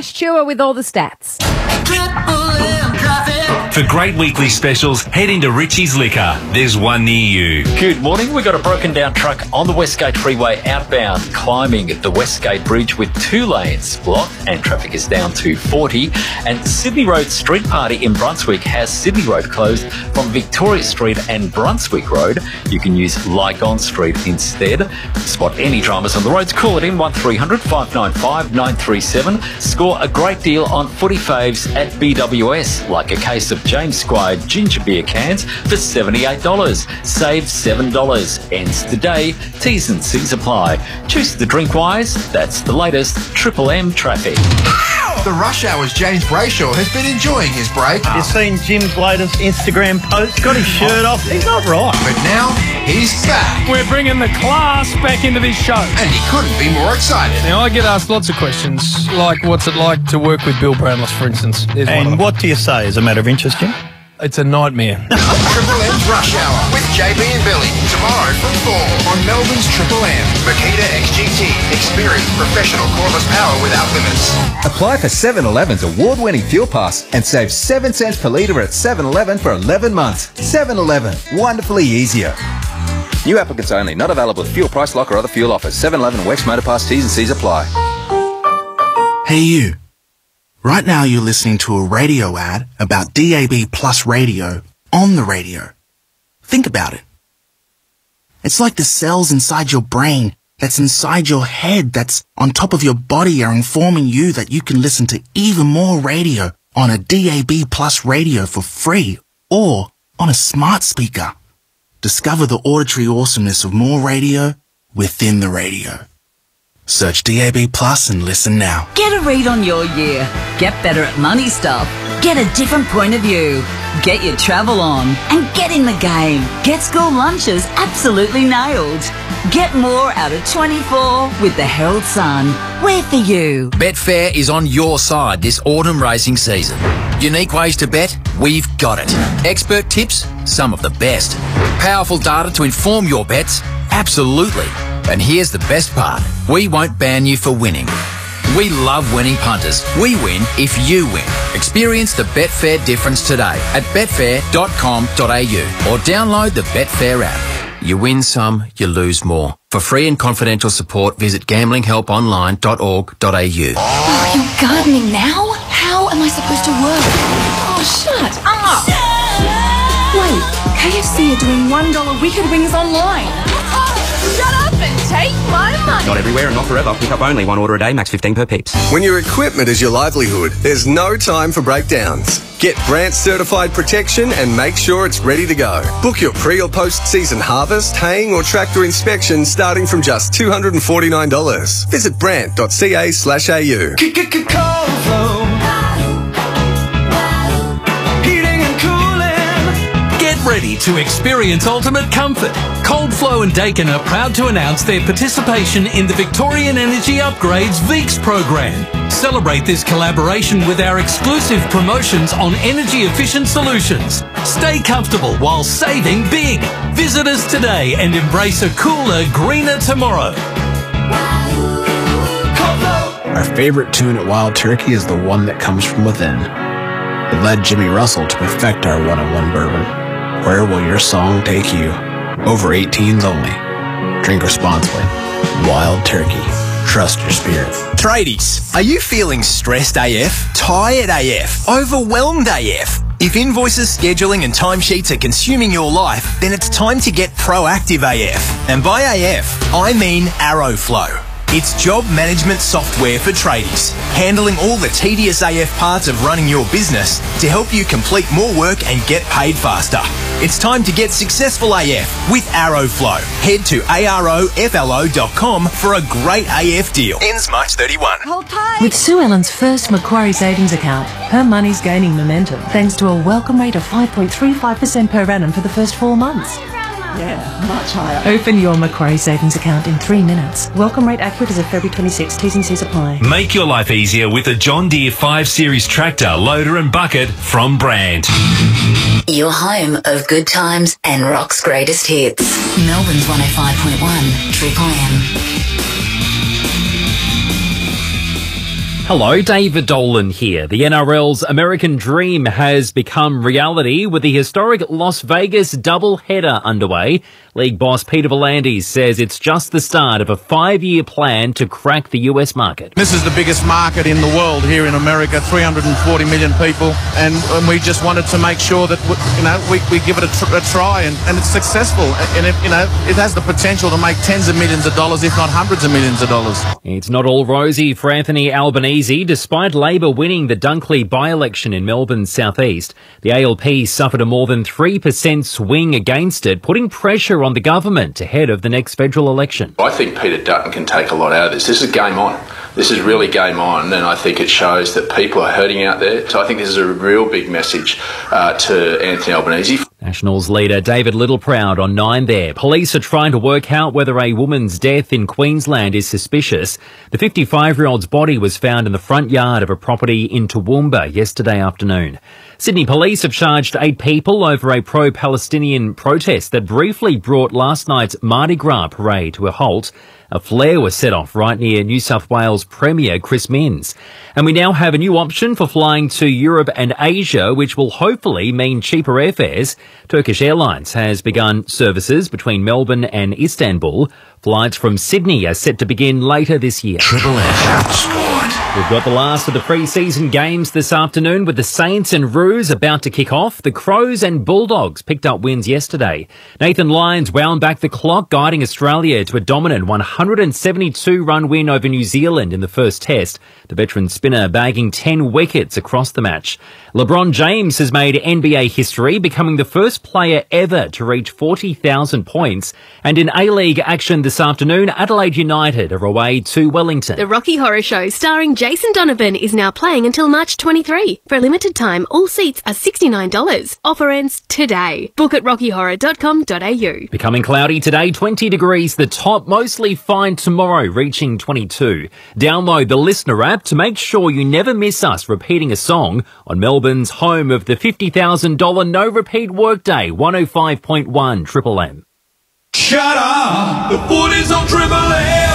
Tour with all the stats. For great weekly specials, head into Richie's Liquor. There's one near you. Good morning. We've got a broken down truck on the Westgate Freeway outbound, climbing the Westgate Bridge with 2 lanes blocked and traffic is down to 40. And Sydney Road Street Party in Brunswick has Sydney Road closed from Victoria Street and Brunswick Road. You can use Lygon Street instead. To spot any dramas on the roads, call it in 1300 595 937. Score a great deal on footy faves at BWS, like a case of James Squire ginger beer cans for $78. Save $7. Ends today. T's and C's apply. Choose the drink wise. That's the latest Triple M traffic. The Rush Hour's James Brayshaw has been enjoying his break. You've seen Jim's latest Instagram post. Got his shirt off. He's not right. But now he's back. We're bringing the class back into this show. And he couldn't be more excited. Now, I get asked lots of questions, like what's it like to work with Bill Brownless, for instance. And what do you say as a matter of interest, Jim? It's a nightmare. Triple M's Rush Hour with JB and Billy. Tomorrow from 4 on Melbourne's Triple M. Makita XGT. Experience professional cordless power without limits. Apply for 7-Eleven's award-winning fuel pass and save 7 cents per litre at 7-Eleven for 11 months. 7-Eleven. Wonderfully easier. New applicants only. Not available with fuel price lock or other fuel offers. 7-Eleven Wex Motor Pass. T's and C's apply. Hey you. Right now you're listening to a radio ad about DAB Plus radio on the radio. Think about it. It's like the cells inside your brain, that's inside your head, that's on top of your body are informing you that you can listen to even more radio on a DAB Plus radio for free or on a smart speaker. Discover the auditory awesomeness of more radio within the radio. Search DAB Plus and listen now. Get a read on your year. Get better at money stuff. Get a different point of view. Get your travel on and get in the game. Get school lunches absolutely nailed. Get more out of 24 with the Herald Sun. We're for you. Betfair is on your side this autumn racing season. Unique ways to bet? We've got it. Expert tips? Some of the best. Powerful data to inform your bets? Absolutely. And here's the best part. We won't ban you for winning. We love winning punters. We win if you win. Experience the Betfair difference today at betfair.com.au or download the Betfair app. You win some, you lose more. For free and confidential support, visit gamblinghelponline.org.au. Oh, you're gardening now? How am I supposed to work? Oh, shut up! Wait, KFC are doing $1 Wicked Wings online. Shut up and take my money. Not everywhere and not forever. Pick up only 1 order a day, max 15 per peeps. When your equipment is your livelihood, there's no time for breakdowns. Get Brandt certified protection and make sure it's ready to go. Book your pre or post season harvest, haying or tractor inspection starting from just $249. Visit brandt.ca/au. Ready to experience ultimate comfort. Cold Flow and Dakin are proud to announce their participation in the Victorian Energy Upgrades VEEX program. Celebrate this collaboration with our exclusive promotions on energy-efficient solutions. Stay comfortable while saving big. Visit us today and embrace a cooler, greener tomorrow. Our favorite tune at Wild Turkey is The One That Comes From Within. It led Jimmy Russell to perfect our one-on-one bourbon. Where will your song take you? Over 18s only. Drink responsibly. Wild Turkey. Trust your spirit. Tradies, are you feeling stressed AF? Tired AF? Overwhelmed AF? If invoices, scheduling and timesheets are consuming your life, then it's time to get proactive AF. And by AF, I mean Arrowflow. It's job management software for tradies, handling all the tedious AF parts of running your business to help you complete more work and get paid faster. It's time to get successful AF with Arrowflow. Head to aroflo.com for a great AF deal. Ends March 31. With Sue Ellen's first Macquarie savings account, her money's gaining momentum thanks to a welcome rate of 5.35% per annum for the first 4 months. Yeah, much higher. Open your Macquarie savings account in 3 minutes. Welcome rate accurate as of February 26. T's and C's apply. Make your life easier with a John Deere 5 Series tractor, loader and bucket from Brandt. Your home of good times and rock's greatest hits. Melbourne's 105.1 Triple M. Hello, David Dolan here. The NRL's American Dream has become reality with the historic Las Vegas doubleheader underway. League boss Peter V'landys says it's just the start of a 5-year plan to crack the US market. This is the biggest market in the world here in America, 340 million people, and we just wanted to make sure that we give it a try, and it's successful, and it has the potential to make tens of millions of dollars, if not hundreds of millions of dollars. It's not all rosy for Anthony Albanese. Despite Labor winning the Dunkley by-election in Melbourne's southeast, the ALP suffered a more than 3% swing against it, putting pressure on the government ahead of the next federal election. I think Peter Dutton can take a lot out of this. This is game on. This is really game on, and I think it shows that people are hurting out there. So I think this is a real big message to Anthony Albanese. Nationals leader David Littleproud on 9 there. Police are trying to work out whether a woman's death in Queensland is suspicious. The 55-year-old's body was found in the front yard of a property in Toowoomba yesterday afternoon. Sydney police have charged 8 people over a pro-Palestinian protest that briefly brought last night's Mardi Gras parade to a halt. A flare was set off right near New South Wales Premier Chris Minns. And we now have a new option for flying to Europe and Asia, which will hopefully mean cheaper airfares. Turkish Airlines has begun services between Melbourne and Istanbul. Flights from Sydney are set to begin later this year. Triple M Sport. We've got the last of the pre-season games this afternoon with the Saints and Roos about to kick off. The Crows and Bulldogs picked up wins yesterday. Nathan Lyons wound back the clock, guiding Australia to a dominant 172-run win over New Zealand in the first test. The veteran spinner bagging 10 wickets across the match. LeBron James has made NBA history, becoming the first player ever to reach 40,000 points. And in A-League action this afternoon, Adelaide United are away to Wellington. The Rocky Horror Show starring Jason Donovan is now playing until March 23. For a limited time, all seats are $69. Offer ends today. Book at rockyhorror.com.au. Becoming cloudy today, 20 degrees the top, mostly fine tomorrow, reaching 22. Download the Listener app to make sure you never miss us repeating a song on Melbourne's home of the $50,000 no repeat workday, 105.1 Triple M. Shut up! The footy's on Triple M!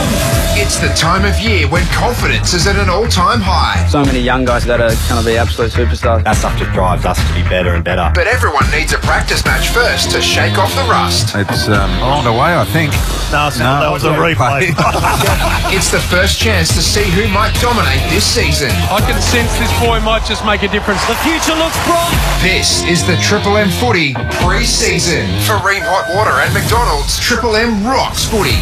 It's the time of year when confidence is at an all-time high. So many young guys that are kind of the absolute superstars. That stuff just drives us to be better and better. But everyone needs a practice match first to shake off the rust. It's on the way, I think. No, that was a replay. It's the first chance to see who might dominate this season. I can sense this boy might just make a difference. The future looks bright. This is the Triple M Footy pre-season. For Ream Hot Water and McDonald's, Triple M rocks footy.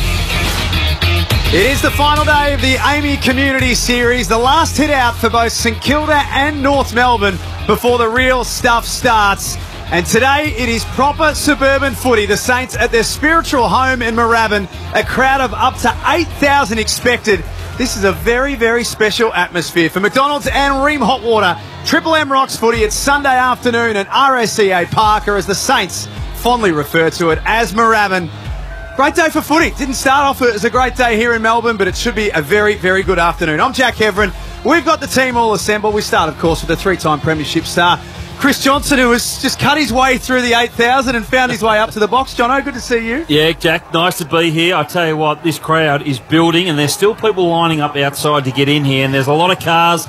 It is the final day of the AAMI Community Series, the last hit out for both St Kilda and North Melbourne before the real stuff starts. And today it is proper suburban footy. The Saints at their spiritual home in Moorabbin, a crowd of up to 8,000 expected. This is a very, very special atmosphere for McDonald's and Ream Hot Water. Triple M rocks footy. It's Sunday afternoon at RSCA Park, or as the Saints fondly refer to it as Moorabbin. Great day for footy. Didn't start off as a great day here in Melbourne, but it should be a very, very good afternoon. I'm Jack Heverin. We've got the team all assembled. We start, of course, with the 3-time premiership star, Chris Johnson, who has just cut his way through the 8,000 and found his way up to the box. Jono, good to see you. Yeah, Jack, nice to be here. I tell you what, this crowd is building, and there's still people lining up outside to get in here, and there's a lot of cars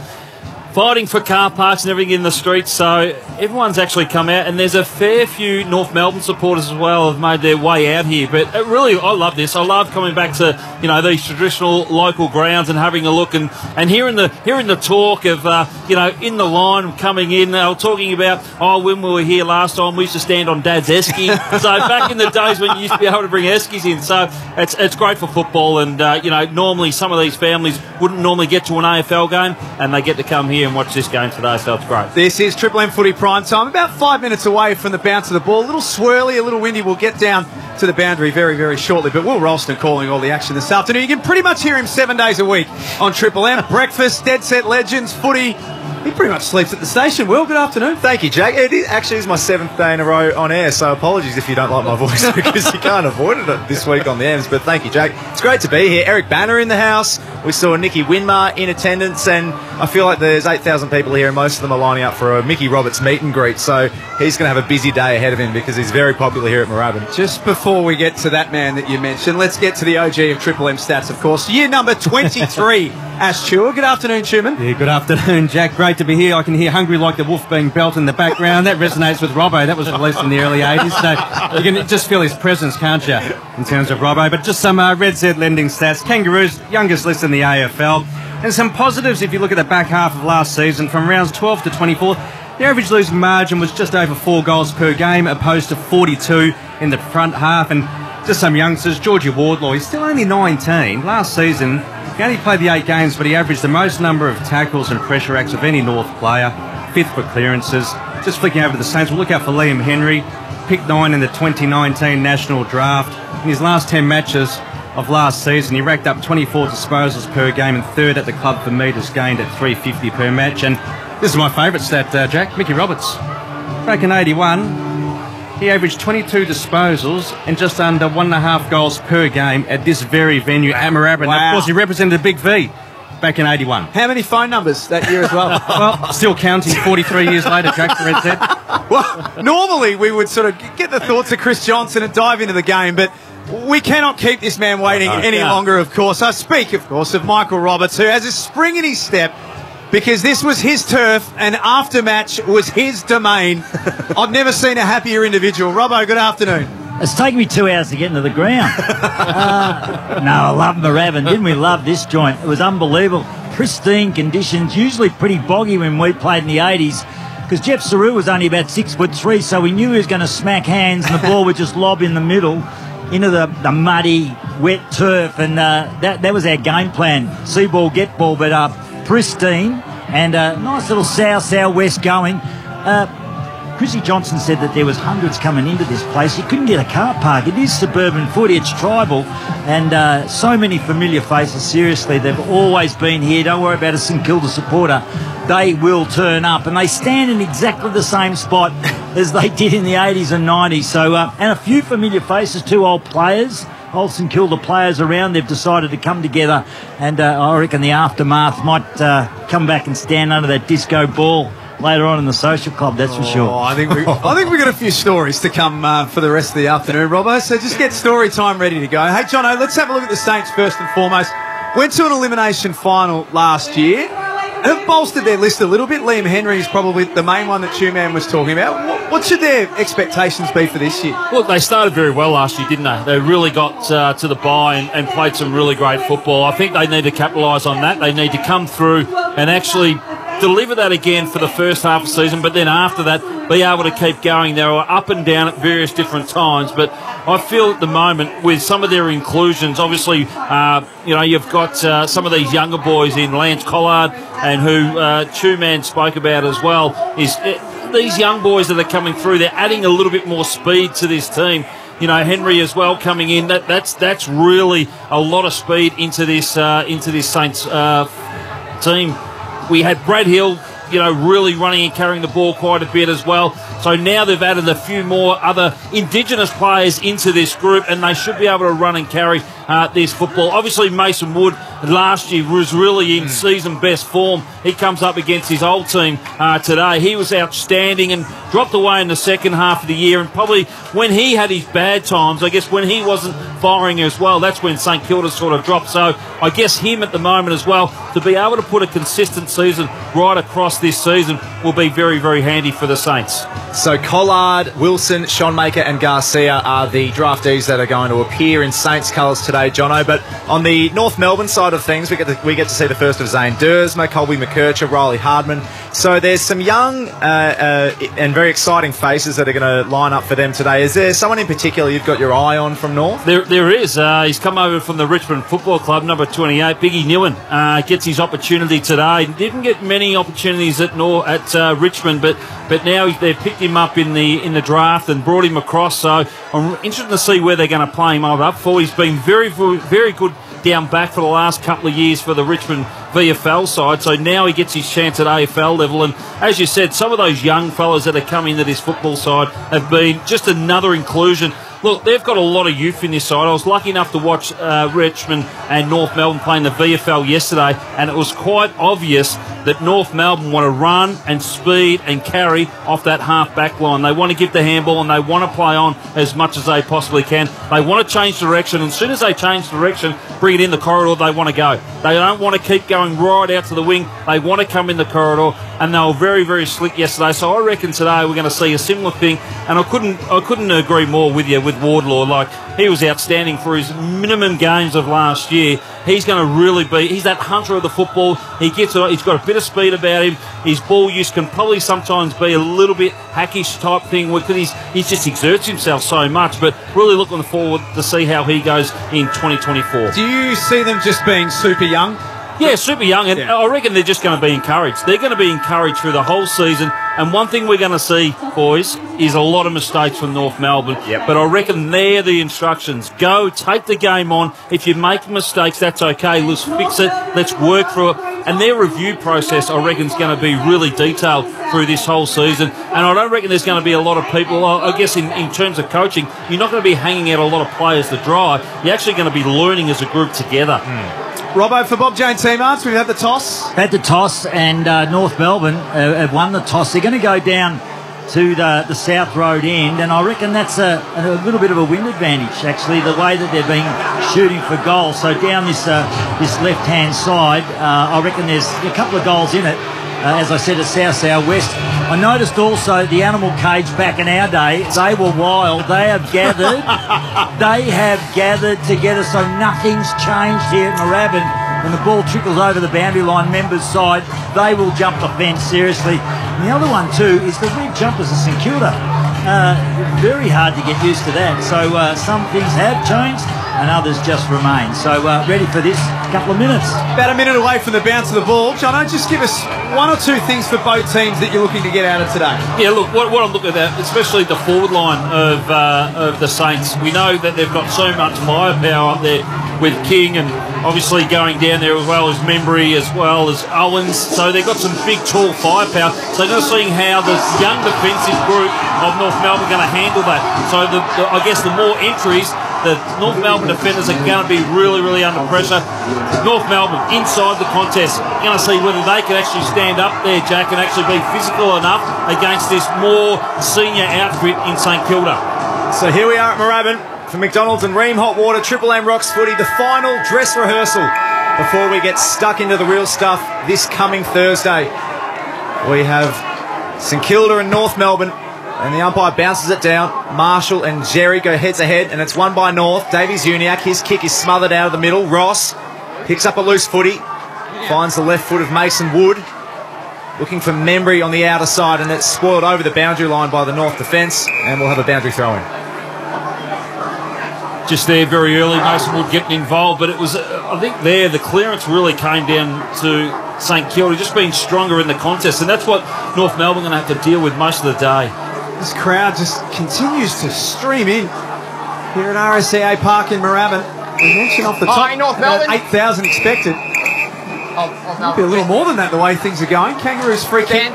fighting for car parks and everything in the streets, so everyone's actually come out, and there's a fair few North Melbourne supporters as well have made their way out here. But really, I love this. I love coming back to these traditional local grounds and having a look and hearing the talk of in the line coming in. They were talking about when we were here last time we used to stand on Dad's esky. So back in the days when you used to be able to bring eskies in. So it's great for football, and normally some of these families wouldn't normally get to an AFL game, and they get to come here and watch this game today, so it's great. This is Triple M Footy Prime Time, about 5 minutes away from the bounce of the ball. A little swirly, a little windy. We'll get down to the boundary very, very shortly, but Will Ralston calling all the action this afternoon. You can pretty much hear him 7 days a week on Triple M. Breakfast, Dead Set Legends, footy. He pretty much sleeps at the station. Will, good afternoon. Thank you, Jack. It actually is my 7th day in a row on air, so apologies if you don't like my voice because you can't avoid it this week on the M's, but thank you, Jack. It's great to be here. Eric Banner in the house. We saw Nicky Winmar in attendance, and I feel like there's 8,000 people here, and most of them are lining up for a Mickey Roberts meet and greet, so he's going to have a busy day ahead of him because he's very popular here at Moorabbin. Just before we get to that man that you mentioned, let's get to the OG of Triple M stats, of course. Year number 23 Ash Chewer. Good afternoon, Tuman. Yeah, good afternoon, Jack. Great to be here. I can hear Hungry Like the Wolf being belt in the background. That resonates with Robbo. That was released in the early 80s, so you can just feel his presence, can't you, in terms of Robbo. But just some Red Z lending stats. Kangaroos, youngest list in the AFL. And some positives if you look at the back half of last season, from rounds 12 to 24, the average losing margin was just over 4 goals per game, opposed to 42 in the front half. And just some youngsters, Georgie Wardlaw, he's still only 19. Last season, he only played the 8 games, but he averaged the most number of tackles and pressure acts of any North player, 5th for clearances. Just flicking over to the Saints, we'll look out for Liam Henry, picked 9 in the 2019 National Draft. In his last 10 matches of last season, he racked up 24 disposals per game and 3rd at the club for metres gained at 350 per match. And this is my favourite stat, Jack, Mickey Roberts. Back in 81, he averaged 22 disposals and just under 1.5 goals per game at this very venue at Moorabbin. Wow. Of course, he represented a big V back in 81. How many phone numbers that year as well? Well, still counting 43 years later, Jack, for Red Z. Well, normally we would sort of get the thoughts of Chris Johnson and dive into the game, but we cannot keep this man waiting any longer, of course. I speak, of course, of Michael Roberts, who has a spring in his step because this was his turf and after-match was his domain. I've never seen a happier individual. Robbo, good afternoon. It's taken me 2 hours to get into the ground. No, I love Moorabbin. Didn't we love this joint? It was unbelievable. Pristine conditions, usually pretty boggy when we played in the 80s, because Jeff Saru was only about 6'3", so we knew he was going to smack hands and the ball would just lob in the middle into the muddy, wet turf, and that was our game plan. See ball, get ball, but pristine and nice little south-southwest going. Chrissy Johnson said that there was hundreds coming into this place. You couldn't get a car park. It is suburban footy, it's tribal, and so many familiar faces. Seriously, they've always been here. Don't worry about a St Kilda supporter. They will turn up, and they stand in exactly the same spot as they did in the 80s and 90s. So, and a few familiar faces, 2 old players, old St Kilda players around. They've decided to come together, and I reckon the aftermath might come back and stand under that disco ball later on in the social club, that's for sure. I think we've got a few stories to come for the rest of the afternoon, Robbo, so just get story time ready to go. Hey, Jono, let's have a look at the Saints first and foremost. Went to an elimination final last year. Have bolstered their list a little bit. Liam Henry is probably the main one that Two-Man was talking about. What should their expectations be for this year? Look, they started very well last year, didn't they? They really got to the bye and played some really great football. I think they need to capitalise on that. They need to come through and actually deliver that again for the first half of the season, but then after that, be able to keep going. They were up and down at various different times, but I feel at the moment with some of their inclusions, obviously, you've got some of these younger boys in, Lance Collard, and who Two-Man spoke about as well, is these young boys that are coming through, they're adding a little bit more speed to this team. You know, Henry as well coming in, that's really a lot of speed into this Saints team. We had Brad Hill, really running and carrying the ball quite a bit as well. So now they've added a few more other Indigenous players into this group, and they should be able to run and carry this football. Obviously, Mason Wood last year was really in season best form. He comes up against his old team today. He was outstanding and dropped away in the second half of the year, and probably when he had his bad times, I guess when he wasn't firing as well, that's when St Kilda sort of dropped. So I guess him at the moment as well, to be able to put a consistent season right across this season will be very, very handy for the Saints. So Collard, Wilson, Schoenmaker and Garcia are the draftees that are going to appear in Saints colours today, Jono. But on the North Melbourne side of things, we get to see the first of Zane Duursma, Colby McKercher, Riley Hardman. So there's some young and very exciting faces that are going to line up for them today. Is there someone in particular you've got your eye on from North? There is. He's come over from the Richmond Football Club, number 28. Biggie Newen gets his opportunity today. Didn't get many opportunities at Richmond, but now they've picked him up in the draft and brought him across. So I'm interested to see where they're going to play him up for. He's been very, very good down back for the last couple of years for the Richmond VFL side, so now he gets his chance at AFL level. And as you said, some of those young fellas that are coming into this football side have been just another inclusion look, they've got a lot of youth in this side. I was lucky enough to watch Richmond and North Melbourne playing the VFL yesterday, and it was quite obvious that North Melbourne want to run and speed and carry off that half-back line. They want to give the handball and they want to play on as much as they possibly can. They want to change direction, and as soon as they change direction, bring it in the corridor, they want to go. They don't want to keep going right out to the wing. They want to come in the corridor, and they were very, very slick yesterday. So I reckon today we're going to see a similar thing, and I couldn't agree more with you with Wardlaw. Like, he was outstanding for his minimum games of last year. He's going to really he's that hunter of the football. He's got a bit of speed about him. His ball use can probably sometimes be a little bit hackish type thing because he just exerts himself so much, but really looking forward to see how he goes in 2024. Do you see them just being super young? Yeah, super young, and I reckon they're just going to be encouraged. They're going to be encouraged through the whole season, and one thing we're going to see, boys, is a lot of mistakes from North Melbourne. But I reckon they're the instructions. Go, take the game on. If you make mistakes, that's okay. Let's fix it. Let's work through it. And their review process, I reckon, is going to be really detailed through this whole season. And I don't reckon there's going to be a lot of people, I guess in terms of coaching, you're not going to be hanging out a lot of players to dry. You're actually going to be learning as a group together. Robbo, for Bob Jane Team Arts, we've had the toss. Had the toss, and North Melbourne have won the toss. They're going to go down to the South Road end, and I reckon that's a little bit of a wind advantage, actually, the way that they've been shooting for goals. So down this left-hand side, I reckon there's a couple of goals in it. As I said, it's south-southwest. I noticed also the animal cage back in our day, they were wild. They have gathered. They have gathered together, so nothing's changed here at Moorabbin. When the ball trickles over the boundary line members' side, they will jump the fence, seriously. And the other one, too, is the red jumpers of St Kilda. Very hard to get used to that. So some things have changed and others just remain. So ready for this couple of minutes. About a minute away from the bounce of the ball. Jono, just give us one or two things for both teams that you're looking to get out of today. Yeah, look, what I'm looking at, especially the forward line of the Saints. We know that they've got so much firepower up there with King and obviously going down there as well as Membry, as well as Owens. So they've got some big, tall firepower. So they're seeing how the young defensive group of North Melbourne are going to handle that. So I guess the more entries, the North Melbourne defenders are going to be really, really under pressure. North Melbourne, inside the contest, you're going to see whether they can actually stand up there, Jack, and actually be physical enough against this more senior outfit in St Kilda. So here we are at Moorabbin for McDonald's and Ream Hot Water, Triple M Rocks Footy, the final dress rehearsal before we get stuck into the real stuff this coming Thursday. We have St Kilda and North Melbourne, and the umpire bounces it down. Marshall and Jerry go head-to-head, and it's won by North. Davies Uniacke, his kick is smothered out of the middle. Ross picks up a loose footy, finds the left foot of Mason Wood, looking for Membry on the outer side, and it's spoiled over the boundary line by the North defence, and we'll have a boundary throw-in. Just there very early, Mason Wood getting involved, but it was, I think there, the clearance really came down to St Kilda, just being stronger in the contest, and that's what North Melbourne are going to have to deal with most of the day. This crowd just continues to stream in here at RSCA Park in Moorabbin. We mentioned off the top, North Melbourne. 8,000 expected. Might be a little more than that the way things are going. Kangaroos free kick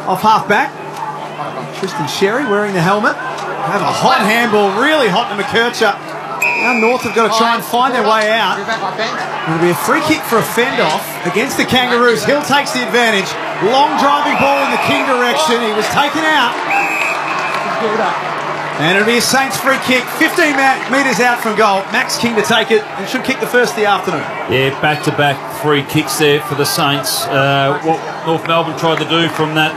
off half-back. Tristan Sherry wearing the helmet. Have a hot handball, really hot to McKercher. Now North have got to try and find their way out. It'll be a free kick for a fend-off against the Kangaroos. Hill takes the advantage. Long driving ball in the King direction. He was taken out. And it'll be a Saints free kick, 15 metres out from goal. Max King to take it, and should kick the first of the afternoon. Yeah, back-to-back free kicks there for the Saints. What North Melbourne tried to do from that,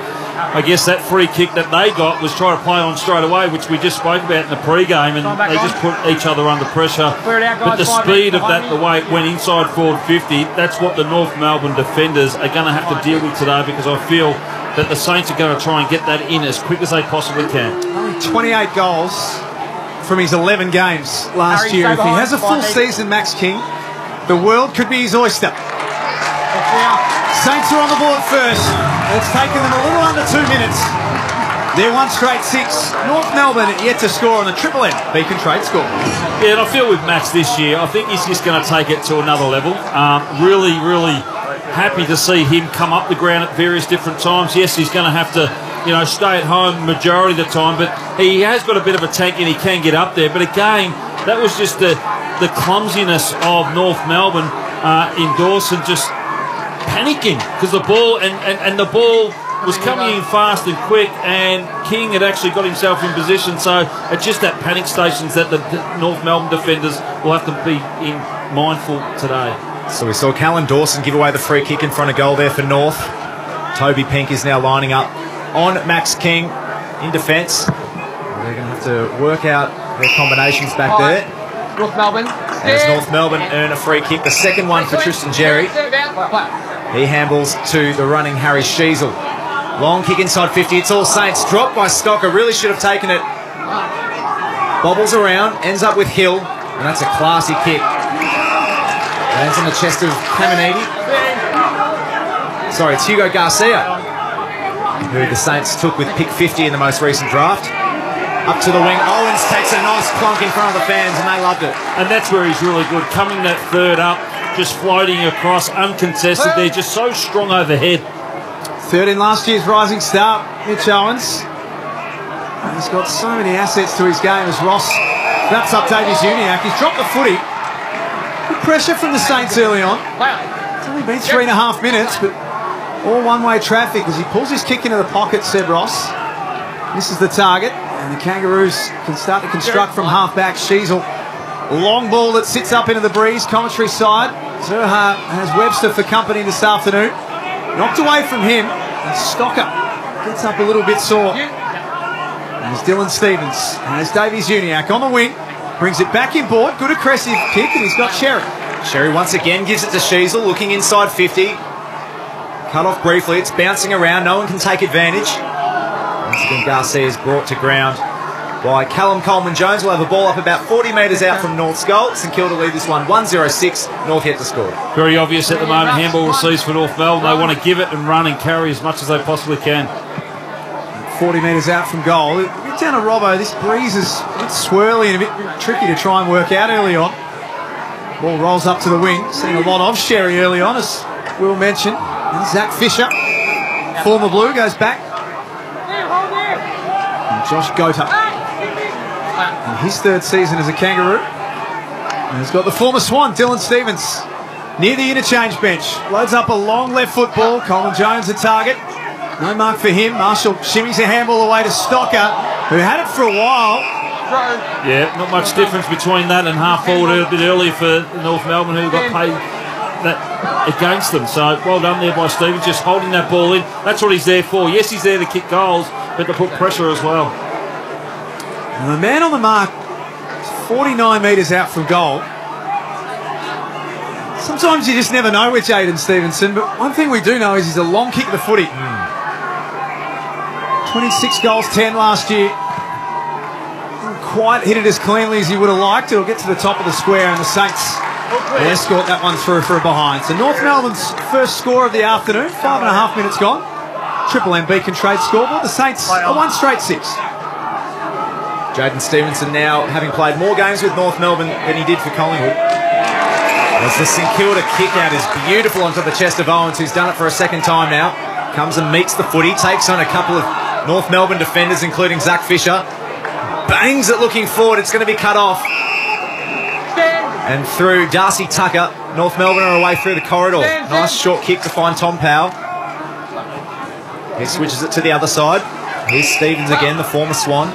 I guess that free kick that they got was try to play on straight away, which we just spoke about in the pre-game, and they just put each other under pressure. But the speed of that, the way it went inside forward 50, that's what the North Melbourne defenders are going to have to deal with today, because I feel that the Saints are going to try and get that in as quick as they possibly can. Only 28 goals from his 11 games last year. If he has a full season, Max King, the world could be his oyster. Saints are on the board first. It's taken them a little under 2 minutes. They're one straight 6. North Melbourne yet to score on the Triple M Beacon Trade score. Yeah, and I feel with Max this year, I think he's just going to take it to another level. Really happy to see him come up the ground at various different times. Yes, he's going to have to stay at home majority of the time, but he has got a bit of a tank and he can get up there. But again, that was just the clumsiness of North Melbourne in Dawson, just panicking because the ball and the ball was coming in fast and quick, and King had actually got himself in position. So it's just that panic stations that the North Melbourne defenders will have to be mindful today. So we saw Callum Dawson give away the free kick in front of goal there for North. Toby Pink is now lining up on Max King in defence. They're going to have to work out their combinations back there. North Melbourne. As North Melbourne earn a free kick, the second one for Tristan Jerry. He handles to the running Harry Sheasel. Long kick inside 50. It's all Saints. Dropped by Stocker. Really should have taken it. Bobbles around. Ends up with Hill. And that's a classy kick. Lands on the chest of Caminiti. Sorry, it's Hugo Garcia, who the Saints took with pick 50 in the most recent draft. Up to the wing. Owens takes a nice clonk in front of the fans, and they loved it. And that's where he's really good. Coming that third up, just floating across, uncontested. They're just so strong overhead. Third in last year's rising star, Mitch Owens. He's got so many assets to his game as Ross wraps up Davies Uniacke. He's dropped the footy. Good pressure from the Saints early on. It's only been 3.5 minutes, but all one-way traffic as he pulls his kick into the pocket, Seb Ross. This is the target, and the Kangaroos can start to construct from half-back. Sheasel, long ball that sits up into the breeze, commentary side. Zerha has Webster for company this afternoon. Knocked away from him, and Stocker gets up a little bit sore. As Dylan Stevens has Davies Uniacke on the wing, brings it back inboard. Good aggressive kick, and he's got Sherry. Sherry once again gives it to Sheasel, looking inside 50. Cut off briefly, it's bouncing around, no one can take advantage. Once again, Garcia is brought to ground by Callum Coleman-Jones. Will have a ball up about 40 metres out from North's goal. St Kilda lead this one 1-0-6. North yet to score. Very obvious at the moment. Handball receives for North Melbourne. They want to give it and run and carry as much as they possibly can. 40 metres out from goal. A bit down to Robbo. This breeze is a bit swirly and a bit tricky to try and work out early on. Ball rolls up to the wing. Seen a lot of Sherry early on, as Will mentioned. And Zach Fisher, former Blue, goes back. And Josh Gota, in his third season as a Kangaroo. And he's got the former Swan, Dylan Stevens, near the interchange bench. Loads up a long left foot ball. Coleman-Jones a target. No mark for him. Marshall shimmies a handball away to Stocker, who had it for a while. Yeah, not much difference between that and half forward a bit earlier for North Melbourne, who got paid that against them. So well done there by Stevens, just holding that ball in. That's what he's there for. Yes, he's there to kick goals, but to put pressure as well. And the man on the mark is 49 metres out from goal. Sometimes you just never know with Jaden Stevenson, but one thing we do know is he's a long kick of the footy. 26 goals, 10 last year. Didn't quite hit it as cleanly as he would have liked. It'll get to the top of the square, and the Saints will escort that one through for a behind. So North Melbourne's first score of the afternoon, 5.5 minutes gone. Triple M Beacon Trade scoreboard. The Saints are 1 straight 6. Jaden Stevenson now having played more games with North Melbourne than he did for Collingwood. As the St Kilda kick out is beautiful onto the chest of Owens, who's done it for a second time now. Comes and meets the footy, takes on a couple of North Melbourne defenders, including Zach Fisher. Bangs it looking forward, it's going to be cut off. And through Darcy Tucker, North Melbourne are away through the corridor. Nice short kick to find Tom Powell. He switches it to the other side. Here's Stevens again, the former Swan.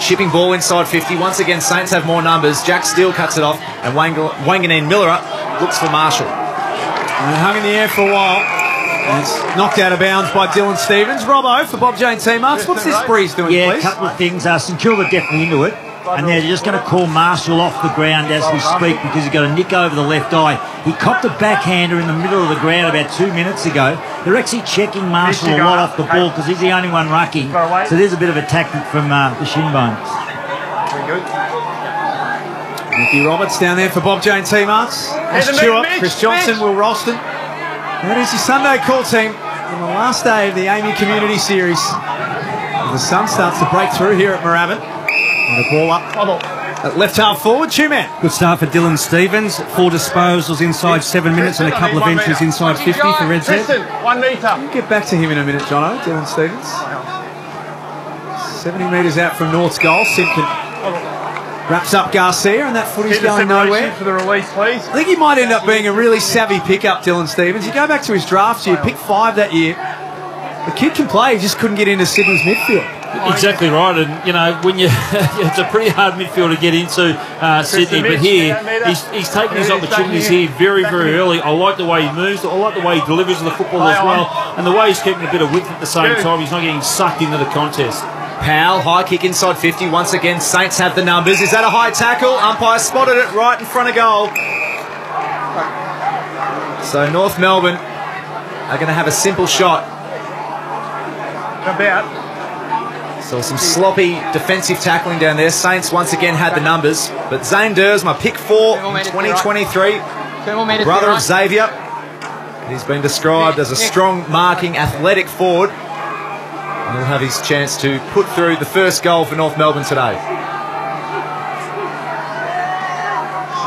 Chipping ball inside 50. Once again, Saints have more numbers. Jack Steele cuts it off, and Wanganeen Miller looks for Marshall. And it hung in the air for a while. And it's knocked out of bounds by Dylan Stevens. Robbo for Bob Jane T-Marks. What's this breeze doing, please? Yeah, a couple of things. St Kilda definitely into it. And they're just going to call Marshall off the ground as we speak because he got a nick over the left eye. He copped a backhander in the middle of the ground about 2 minutes ago. They're actually checking Marshall a lot off the ball because he's the only one rucking. So there's a bit of a tactic from the shin bones. Very good. Nicky Roberts down there for Bob Jane T-Marks. Ash Stewart, Chris Johnson, Will Ralston. That is your Sunday call team on the last day of the AAMI Community Series. The sun starts to break through here at Moorabbin. And the ball up At left half forward, Two-man. Good start for Dylan Stevens. 4 disposals inside 7 minutes and a couple of entries inside 50 for Red Z. 1 metre. We'll get back to him in a minute, Jono. Dylan Stevens. 70 metres out from North's goal. Simpkin wraps up Garcia, and that footy's going nowhere. For the release, please. I think he might end up being a really savvy pickup, Dylan Stevens. You go back to his draft year, picked 5 that year. The kid can play, he just couldn't get into Sydney's midfield. Exactly right, and you know when you it's a pretty hard midfield to get into Sydney, but here he's taking his opportunities here very early. I like the way he moves, I like the way he delivers the football as well, and the way he's keeping a bit of width at the same time. He's not getting sucked into the contest. Powell, high kick inside 50. Once again, Saints have the numbers. Is that a high tackle? Umpire spotted it right in front of goal. So North Melbourne are going to have a simple shot. So some sloppy defensive tackling down there. Saints once again had the numbers. But Zane Duursma, pick 4 in 2023. Brother of Xavier. He's been described as a strong marking athletic forward. And he'll have his chance to put through the first goal for North Melbourne today.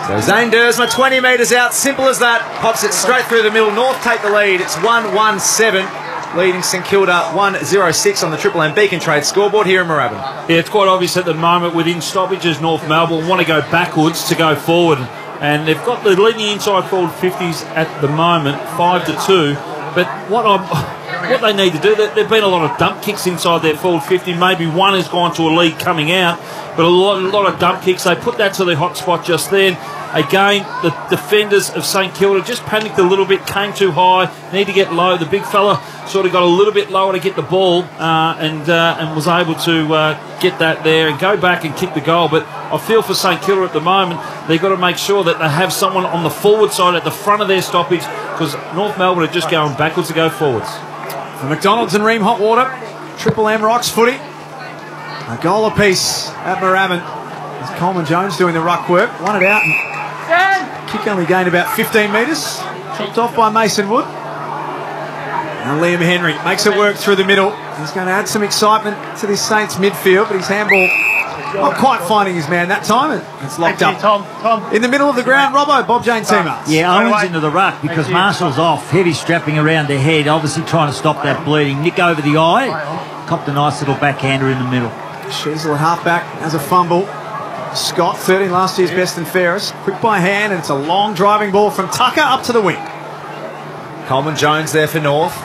So Zane Duursma, 20 metres out, simple as that. Pops it straight through the middle. North take the lead. It's 1-1-7. Leading St Kilda 1-0-6 on the Triple M Beacon Trade scoreboard here in Moorabbin. Yeah, it's quite obvious at the moment within stoppages North Melbourne want to go backwards to go forward, and they've got the leading inside forward 50s at the moment 5-2. But what they need to do, there've been a lot of dump kicks inside their forward 50. Maybe one has gone to a lead coming out, but a lot of dump kicks. They put that to the hot spot just then. Again, the defenders of St Kilda just panicked a little bit, came too high, need to get low. The big fella sort of got a little bit lower to get the ball and was able to get that there and go back and kick the goal. But I feel for St Kilda at the moment, they've got to make sure that they have someone on the forward side at the front of their stoppage, because North Melbourne are just going backwards to go forwards. For McDonald's and Ream Hotwater, Triple M Rocks footy. A goal apiece at Moorabbin. As Coleman Jones doing the ruck work. Won it out and kick only gained about 15 metres. Chopped off by Mason Wood. And Liam Henry makes it work through the middle. He's going to add some excitement to this Saints midfield, but his handball not quite finding his man that time. It's locked up. Tom. In the middle of the ground, Robbo, Bob Jane teammates. Yeah, Owens into the ruck because Marshall's off. Heavy strapping around the head, obviously trying to stop that bleeding. Nick over the eye. Copped a nice little backhander in the middle. Sheasel at halfback has a fumble. Scott, 13 last year's best and fairest. Quick by hand, and it's a long driving ball from Tucker up to the wing. Coleman Jones there for North.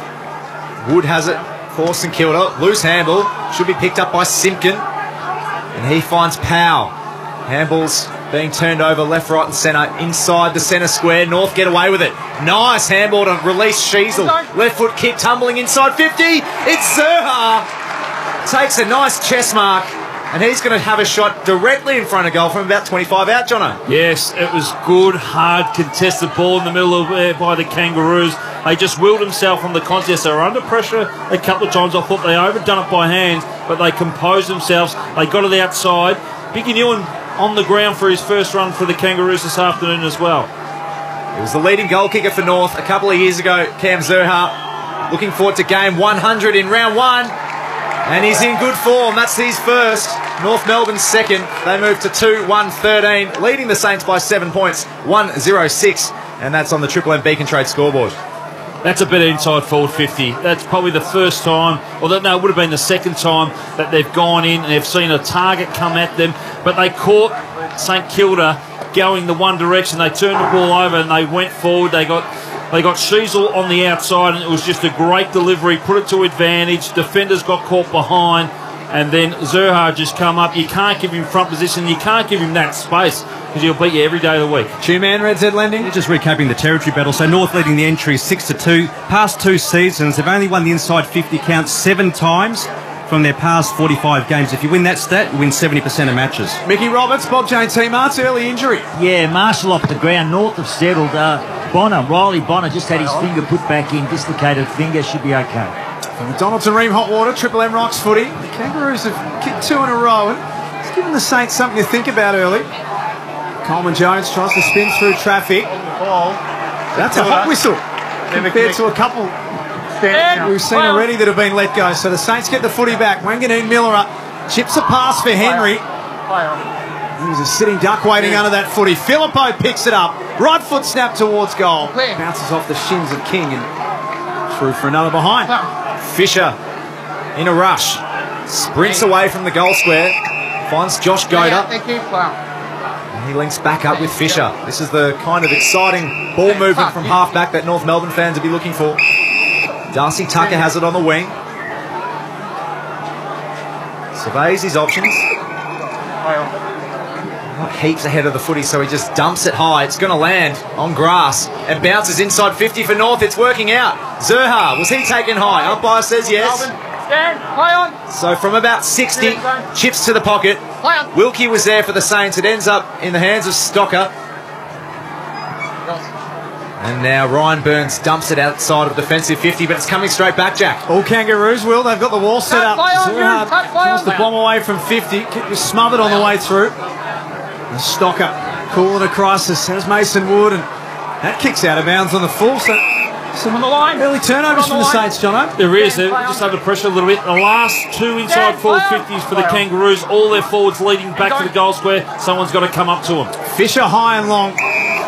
Wood has it for St Kilda. Loose handball. Should be picked up by Simpkin. And he finds Powell. Handballs being turned over left, right and centre. Inside the centre square. North get away with it. Nice handball to release Sheasel. Left foot kick tumbling inside 50. It's Zerha. Takes a nice chest mark. And he's going to have a shot directly in front of goal from about 25 out, Jono. Yes, it was good, hard, contested ball in the middle of there by the Kangaroos. They just willed themselves on the contest. They were under pressure a couple of times. I thought they overdone it by hand, but they composed themselves. They got it outside. Biggie Newen on the ground for his first run for the Kangaroos this afternoon as well. He was the leading goal kicker for North a couple of years ago, Cam Zerha. Looking forward to game 100 in round 1. And he's in good form. That's his first. North Melbourne's second. They move to 2-1-13, leading the Saints by 7 points, 1-0-6. And that's on the Triple M Beacon Trade scoreboard. That's a bit inside forward 50. That's probably the first time, or no, it would have been the second time that they've gone in and they've seen a target come at them. But they caught St Kilda going the one direction. They turned the ball over and they went forward. They got Sheasel on the outside, and it was just a great delivery, put it to advantage. Defenders got caught behind, and then Zerha just come up. You can't give him front position. You can't give him that space because he'll beat you every day of the week. Two-man, Red Z Lending. Just recapping the territory battle. So North leading the entry 6-2. Past 2 seasons, they've only won the inside 50 count 7 times from their past 45 games. If you win that stat, you win 70% of matches. Mickey Roberts, Bob Jane teammates, early injury. Yeah, Marshall off the ground. North have settled. Riley Bonner just had his finger put back in, dislocated finger, should be okay. From McDonald's and Ream Hotwater, Triple M Rocks footy. The Kangaroos have kicked 2 in a row, and it's given the Saints something to think about early. Coleman Jones tries to spin through traffic. That's a hot whistle compared to a couple we've seen already that have been let go. So the Saints get the footy back. Wanganeen Miller up, chips a pass for Henry. He was a sitting duck waiting under that footy. Filippo picks it up. Right foot snap towards goal. Bounces off the shins of King and through for another behind. Fisher in a rush. Sprints away from the goal square. Finds Josh Goda. And he links back up with Fisher. This is the kind of exciting ball movement from half-back that North Melbourne fans will be looking for. Darcy Tucker has it on the wing. Surveys his options. Not heaps ahead of the footy, so he just dumps it high. It's going to land on grass and bounces inside 50 for North. It's working out. Zerha, was he taken high? Umpire says yes. Stand, play on. So from about 60, chips to the pocket. Wilkie was there for the Saints. It ends up in the hands of Stocker. And now Ryan Burns dumps it outside of defensive 50, but it's coming straight back, Jack. All Kangaroos will. They've got the wall set up. Zerha tries to bomb away from 50. Kick was smothered on the way through. And Stocker calling a crisis. Has Mason Wood, and that kicks out of bounds on the full. So some on the line. Early turnovers from the Saints, Jono. There is. They're just under pressure a little bit. The last two inside forward 50s for the Kangaroos. All their forwards leading back to the goal square. Someone's got to come up to them. Fisher high and long.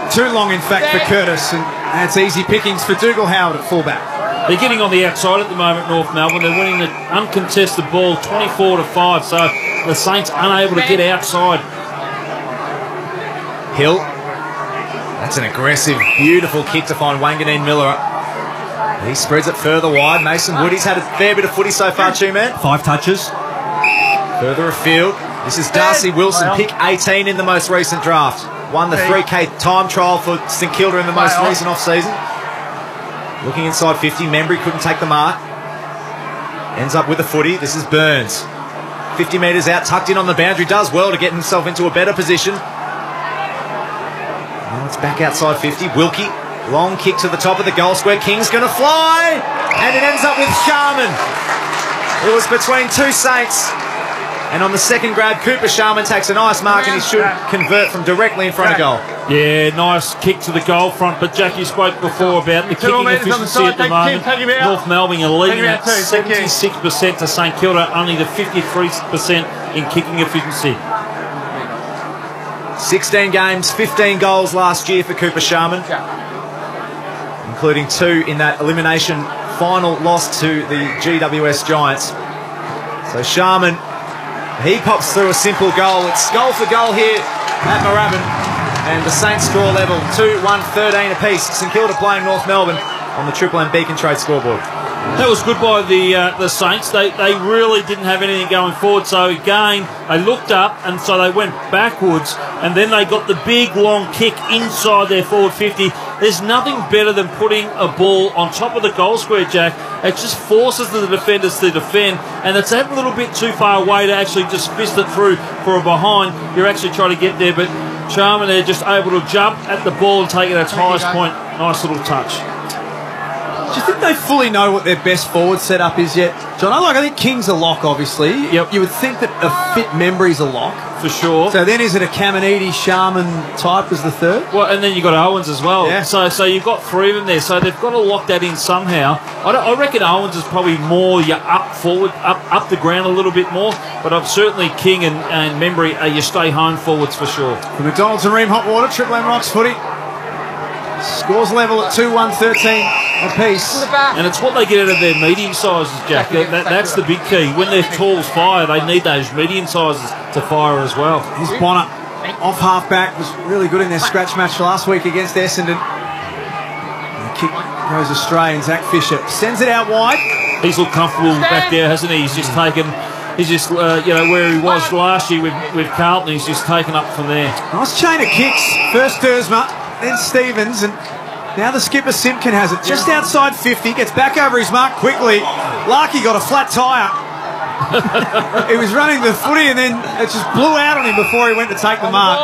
Too long, in fact, for Curtis. And that's easy pickings for Dougal Howard at fullback. They're getting on the outside at the moment, North Melbourne. They're winning the uncontested ball 24-5. So the Saints unable to get outside. Hill. That's an aggressive, beautiful kick to find Wanganeen Miller. He spreads it further wide. Mason Wood, he's had a fair bit of footy so far, Two-Man. 5 touches. Further afield. This is Darcy Wilson, pick 18 in the most recent draft. Won the 3K time trial for St Kilda in the most recent off-season. Looking inside 50, Membry couldn't take the mark. Ends up with the footy. This is Burns. 50 metres out, tucked in on the boundary. Does well to get himself into a better position. Now it's back outside 50. Wilkie. Long kick to the top of the goal square. King's going to fly. And it ends up with Sharman. It was between two Saints. And on the second grab, Cooper Sharman takes a nice mark, and he should convert from directly in front of goal. Yeah, nice kick to the goal front. But Jack, you spoke before about the kicking efficiency at the moment. North Melbourne are leading at 76% to St Kilda, only the 53% in kicking efficiency. 16 games, 15 goals last year for Cooper Sharman, including 2 in that elimination final loss to the GWS Giants. So Sharman, he pops through a simple goal. It's goal for goal here at Moorabbin, and the Saints score level 2-1-13 apiece. St Kilda playing North Melbourne on the Triple M Beacon Trade scoreboard. That was good by the Saints. They really didn't have anything going forward. So again, they looked up, and so they went backwards, and then they got the big long kick inside their forward 50. There's nothing better than putting a ball on top of the goal square, Jack. It just forces the defenders to defend, and it's that little bit too far away to actually just fist it through for a behind. You're actually trying to get there, but Sharman, they're just able to jump at the ball and take it at its highest point. Nice little touch. Do you think they fully know what their best forward setup is yet, John? I think King's a lock, obviously. Yep. You would think that a fit Membry's a lock. For sure. So then is it a Caminiti, Sharman type as the third? Well, and then you've got Owens as well. Yeah. So you've got 3 of them there. So they've got to lock that in somehow. I reckon Owens is probably more your up forward, up the ground a little bit more. But certainly King and Membry are your stay home forwards for sure. For McDonald's and Ream Hot Water, Triple M Rocks footy. Scores level at 2-1-13 apiece. And it's what they get out of their medium sizes, Jack. That's the big key. When their talls fire, they need those medium sizes to fire as well. Here's Bonner off half-back. Was really good in their scratch match last week against Essendon. And the kick goes astray, and Zach Fisher sends it out wide. He's looked comfortable back there, hasn't he? He's just taken... He's just, where he was last year with Carlton, he's just taken up from there. Nice chain of kicks. First Dersma, then Stevens, and now the skipper Simpkin has it just outside 50. Gets back over his mark quickly. Larky got a flat tyre. He was running the footy, and then it just blew out on him before he went to take the mark.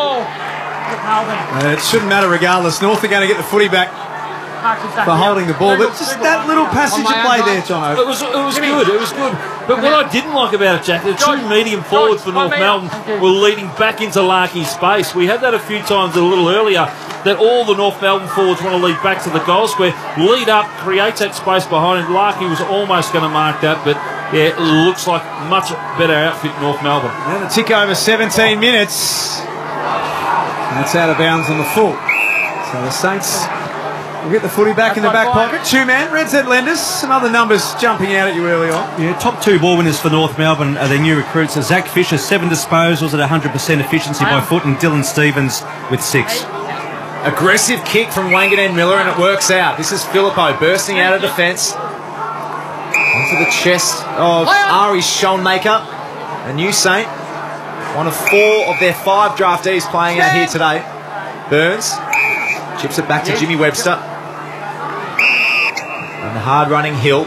It shouldn't matter regardless. North are going to get the footy back for holding the ball, but just that little passage of play there, Jono. It was good. It was good. But what I didn't like about it, Jack, the 2 medium forwards for North Melbourne were leading back into Larky's space. We had that a few times a little earlier, that all the North Melbourne forwards want to lead back to the goal square, lead up, creates that space behind him. Larky was almost going to mark that, but yeah, it looks like much better outfit North Melbourne. And a tick over 17 minutes. And that's out of bounds on the full. So the Saints will get the footy back in the back pocket. Two-man, Red Z Lenders. Some other numbers jumping out at you early on. Yeah, top 2 ball winners for North Melbourne are their new recruits. Zach Fisher, 7 disposals at 100% efficiency by foot, and Dylan Stevens with 6. Aggressive kick from Wanganeen Miller, and it works out. This is Filippo bursting out of defence. Onto the chest of Ari Schoenmaker, a new Saint. One of 4 of their 5 draftees playing out here today. Burns chips it back to Jimmy Webster. And the hard-running Hill.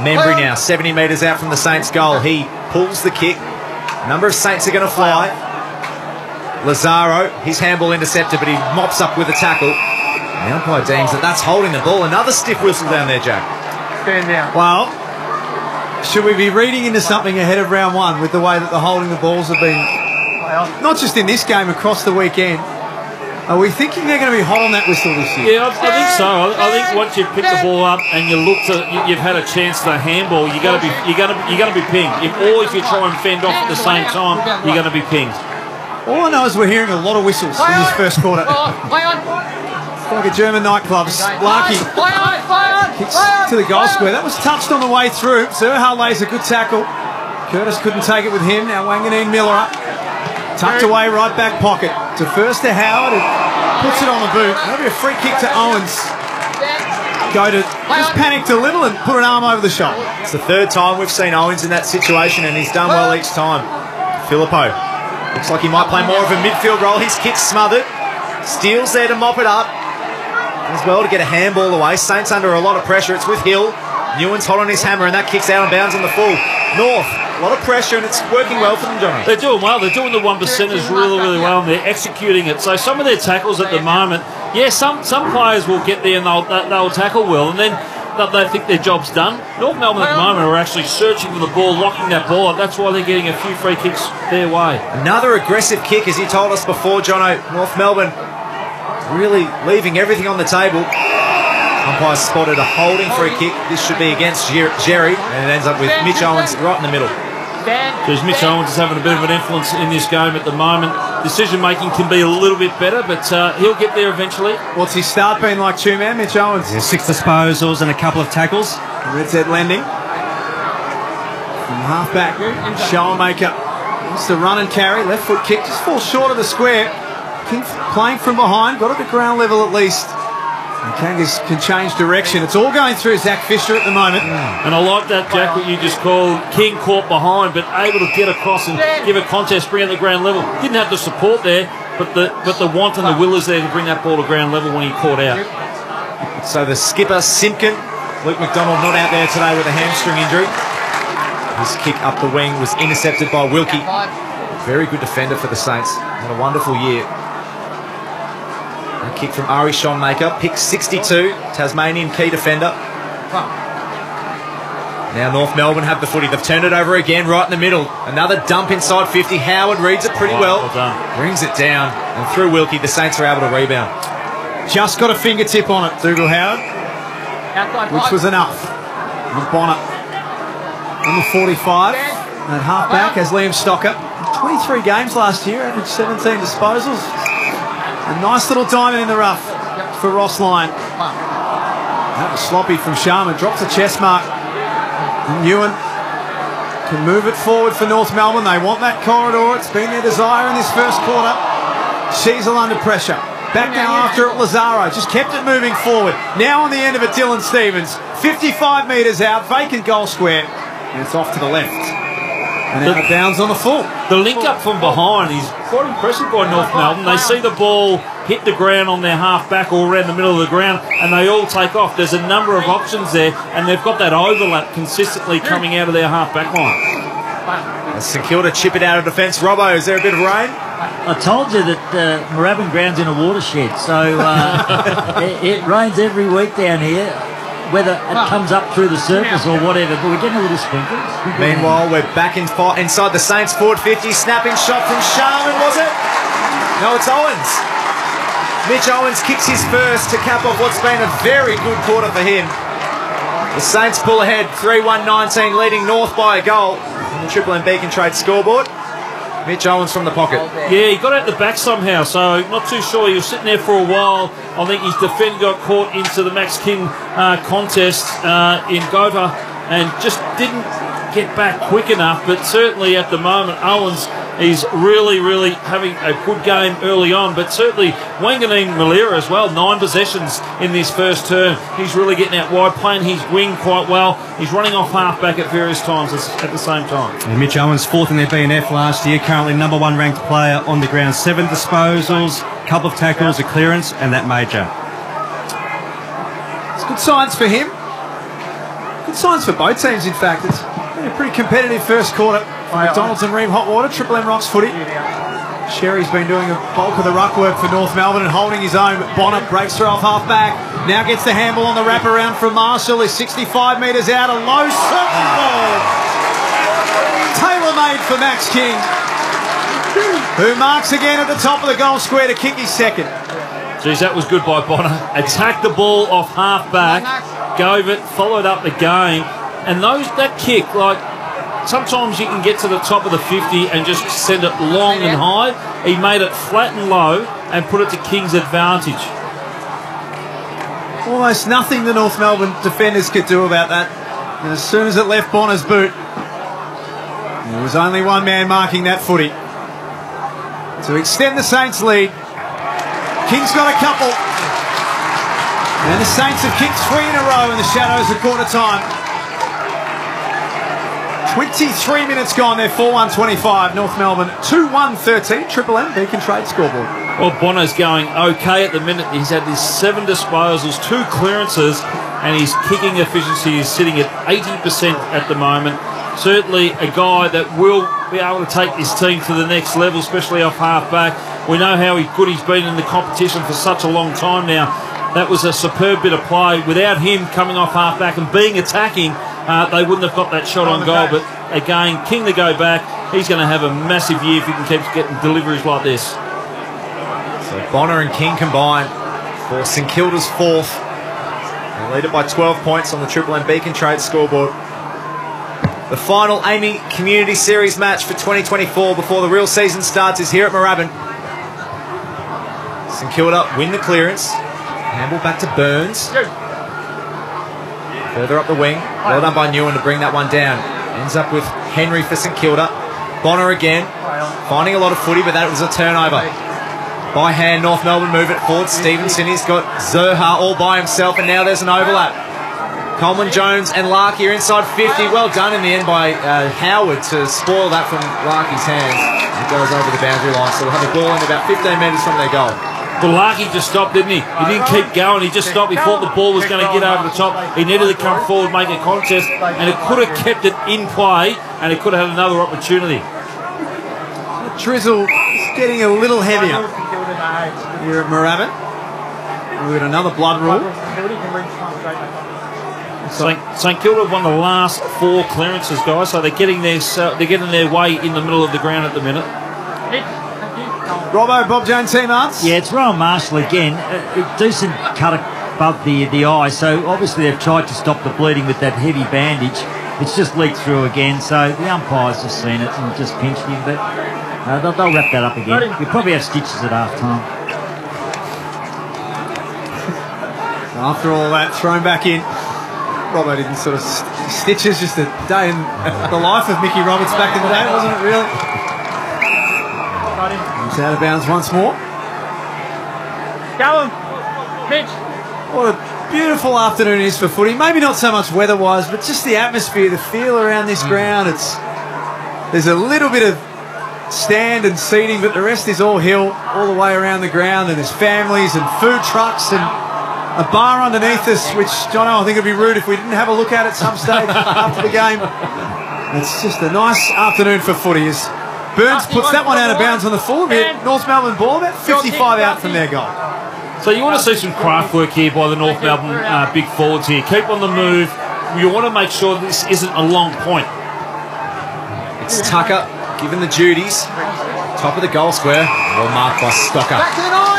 Membry now, 70 metres out from the Saints' goal. He pulls the kick. A number of Saints are going to fly. Lazaro, his handball intercepted, but he mops up with a tackle. The umpire deems that that's holding the ball. Another stiff whistle down there, Jack. Stand down. Well, should we be reading into something ahead of round 1 with the way that the holding the balls have been, not just in this game, across the weekend? Are we thinking they're going to be hot on that whistle this year? Yeah, I think so. I think once you pick the ball up and you look to, you've had a chance to handball, you're going to be pinged. If you try and fend off at the same time, you're going to be pinged. All I know is we're hearing a lot of whistles in this first quarter. It's like a German nightclub. Larky kicks to the goal square. That was touched on the way through. Zerha lays a good tackle. Curtis couldn't take it with him. Now Wanganeen Miller up. Tucked away right back pocket. To first to Howard, who puts it on the boot. That'll be a free kick to Owens. Go to just panic a little and put an arm over the shot. It's the 3rd time we've seen Owens in that situation, and he's done well each time. Filippo looks like he might play more of a midfield role. His kick's smothered. Steele's there to mop it up as well to get a handball away. Saints under a lot of pressure. It's with Hill. Newen's hot on his hammer, and that kicks out of bounds on the full. North, a lot of pressure, and it's working well for them, Johnny. They're doing well. They're doing the 1%ers really, really well, and they're executing it. So some of their tackles at the moment, yeah, some players will get there and they'll tackle well, and then they think their job's done. North Melbourne at the moment are actually searching for the ball, locking that ball up. That's why they're getting a few free kicks their way. Another aggressive kick, as you told us before, Jono. North Melbourne really leaving everything on the table. Umpire spotted a holding free kick. This should be against Jerry, and it ends up with Mitch Owens right in the middle. Because Mitch Owens is having a bit of an influence in this game at the moment. Decision-making can be a little bit better, but he'll get there eventually. What's his start been like, two-man, Mitch Owens? Yeah, 6 disposals and a couple of tackles. Red Z Lending. From half-back, Schoenmaker wants to run and carry. Left foot kick, just falls short of the square. Playing from behind, got it to ground level at least. And Kangas can change direction. It's all going through Zach Fisher at the moment. And I like that, Jack, what you just called King caught behind, but able to get across and give a contest, bring it to ground level. Didn't have the support there, but the want and the will is there to bring that ball to ground level when he caught out. So the skipper, Simpkin, Luke McDonald not out there today with a hamstring injury. His kick up the wing was intercepted by Wilkie. Very good defender for the Saints. Had a wonderful year. A kick from Ari Schoenmaker, pick 62, Tasmanian key defender. Now North Melbourne have the footy. They've turned it over again, right in the middle. Another dump inside 50. Howard reads it pretty well. Brings it down, and through Wilkie, the Saints are able to rebound. Just got a fingertip on it, Dougal Howard, which was enough. And Bonner on the 45. And half-back as Liam Stocker. 23 games last year, averaged 17 disposals. A nice little diamond in the rough for Ross Lyon. That was sloppy from Sharman. Drops a chest mark. And Ewan can move it forward for North Melbourne. They want that corridor. It's been their desire in this first quarter. Sheasel under pressure. Back now after it, Lazaro. Just kept it moving forward. Now on the end of it, Dylan Stevens. 55 metres out. Vacant goal square. And it's off to the left. And out of bounds on the full. The link up from behind is quite impressive by North Melbourne. They see the ball hit the ground on their half-back or around the middle of the ground, and they all take off. There's a number of options there, and they've got that overlap consistently coming out of their half-back line. As St Kilda chip it out of defence. Robbo, is there a bit of rain? I told you that Moorabbin Ground's in a watershed, so it rains every week down here. Whether it comes up through the surface or whatever, but we're getting a little sprinkle. Meanwhile, we're back inside the Saints forward 50. Snapping shot from Sharman, was it? No, it's Owens. Mitch Owens kicks his first to cap off what's been a very good quarter for him. The Saints pull ahead, 3-1-19, leading North by a goal on the Triple M Beacon Trade scoreboard. Mitch Owens from the pocket. Yeah, he got out the back somehow, so not too sure. He was sitting there for a while. I think his defender got caught into the Max King contest in Gotha and just didn't get back quick enough. But certainly at the moment, Owens is really, really having a good game early on. But certainly Wanganeen Malira as well, 9 possessions in this first term. He's really getting out wide, playing his wing quite well. He's running off half-back at various times at the same time. And Mitch Owens, 4th in their BNF last year, currently number 1 ranked player on the ground. 7 disposals, couple of tackles, a clearance, and that major. It's good signs for him. Good signs for both teams, in fact. It's been a pretty competitive first quarter. McDonald's and Ream Hotwater, Triple M Rocks footy. Sherry's been doing a bulk of the ruck work for North Melbourne and holding his own. Bonner breaks through off half-back. Now gets the handball on the wraparound from Marshall. He's 65 metres out. A low circle ball. Tailor-made for Max King, who marks again at the top of the goal square to kick his second. Geez, that was good by Bonner. Attacked the ball off half-back, gave it, followed up the game. And that kick, like, sometimes you can get to the top of the 50 and just send it long and high. He made it flat and low and put it to King's advantage. Almost nothing the North Melbourne defenders could do about that. And as soon as it left Bonner's boot, there was only one man marking that footy. To extend the Saints' lead, King's got a couple. And the Saints have kicked 3 in a row in the shadows of quarter time. 23 minutes gone, they're 4-1-25. North Melbourne 2-1-13. Triple M Beacon Trade scoreboard. Well, Bonner's going okay at the minute. He's had these 7 disposals, 2 clearances, and his kicking efficiency is sitting at 80% at the moment. Certainly a guy that will be able to take this team to the next level, especially off half-back. We know how good he's been in the competition for such a long time now. That was a superb bit of play. Without him coming off half-back and being attacking, they wouldn't have got that shot on goal. But again, King to go back. He's going to have a massive year if he can keep getting deliveries like this. So Bonner and King combined for St Kilda's 4th. They lead it by 12 points on the Triple M Beacon Trade scoreboard. The final AAMI Community Series match for 2024 before the real season starts is here at Moorabbin. St Kilda win the clearance. Handball back to Burns. Further up the wing. Well done by Newen to bring that one down. Ends up with Henry for St Kilda. Bonner again. Finding a lot of footy, but that was a turnover. By hand, North Melbourne move it forward. Stevenson, he's got Zerha all by himself, and now there's an overlap. Coleman, Jones and Larkey are inside 50. Well done in the end by Howard to spoil that from Larkey's hands. It goes over the boundary line, so they'll have the ball in about 15 metres from their goal. Well, Larkey just stopped, didn't he? He didn't keep going. He just stopped. He thought the ball was going to get over the top. He needed to come forward, make a contest, and it could have kept it in play, and it could have had another opportunity. The drizzle is getting a little heavier here at Moorabbin. We've got another blood rule. St Kilda have won the last 4 clearances, guys, so they're getting their way in the middle of the ground at the minute. Robbo, Bob Jones, team Arts. Yeah, it's Rowan Marshall again. A decent cut above the eye, so obviously they've tried to stop the bleeding with that heavy bandage. It's just leaked through again, so the umpire's just seen it and just pinched him, but they'll wrap that up again. We'll probably have stitches at half time. After all that, thrown back in. Robbo didn't sort of stitches, just a day in the life of Mickey Roberts back in the day, wasn't it really? He's out of bounds once more. Go on, pitch. What a beautiful afternoon it is for footy. Maybe not so much weather-wise, but just the atmosphere, the feel around this ground. There's a little bit of stand and seating, but the rest is all hill, all the way around the ground, and there's families and food trucks and a bar underneath us, which, Jono, I think it would be rude if we didn't have a look at some stage after the game. It's just a nice afternoon for footy. As Burns puts that one out of bounds on the full bit. North Melbourne ball, about 55 out from their goal. So you want to see some craft work here by the North Melbourne big forwards here. Keep on the move. You want to make sure this isn't a long point. It's Tucker given the duties. Top of the goal square. Well marked by Stocker. Back to the 9.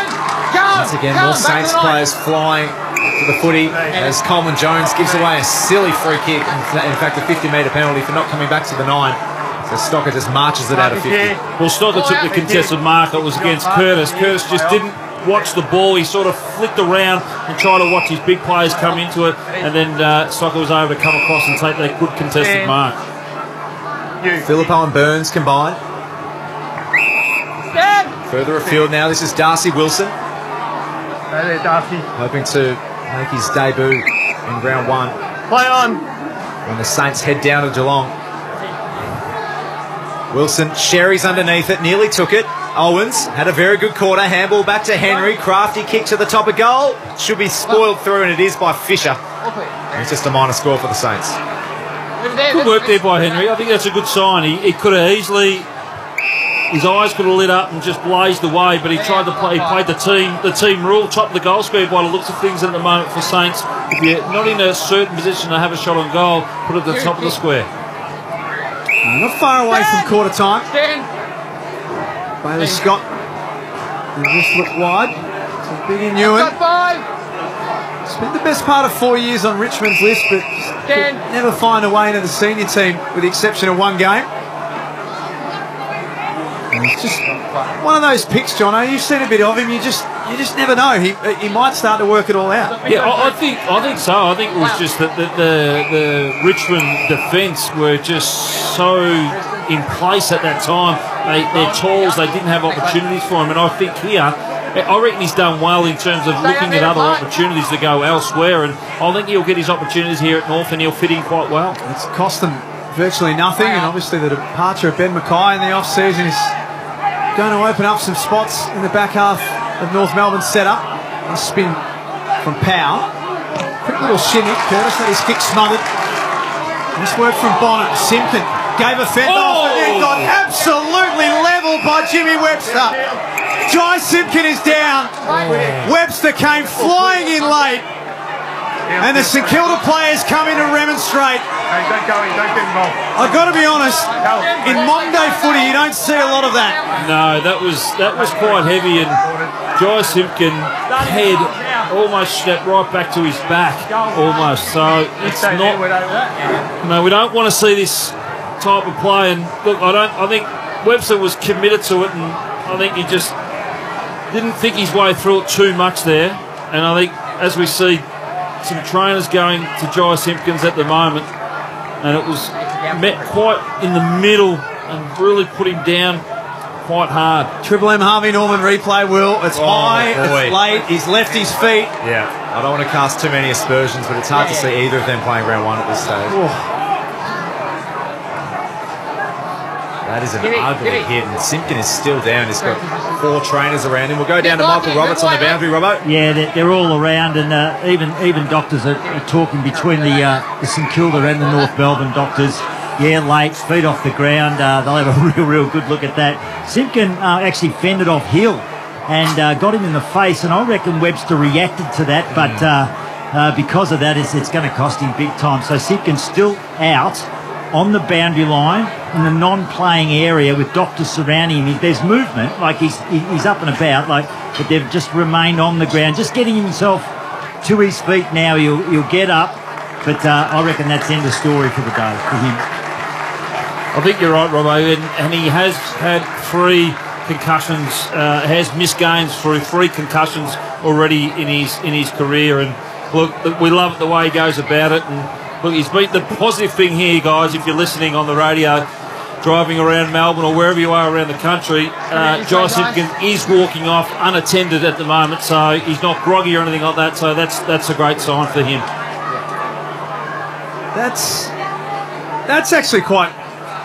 Once again, more Saints players flying to the footy as Coleman Jones gives away a silly free kick. In fact, a 50-metre penalty for not coming back to the 9. So So Stocker just marches it out of 50. Well, Stocker took the contested mark. It was against Curtis. Curtis just didn't watch the ball. He sort of flicked around and tried to watch his big players come into it, and then Stocker was able to come across and take that good contested mark. Philippo and Burns combined. Further afield now, this is Darcy Wilson. Hoping to make his debut in round 1. Play on. When the Saints head down to Geelong. Wilson, Sherry's underneath it, nearly took it. Owens had a very good quarter. Handball back to Henry. Crafty kick to the top of goal. Should be spoiled through, and it is by Fisher. It's just a minor score for the Saints. Good work there by Henry. I think that's a good sign. He could have easily, his eyes could have lit up and just blazed away, but he tried to play. He played the team rule, top of the goal square by the looks of things at the moment for Saints. If you're not in a certain position to have a shot on goal, put it at the top of the square. Not far away from quarter time. Bailey Scott. They just look wide. So big in Ewan. Spent the best part of 4 years on Richmond's list, but could never find a way into the senior team with the exception of one game. And he's just one of those picks, Jono. You've seen a bit of him. You just never know. He might start to work it all out. Yeah, I think so. I think it was just that the Richmond defence were just so in place at that time. They're talls. They didn't have opportunities for him, and I think here, I reckon he's done well in terms of looking at other opportunities to go elsewhere, and I think he'll get his opportunities here at North, and he'll fit in quite well. It's cost them virtually nothing, and obviously the departure of Ben Mackay in the off-season is going to open up some spots in the back half of North Melbourne's setup. A spin from Powell. Quick little shimmy. Curtis had his kick smothered. Nice work from Bonnet. Simpson gave a fend off, and then got absolutely levelled by Jimmy Webster. Jai Simpkin is down. Webster came flying in late. And the St Kilda players come in to remonstrate. Hey, don't go in, don't get involved. I've got to be honest, in modern day footy you don't see a lot of that. No, that was quite heavy, and Jai Simpkin head almost stepped right back to his back, almost. So it's not. No, we don't want to see this type of play. And look, I think Webster was committed to it, and I think he just didn't think his way through it too much there. And I think as we see some trainers going to Jai Simpkins at the moment, and it was met quite in the middle and really put him down quite hard. Triple M Harvey Norman replay, Will. It's high, it's late, he's left his feet. Yeah, I don't want to cast too many aspersions, but it's hard to see either of them playing round 1 at this stage. That is an ugly hit, and Simpkin is still down. He's got 4 trainers around him. We'll go down to Michael Roberts on the boundary, Robbo. Yeah, they're all around, and even doctors are talking between the St Kilda and the North Melbourne doctors. Yeah, late, feet off the ground. They'll have a real good look at that. Simpkin actually fended off Hill and got him in the face, and I reckon Webster reacted to that, but because of that, it's going to cost him big time. So Simpkin's still out on the boundary line in the non-playing area with doctors surrounding him. There's movement, like he's up and about, but they've just remained on the ground, just getting himself to his feet now. He'll get up, but I reckon that's the end of story for the day for him. I think you're right, Robbo, and he has had 3 concussions, has missed games through 3 concussions already in his career, and look, we love the way he goes about it. And look, he's been the positive thing here, guys, if you're listening on the radio, driving around Melbourne or wherever you are around the country. Jai Simpkin is walking off unattended at the moment, so he's not groggy or anything like that, so that's a great sign for him. That's actually quite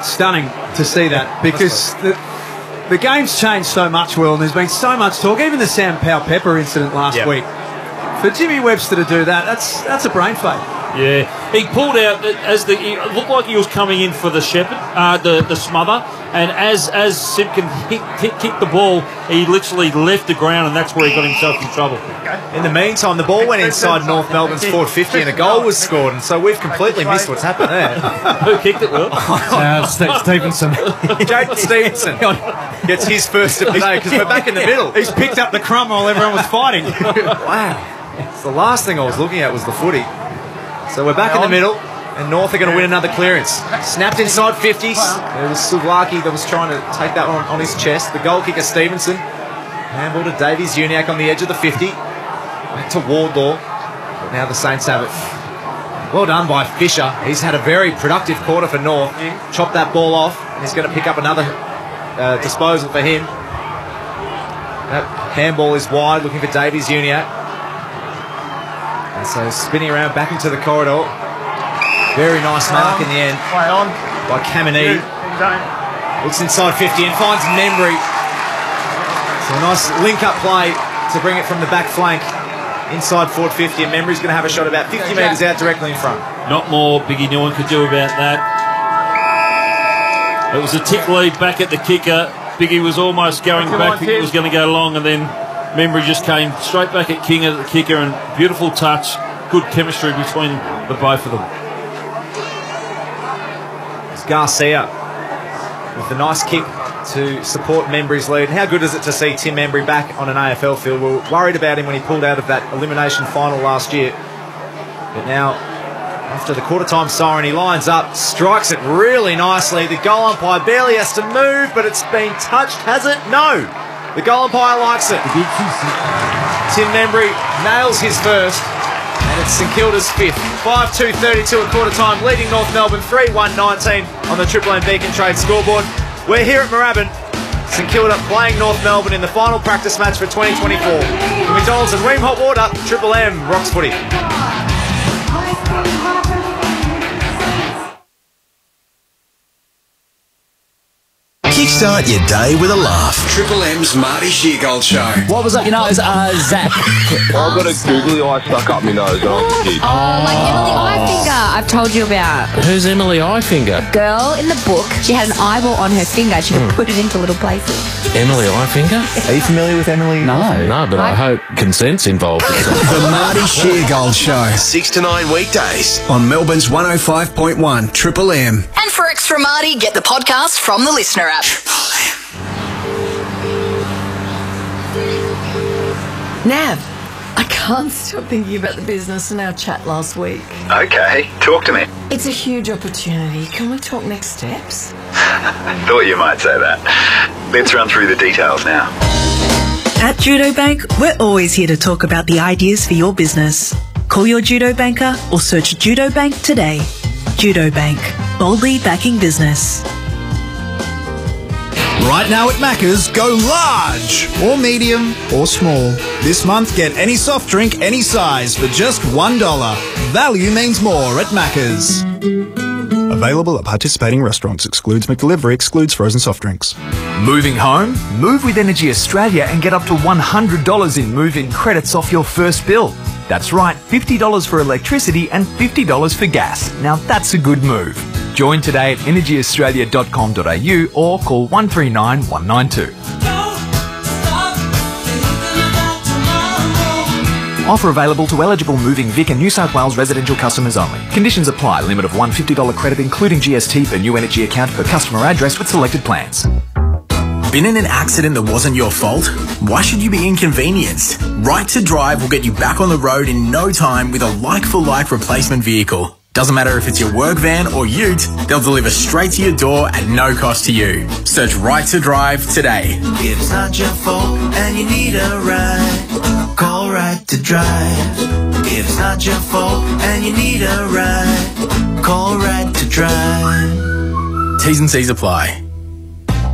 stunning to see that, because the game's changed so much, Will, and there's been so much talk. Even the Sam Powell-Pepper incident last week. For Jimmy Webster to do that, that's a brain fake. Yeah, he pulled out it looked like he was coming in for the shepherd, the smother, and as Simpkin kicked the ball, he literally left the ground, and that's where he got himself in trouble. In the meantime, the ball went inside North Melbourne's forward 50 and a goal was scored, and so we've completely missed what's happened there. Who kicked it, Will? Stevenson. Jaden Stevenson gets his first of the day, because we're back in the middle. He's picked up the crumb while everyone was fighting. Wow. So the last thing I was looking at was the footy. So we're back in the middle. and North are going to win another clearance. Snapped inside 50s. There was Suvlaki that was trying to take that one on his chest. The goal kicker, Stevenson. Handball to Davies Uniacke on the edge of the 50. Back to Wardlaw. But now the Saints have it. Well done by Fisher. He's had a very productive quarter for North. Chopped that ball off, and he's going to pick up another disposal for him. That handball is wide, looking for Davies Uniacke. And so spinning around back into the corridor. Very nice mark in the end by Caminiti. Looks inside 50 and finds Membry. So a nice link-up play to bring it from the back flank inside forward 50, and Membry's going to have a shot about 50 metres out directly in front. Not more Biggie Nguyen could do about that. It was a tick lead back at the kicker. Biggie was almost going back, it was going to go long, and then Membry just came straight back at King at the kicker, and beautiful touch, good chemistry between the both of them. It's Garcia with a nice kick to support Membry's lead. How good is it to see Tim Membry back on an AFL field? We were worried about him when he pulled out of that elimination final last year. But now, after the quarter-time siren, he lines up, strikes it really nicely. The goal umpire barely has to move, but it's been touched, has it? No! The goal umpire likes it. Tim Membry nails his first, and it's St Kilda's fifth. 5-2-32 at quarter-time, leading North Melbourne 3-1-19 on the Triple M Beacon Trade scoreboard. We're here at Moorabbin. St Kilda playing North Melbourne in the final practice match for 2024. McDonald's and Ream Hot Water, Triple M, Rocks Footy. Kickstart your day with a laugh. Triple M's Marty Sheargold Show. What was it? You know, it was Zach. I've got a googly eye stuck up my nose when I was a kid. Oh, like Emily Eyefinger, I've told you about. Who's Emily Eyefinger? Girl in the book, she had an eyeball on her finger. She could put it into little places. Emily Eyefinger? Are you familiar with Emily? No, but I hope consent's involved. The Marty Sheargold Show. 6 to 9 weekdays on Melbourne's 105.1 Triple M. And for Extra Marty, get the podcast from the Listener app. Nav, I can't stop thinking about the business and our chat last week. Okay, talk to me. It's a huge opportunity. Can we talk next steps? Thought you might say that. Let's run through the details now. At Judo Bank, we're always here to talk about the ideas for your business. Call your Judo Banker or search Judo Bank today. Judo Bank, boldly backing business. Right now at Macca's, go large or medium or small. This month, get any soft drink, any size for just $1. Value means more at Macca's. Available at participating restaurants. Excludes McDelivery, excludes frozen soft drinks. Moving home? Move with Energy Australia and get up to $100 in move-in credits off your first bill. That's right, $50 for electricity and $50 for gas. Now that's a good move. Join today at energyaustralia.com.au or call 139 192. Offer available to eligible moving Vic and New South Wales residential customers only. Conditions apply. Limit of one $50 credit including GST per new energy account per customer address with selected plans. Been in an accident that wasn't your fault? Why should you be inconvenienced? Right to Drive will get you back on the road in no time with a like-for-like replacement vehicle. Doesn't matter if it's your work van or ute, they'll deliver straight to your door at no cost to you. Search Right to Drive today. If it's not your fault and you need a ride, call Right to Drive. If it's not your fault and you need a ride, call Right to Drive. T's and C's apply.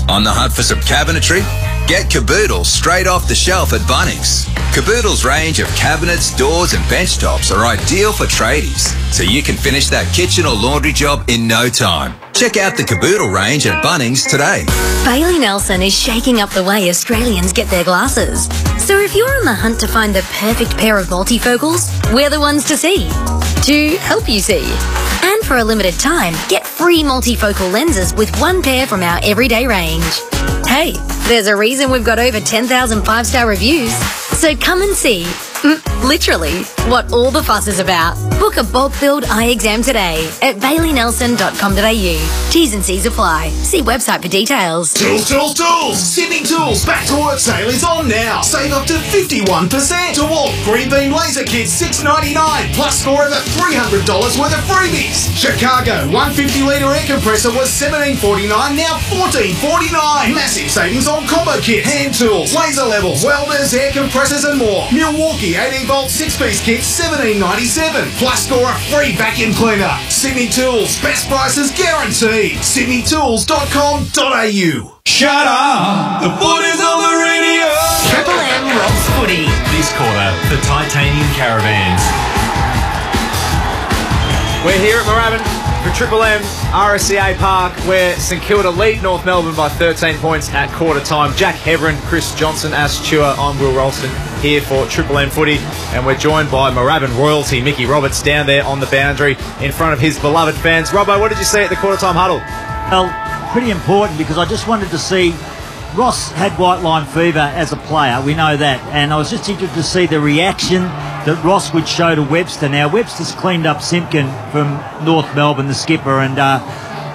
On the hunt for some cabinetry? Get Caboodle straight off the shelf at Bunnings. Caboodle's range of cabinets, doors and bench tops are ideal for tradies, so you can finish that kitchen or laundry job in no time. Check out the Caboodle range at Bunnings today. Bailey Nelson is shaking up the way Australians get their glasses. So if you're on the hunt to find the perfect pair of multifocals, we're the ones to see. To help you see. And for a limited time, get free multifocal lenses with one pair from our everyday range. Hey, there's a reason we've got over 10,000 five-star reviews. So come and see Literally, what all the fuss is about. Book a bulk build eye exam today at baileynelson.com.au. T's and C's apply. See website for details. Tools, tools, tools! Sydney Tools Back to Work sale is on now. Save up to 51%. DeWalt Green Beam Laser Kit $6.99 plus score over $300 worth of freebies. Chicago 150 litre air compressor was $17.49, now $14.49. Massive savings on combo kits, hand tools, laser levels, welders, air compressors and more. Milwaukee 18-volt 6-piece kit $17.97 plus score a free vacuum cleaner. Sydney Tools, best prices guaranteed. sydneytools.com.au. Shut up! The foot is on the radio! Triple M rocks footy. This quarter for Titanium Caravans. We're here at Moorabbin for Triple M RSCA Park, where St Kilda lead North Melbourne by 13 points at quarter time. Jack Heverin, Chris Johnson, Ash Chua, I'm Will Ralston here for Triple M footy, and we're joined by Moorabbin royalty Mickey Roberts down there on the boundary in front of his beloved fans. Robbo, what did you see at the quarter time huddle? Well, pretty important, because I just wanted to see Ross had white line fever as a player, we know that, and I was just interested to see the reaction that Ross would show to Webster. Now, Webster's cleaned up Simpkin from North Melbourne, the skipper, and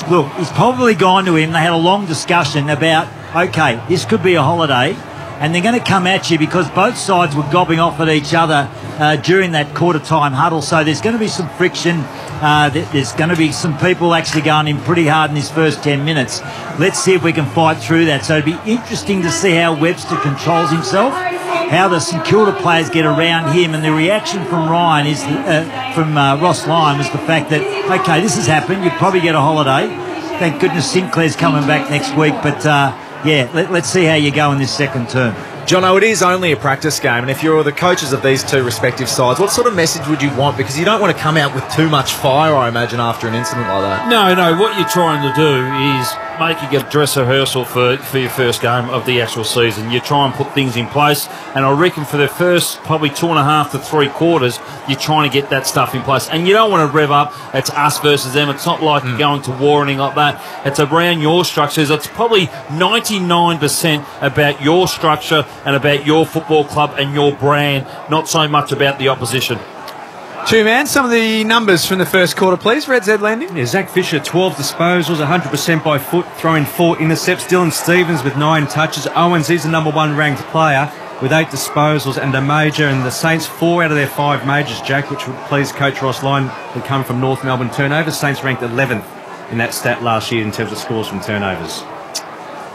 look, he's probably gone to him. They had a long discussion about, okay, this could be a holiday, and they're going to come at you because both sides were gobbing off at each other during that quarter-time huddle, so there's going to be some friction. There's going to be some people actually going in pretty hard in his first 10 minutes. Let's see if we can fight through that. So it'd be interesting to see how Webster controls himself, how the St Kilda players get around him, and the reaction from Ryan is from Ross Lyon was the fact that, okay, this has happened, you probably get a holiday. Thank goodness Sinclair's coming back next week, but yeah, let's see how you go in this second term. Jono, it is only a practice game, and if you're the coaches of these two respective sides, what sort of message would you want? Because you don't want to come out with too much fire, I imagine, after an incident like that. No, what you're trying to do is making a dress rehearsal for your first game of the actual season. You try and put things in place, and I reckon for the first probably 2.5 to 3 quarters, you're trying to get that stuff in place. And you don't want to rev up, it's us versus them. It's not like going to war or anything like that. It's around your structures. It's probably 99% about your structure and about your football club and your brand, not so much about the opposition. Two-man, some of the numbers from the first quarter, please. Red Z Landing. Yeah, Zach Fisher, 12 disposals, 100% by foot, throwing 4 intercepts. Dylan Stevens with 9 touches. Owens is the number 1 ranked player with 8 disposals and a major. And the Saints, 4 out of their 5 majors, Jack, which would please Coach Ross Lyon, who come from North Melbourne turnovers. Saints ranked 11th in that stat last year in terms of scores from turnovers.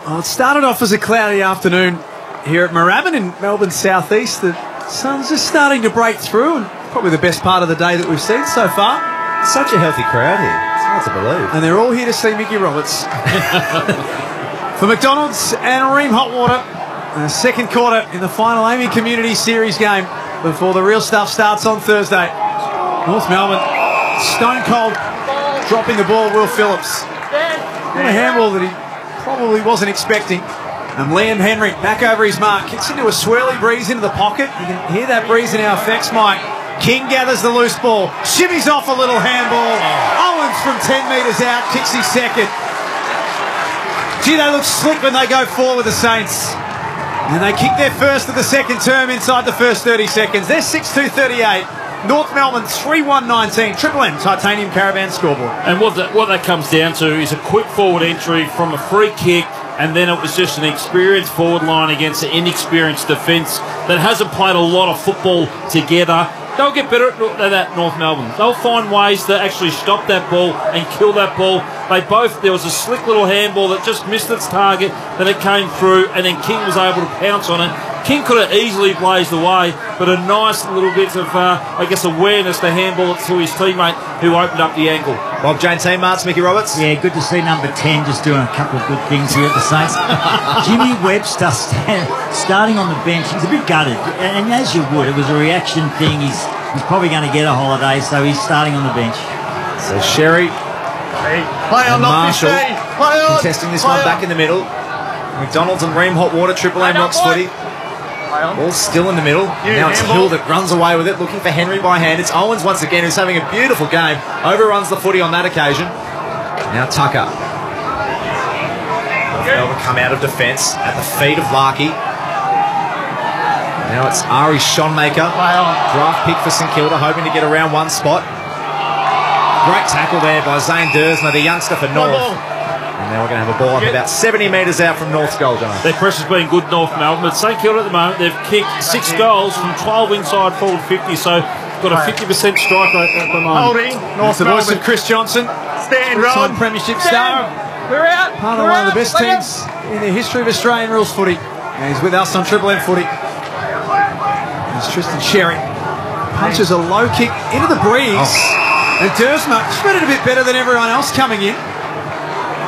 Well, it started off as a cloudy afternoon here at Moorabbin in Melbourne's southeast. The sun's just starting to break through, and probably the best part of the day that we've seen so far. Such a healthy crowd here. It's hard to believe. And they're all here to see Mickey Roberts. For McDonald's and Ream Hot Water, the second quarter in the final AAMI Community Series game before the real stuff starts on Thursday. North Melbourne, stone cold, dropping the ball, Will Phillips. What a handball that he probably wasn't expecting. And Liam Henry back over his mark, kicks into a swirly breeze into the pocket. You can hear that breeze in our effects, Mike. King gathers the loose ball, shimmies off a little handball. Owens from 10 metres out, kicks his second. Gee, they look slick when they go forward, the Saints. And they kick their first of the second term inside the first 30 seconds. They're 6-2-38. North Melbourne 3-1-19. Triple M Titanium Caravan scoreboard. And what that comes down to is a quick forward entry from a free kick, and then it was just an experienced forward line against an inexperienced defence that hasn't played a lot of football together. They'll get better at that, North Melbourne. They'll find ways to actually stop that ball and kill that ball. There was a slick little handball that just missed its target, then it came through, and then King was able to pounce on it. King could have easily blazed away, but a nice little bit of, awareness to handball it to his teammate who opened up the angle. Bob Jane team marks, Mickey Roberts. Yeah, good to see number 10 just doing a couple of good things here at the Saints. Jimmy Webster starting on the bench. He's a bit gutted, and as you would, it was a reaction thing. He's probably going to get a holiday, so he's starting on the bench. So Sherry and Marshall contesting this one back in the middle. McDonald's and Ream Hot Water, Triple M Rocks footy. All still in the middle. Now it's Hill that runs away with it, looking for Henry by hand. It's Owens once again, who's having a beautiful game. Overruns the footy on that occasion. Now Tucker. Melbourne come out of defence at the feet of Larkey. Now it's Ari Schoenmaker, draft pick for St Kilda, hoping to get around one spot. Great tackle there by Zane Dersma, the youngster for North. And now we're going to have a ball up about 70 metres out from North's goal, John. Their pressure's been good, North Melbourne, but St Kilda at the moment, they've kicked 6 goals from 12 inside forward 50, so got a 50% strike rate at the moment. Holding, North the voice Melbourne. of Chris Johnson. Stand, Rod. Premiership Stand. star. We're out. Part of one of the best teams in the history of Australian rules footy. And he's with us on Triple M footy. It's Tristan Sherry. Punches a low kick into the breeze. And Dersma spread it a bit better than everyone else coming in.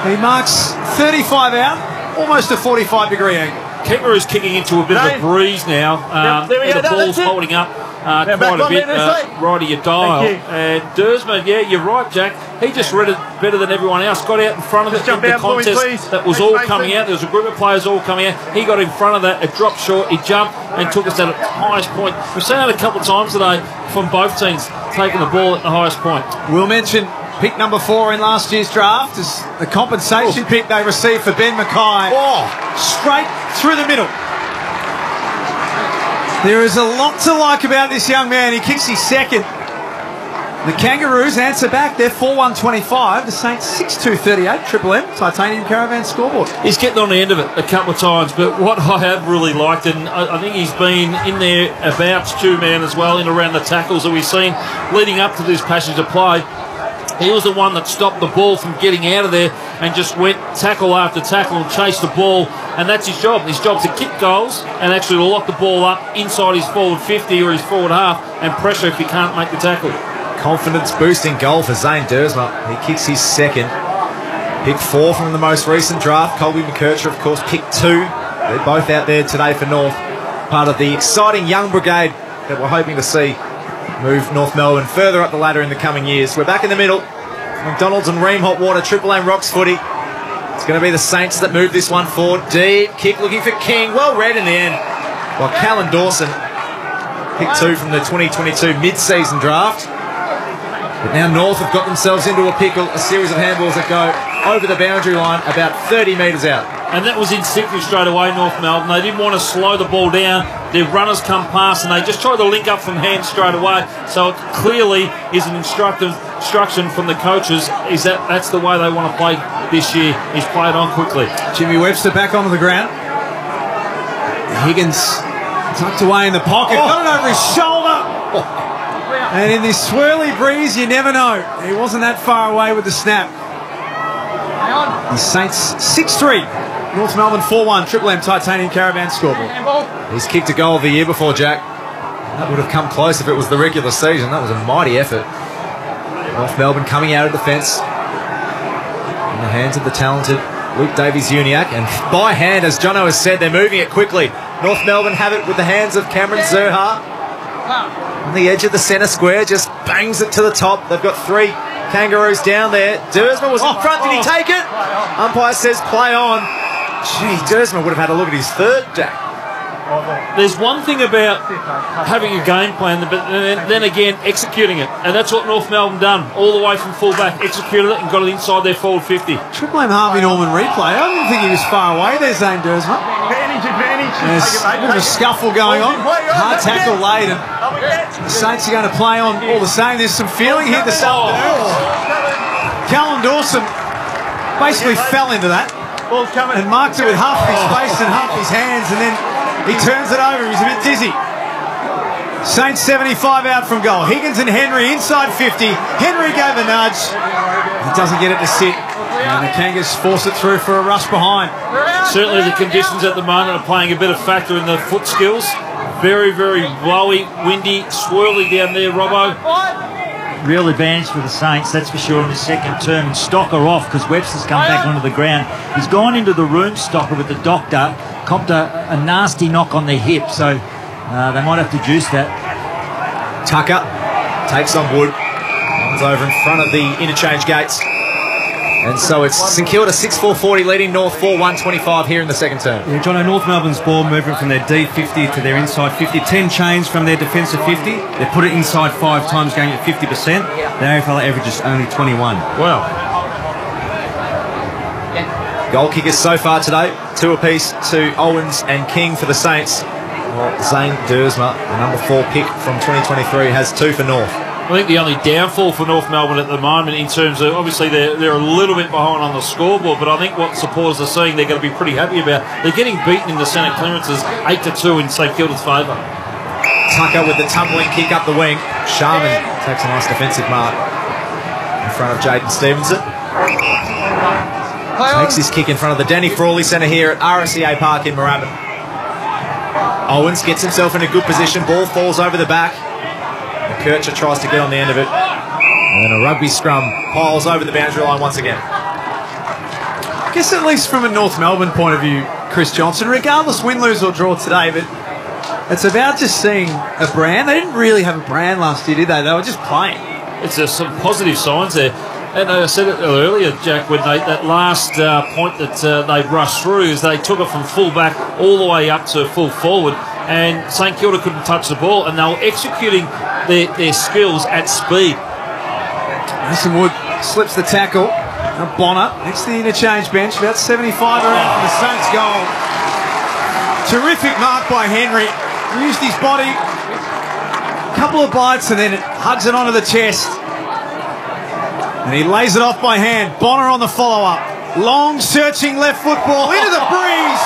He marks 35 out, almost a 45-degree angle. Kangaroo's kicking into a bit of a breeze now. There we go. The ball's holding up quite a bit right of your dial. And Dersma, yeah, you're right, Jack. He just read it better than everyone else. Got out in front of it in the contest that was all coming out. There was a group of players all coming out. He got in front of that. It dropped short. He jumped and took us at the highest point. We've seen that a couple of times today from both teams taking the ball at the highest point. We'll mention pick number 4 in last year's draft is the compensation pick they received for Ben Mackay. Straight through the middle. There is a lot to like about this young man. He kicks his second. The Kangaroos answer back. They're 4-1-25. The Saints 6-2-38. Triple M, Titanium Caravan scoreboard. He's getting on the end of it a couple of times, but what I have really liked, and I think he's been in there about Stu Man as well, in around the tackles that we've seen leading up to this passage of play. He was the one that stopped the ball from getting out of there and just went tackle after tackle and chased the ball. And that's his job. His job's to kick goals and actually lock the ball up inside his forward 50 or his forward half and pressure if he can't make the tackle. Confidence boosting goal for Zane Dersma. He kicks his second. Pick 4 from the most recent draft. Colby McKercher, of course, pick 2. They're both out there today for North. Part of the exciting young brigade that we're hoping to see move North Melbourne further up the ladder in the coming years. We're back in the middle. McDonald's and Ream Hot Water, Triple M Rocks footy. It's going to be the Saints that move this one forward. Deep kick looking for King. Well read in the end. While Callan Dawson, pick 2 from the 2022 mid-season draft. But now North have got themselves into a pickle. A series of handballs that go over the boundary line about 30 metres out. And that was instinctive straight away, North Melbourne. They didn't want to slow the ball down. Their runners come past and they just tried to link up from hands straight away. So it clearly is an instruction from the coaches is that's the way they want to play this year, is play it on quickly. Jimmy Webster back onto the ground. Higgins tucked away in the pocket. Got it over his shoulder. And in this swirly breeze, you never know. He wasn't that far away with the snap. The Saints 6-3. North Melbourne 4-1. Triple M Titanium Caravan scoreboard. He's kicked a goal of the year before, Jack. That would have come close if it was the regular season. That was a mighty effort. North Melbourne coming out of defence. In the hands of the talented Luke Davies-Uniacke. And by hand, as Jono has said, they're moving it quickly. North Melbourne have it with the hands of Cameron Zerha. On the edge of the centre square, just bangs it to the top. They've got 3 Kangaroos down there. Dersma was in front. Did he take it? Umpire says play on. Gee, Dersma would have had a look at his third, Jack. There's one thing about having a game plan, but then again, executing it. And that's what North Melbourne done, all the way from full back. Executed it and got it inside their forward 50. Triple M Harvey Norman replay. I didn't think he was far away there, Zane Dersma. Advantage. There's a bit of a scuffle going on. Hard tackle laid. The Saints are going to play on all the same. There's some feeling here this afternoon. Callan Dawson basically fell into that and marked it with half his face and half his hands, and then he turns it over. He's a bit dizzy. Saints 75 out from goal. Higgins and Henry inside 50. Henry gave a nudge. He doesn't get it to sit. And the Kangas force it through for a rush behind. Certainly the conditions at the moment are playing a bit of factor in the foot skills. Very, very blowy, windy, swirly down there, Robbo. Real advantage for the Saints, that's for sure, in the second term. And Stocker off because Webster's come back onto the ground. He's gone into the room, Stocker, with the doctor. Copped a nasty knock on the hip, so they might have to juice that. Tucker takes on Wood. Runs over in front of the interchange gates. And so it's St Kilda 6-4-40 leading North 4-1-25 here in the second term. Yeah, Jono, North Melbourne's ball movement from their D50 to their inside 50. 10 chains from their defensive 50. They put it inside 5 times, going at 50%. The AFL average is only 21. Wow. Goal kickers so far today, 2 apiece to Owens and King for the Saints. Well, Zane Dersma, the number 4 pick from 2023, has 2 for North. I think the only downfall for North Melbourne at the moment, in terms of, obviously they're a little bit behind on the scoreboard, but I think what supporters are seeing they're going to be pretty happy about. They're getting beaten in the centre clearances 8-2 in St Kilda's favour. Tucker with the tumbling kick up the wing. Sharman takes a nice defensive mark in front of Jaden Stevenson. Takes his kick in front of the Danny Frawley Centre here at RSEA Park in Moorabbin. Owens gets himself in a good position. Ball falls over the back. McKercher tries to get on the end of it. And then a rugby scrum piles over the boundary line once again. I guess at least from a North Melbourne point of view, Chris Johnson, regardless win, lose or draw today, but it's about just seeing a brand. They didn't really have a brand last year, did they? They were just playing. It's some positive signs there. And I said it earlier, Jack, when that last point that they rushed through is they took it from full back all the way up to full forward, and St Kilda couldn't touch the ball, and they were executing their skills at speed. Mason Wood slips the tackle. Now Bonner next to the interchange bench, about 75 around for the Saints goal. Terrific mark by Henry. He used his body, a couple of bites, and then it hugs it onto the chest. And he lays it off by hand. Bonner on the follow-up. Long, searching left football into the breeze.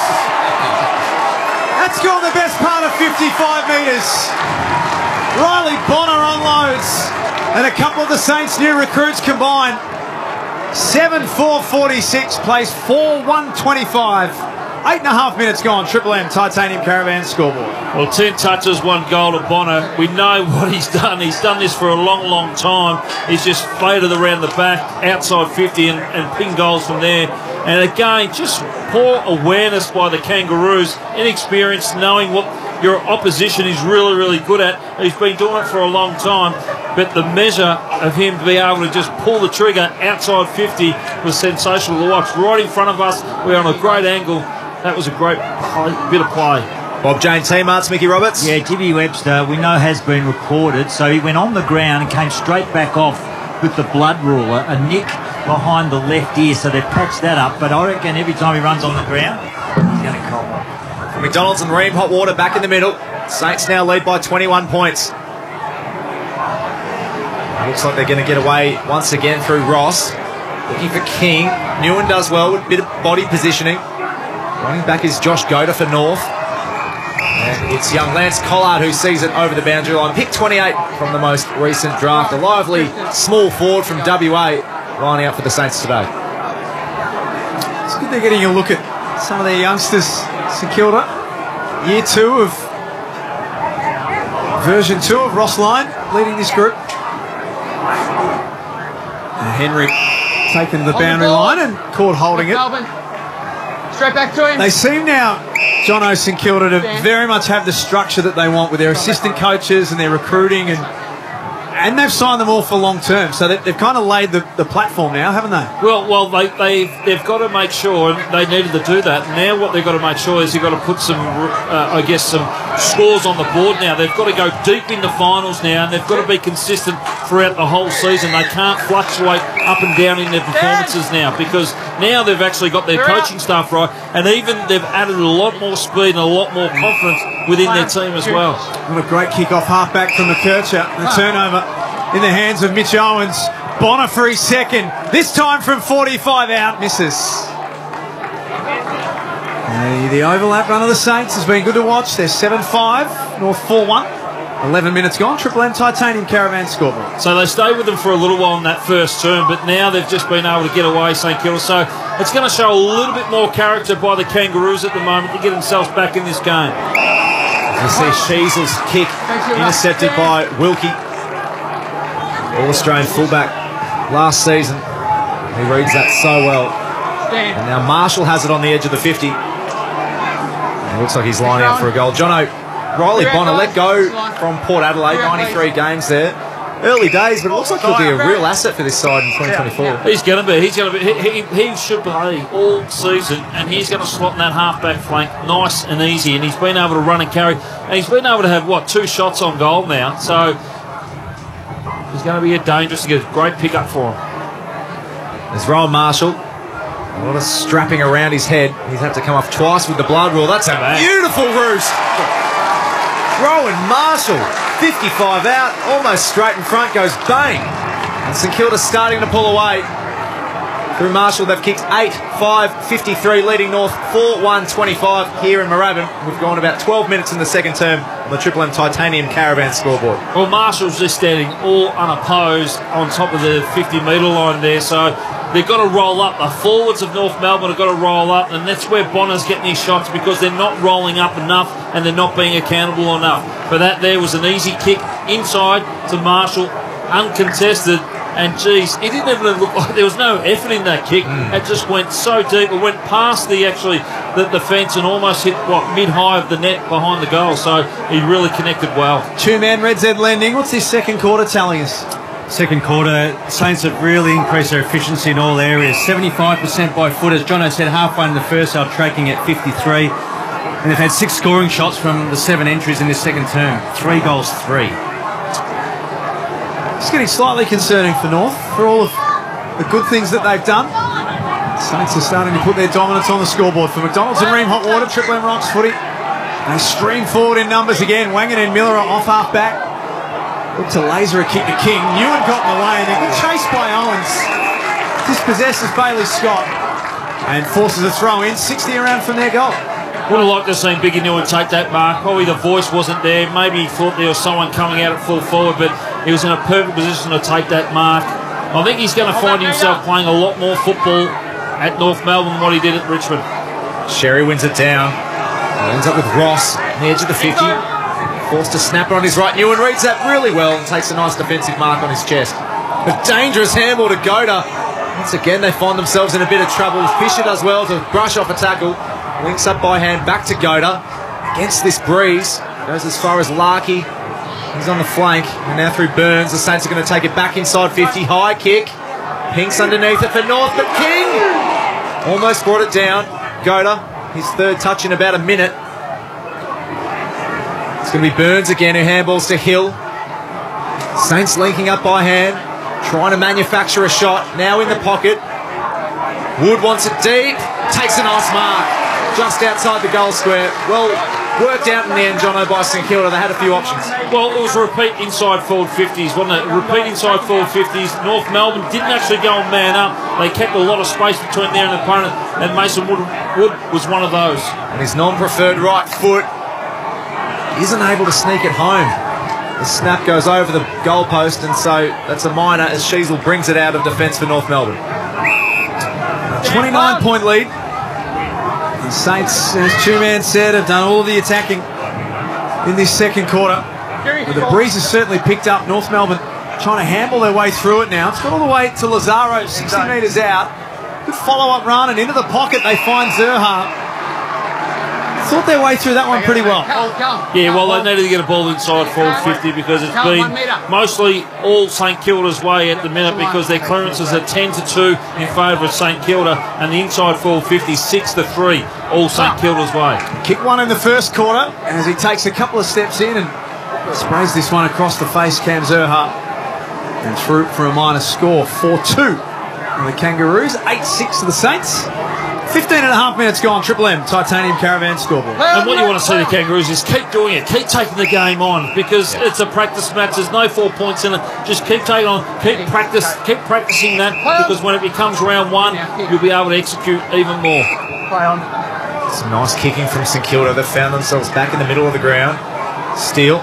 That's gone the best part of 55 metres. Riley Bonner unloads. And a couple of the Saints' new recruits combine. 7-4-46, plays 4-1-25. 8.5 minutes gone. Triple M Titanium Caravan scoreboard. Well, 10 touches, 1 goal to Bonner. We know what he's done. He's done this for a long, long time. He's just faded around the back, outside 50, and ping goals from there. And again, just poor awareness by the Kangaroos. Inexperience, knowing what your opposition is really, really good at. He's been doing it for a long time. But the measure of him to be able to just pull the trigger outside 50 was sensational to watch. Right in front of us, we're on a great angle. That was a great bit of play. Bob Jane T-Marts, Mickey Roberts. Yeah, Jimmy Webster, we know, has been recorded. So he went on the ground and came straight back off with the blood ruler, a nick behind the left ear. So they've patched that up. But I reckon every time he runs on the ground, he's going to cop. McDonald's and Ream Hot Water back in the middle. Saints now lead by 21 points. Looks like they're going to get away once again through Ross. Looking for King. Newen does well with a bit of body positioning. Running back is Josh Goda for North. And it's young Lance Collard who sees it over the boundary line. Pick 28 from the most recent draft. A lively small forward from WA lining up for the Saints today. It's good they're getting a look at some of their youngsters. St Kilda, year 2 of version 2 of Ross Lyon leading this group. And Henry taken the boundary line and caught holding it. Straight back to him. They seem now, Jono, St Kilda, to very much have the structure that they want with their assistant coaches and their recruiting, and they've signed them all for long term. So they've kind of laid the platform now, haven't they? Well, they've got to make sure, and they needed to do that. Now what they've got to make sure is they've got to put some, some scores on the board now. They've got to go deep in the finals now, and they've got to be consistent throughout the whole season. They can't fluctuate up and down in their performances now, because now they've actually got their coaching staff right, and even they've added a lot more speed and a lot more confidence within their team as well. What a great kick-off half-back from McKercher. The turnover in the hands of Mitch Owens. Bonner for his second. This time from 45 out, misses. The overlap run of the Saints has been good to watch. They're 7-5, North 4-1. 11 minutes gone. Triple M Titanium Caravan scoreboard. So they stayed with them for a little while in that first term, but now they've just been able to get away, St Kilda. So it's going to show a little bit more character by the Kangaroos at the moment to get themselves back in this game. You see Sheasel's kick intercepted by Wilkie. All-Australian fullback last season. He reads that so well. And now Marshall has it on the edge of the 50. And it looks like he's lining up for a goal. Jono, Riley Bonner let go from Port Adelaide, 93 games there. Early days, but it looks like he'll be a real asset for this side in 2024. He's going to be. He should play all season, and he's going to slot in that half-back flank nice and easy. And he's been able to run and carry. And he's been able to have, 2 shots on goal now. So he's going to be a dangerous, great pick-up for him. There's Rowan Marshall. A lot of strapping around his head. He's had to come off twice with the blood rule. That's a beautiful roost. Rowan Marshall, 55 out, almost straight in front, goes bang. And St Kilda starting to pull away. Through Marshall, they've kicked 8-5-53, leading North 4-1-25 here in Moorabbin. We've gone about 12 minutes in the second term on the Triple M Titanium Caravan scoreboard. Well, Marshall's just standing all unopposed on top of the 50-metre line there, so they've got to roll up. The forwards of North Melbourne have got to roll up, and that's where Bonner's getting his shots because they're not rolling up enough and they're not being accountable enough. For that, there was an easy kick inside to Marshall, uncontested. And geez, it didn't even look like there was no effort in that kick. It just went so deep. It went past the fence and almost hit mid-high of the net behind the goal. So he really connected well. Two-man Red Z Lending. What's this second quarter telling us? Second quarter, Saints have really increased their efficiency in all areas. 75% by foot, as Jono said, halfway in the first, they're tracking at 53. And they've had 6 scoring shots from the 7 entries in this second term. 3 goals, 3. It's getting slightly concerning for North for all of the good things that they've done. Saints are starting to put their dominance on the scoreboard for McDonald's and Ream Hot Water. Triple M Rocks footy. They stream forward in numbers again. Wangan and Miller are off half back. Look to laser a kick to King. Ewan got in the way and then good chase by Owens. Dispossesses Bailey Scott and forces a throw in. 60 around from their goal. Would have liked to have seen Biggie Newman take that mark. Probably the voice wasn't there. Maybe he thought there was someone coming out at full forward, but he was in a perfect position to take that mark. I think he's going to find himself playing a lot more football at North Melbourne than what he did at Richmond. Sherry wins it down. He ends up with Ross on the edge of the 50. Forced to snap it on his right. Ewan reads that really well and takes a nice defensive mark on his chest. A dangerous handball to Goda. Once again, they find themselves in a bit of trouble. Fisher does well to brush off a tackle. Links up by hand back to Goda. Against this breeze. Goes as far as Larkey. He's on the flank. And now through Burns. The Saints are going to take it back inside 50. High kick. Pinks underneath it for North. But King almost brought it down. Goda, his third touch in about a minute. It's going to be Burns again who handballs to Hill. Saints linking up by hand. Trying to manufacture a shot. Now in the pocket. Wood wants it deep. Takes a nice mark. Just outside the goal square. Well worked out in the end, Jono, by St Kilda. They had a few options. Well, it was a repeat inside forward 50s, wasn't it? A repeat inside forward 50s. North Melbourne didn't actually go and man up. They kept a lot of space between there and the opponent, and Mason Wood was one of those. And his non-preferred right foot isn't able to sneak it home. The snap goes over the goalpost, and so that's a minor as Sheasel brings it out of defence for North Melbourne. 29-point lead. The Saints, as Two-Man said, have done all the attacking in this second quarter. But the breeze has certainly picked up. North Melbourne trying to handle their way through it now. It's got all the way to Lazaro, 60 metres out. Good follow-up run, and into the pocket they find Zerha. Thought their way through that one pretty well. Yeah, well, they needed to get a ball inside forward 50 because it's been mostly all St Kilda's way at the minute because their clearances are 10-2 in favour of St Kilda, and the inside forward 50 6-3, all St Kilda's way. Kick one in the first quarter as he takes a couple of steps in and sprays this one across the face, Cam Zerha. And through for a minor score, 4-2 for the Kangaroos, 8-6 to the Saints. 15 and a half minutes gone. Triple M Titanium Caravan scoreboard. And what you want to see the Kangaroos is keep doing it, keep taking the game on because it's a practice match. There's no 4 points in it. Just keep taking on, keep practicing that because when it becomes round one, you'll be able to execute even more. Play on. Some nice kicking from St Kilda. They've found themselves back in the middle of the ground. Steele.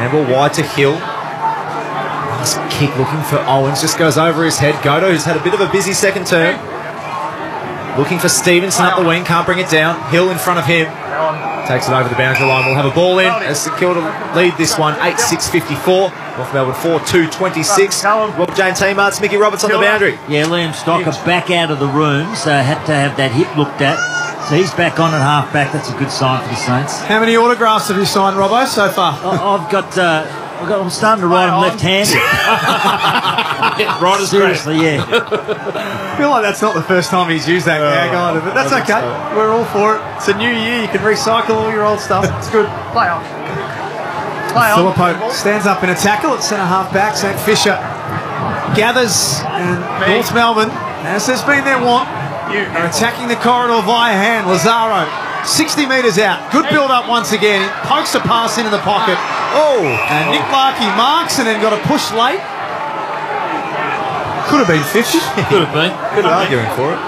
Handball wide to Hill. Nice kick looking for Owens. Just goes over his head. Godo, who's had a bit of a busy second term. Looking for Stevenson up the wing, can't bring it down. Hill in front of him. Takes it over the boundary line. We'll have a ball in as St Kilda lead this one 8-6-54. North Melbourne 4-2-26. Rob Jane T-Marts, Mickey Roberts on the boundary. Yeah, Liam Stocker back out of the room, so had to have that hip looked at. So he's back on at half back. That's a good sign for the Saints. How many autographs have you signed, Robbo, so far? I'm starting to write them left-handed. Right as seriously, yeah. I feel like that's not the first time he's used that gag either, but that's okay. We're all for it. It's a new year. You can recycle all your old stuff. It's good. Play on. Filippo stands up in a tackle at centre half back. St Fisher gathers, and North Melbourne, as has been their want, are attacking the corridor via hand. Lazaro 60 metres out. Good build-up once again. Pokes a pass into the pocket. Oh, and Nick Larkey marks and then got a push late. Could have been 50. Could have been. Good arguing for it.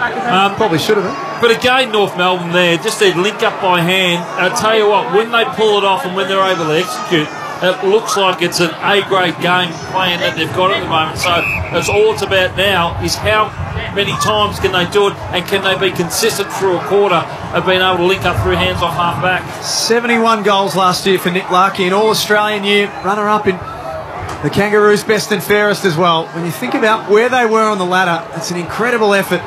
Probably should have been. But again, North Melbourne there, just their link up by hand. I'll tell you what, when they pull it off and when they're able to execute, it looks like it's an A-grade game plan that they've got at the moment. So that's all it's about now is how many times can they do it and can they be consistent through a quarter of being able to link up through hands off half back. 71 goals last year for Nick Larkey, an All-Australian year, runner-up in the Kangaroos' best and fairest as well. When you think about where they were on the ladder, it's an incredible effort.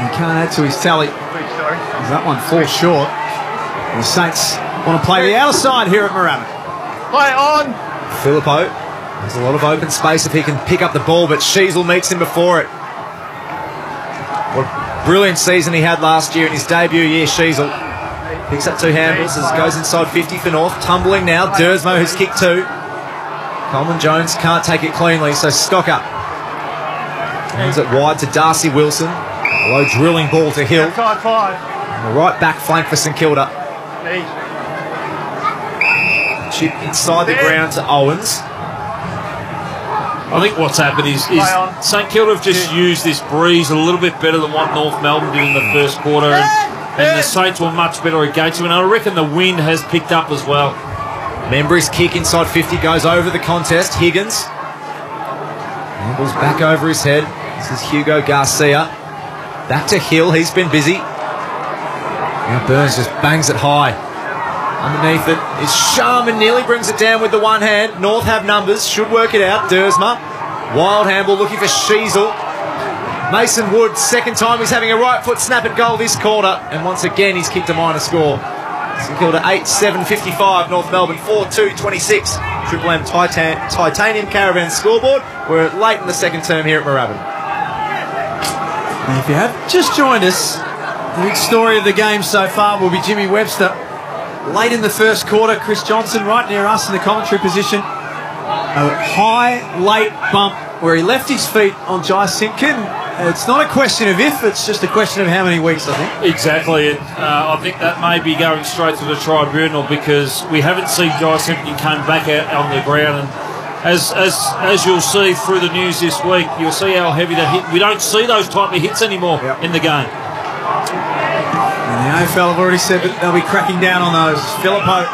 He can't add to his tally. That one falls short. The Saints want to play the outer side here at Moorabbin. Play on! Filippo. There's a lot of open space if he can pick up the ball, but Sheasel meets him before it. What a brilliant season he had last year in his debut year, Sheasel. Picks up 2 handballs as goes inside 50 for North. Tumbling now. Dersmo has kicked 2. Coleman Jones can't take it cleanly, so Stocker hands it wide to Darcy Wilson. A low drilling ball to Hill. On the right back flank for St Kilda. Chip inside the ground to Owens. I think what's happened is St Kilda have just used this breeze a little bit better than what North Melbourne did in the first quarter, and the Saints were much better against them, and I reckon the wind has picked up as well. Membry's kick inside 50 goes over the contest. Higgins. Handballs back over his head. This is Hugo Garcia. Back to Hill. He's been busy. Now Burns just bangs it high. Underneath it is Sharman. Nearly brings it down with the one hand. North have numbers. Should work it out. Dersma. Wild handball looking for Sheasel. Mason Wood. Second time he's having a right foot snap at goal this quarter. And once again he's kicked a minor score. St Kilda 8-7-55, North Melbourne 4-2-26. Triple M Titanium Caravan scoreboard. We're late in the second term here at Moorabbin. And if you have just joined us, the big story of the game so far will be Jimmy Webster. Late in the first quarter, Chris Johnson right near us in the commentary position. A high, late bump where he left his feet on Jai Simpkin. It's not a question of if, it's just a question of how many weeks, I think. Exactly. I think that may be going straight to the tribunal because we haven't seen Jai Simpkin come back out on the ground. And as you'll see through the news this week, you'll see how heavy that hit. We don't see those type of hits anymore in the game. And the AFL have already said that they'll be cracking down on those. Filippo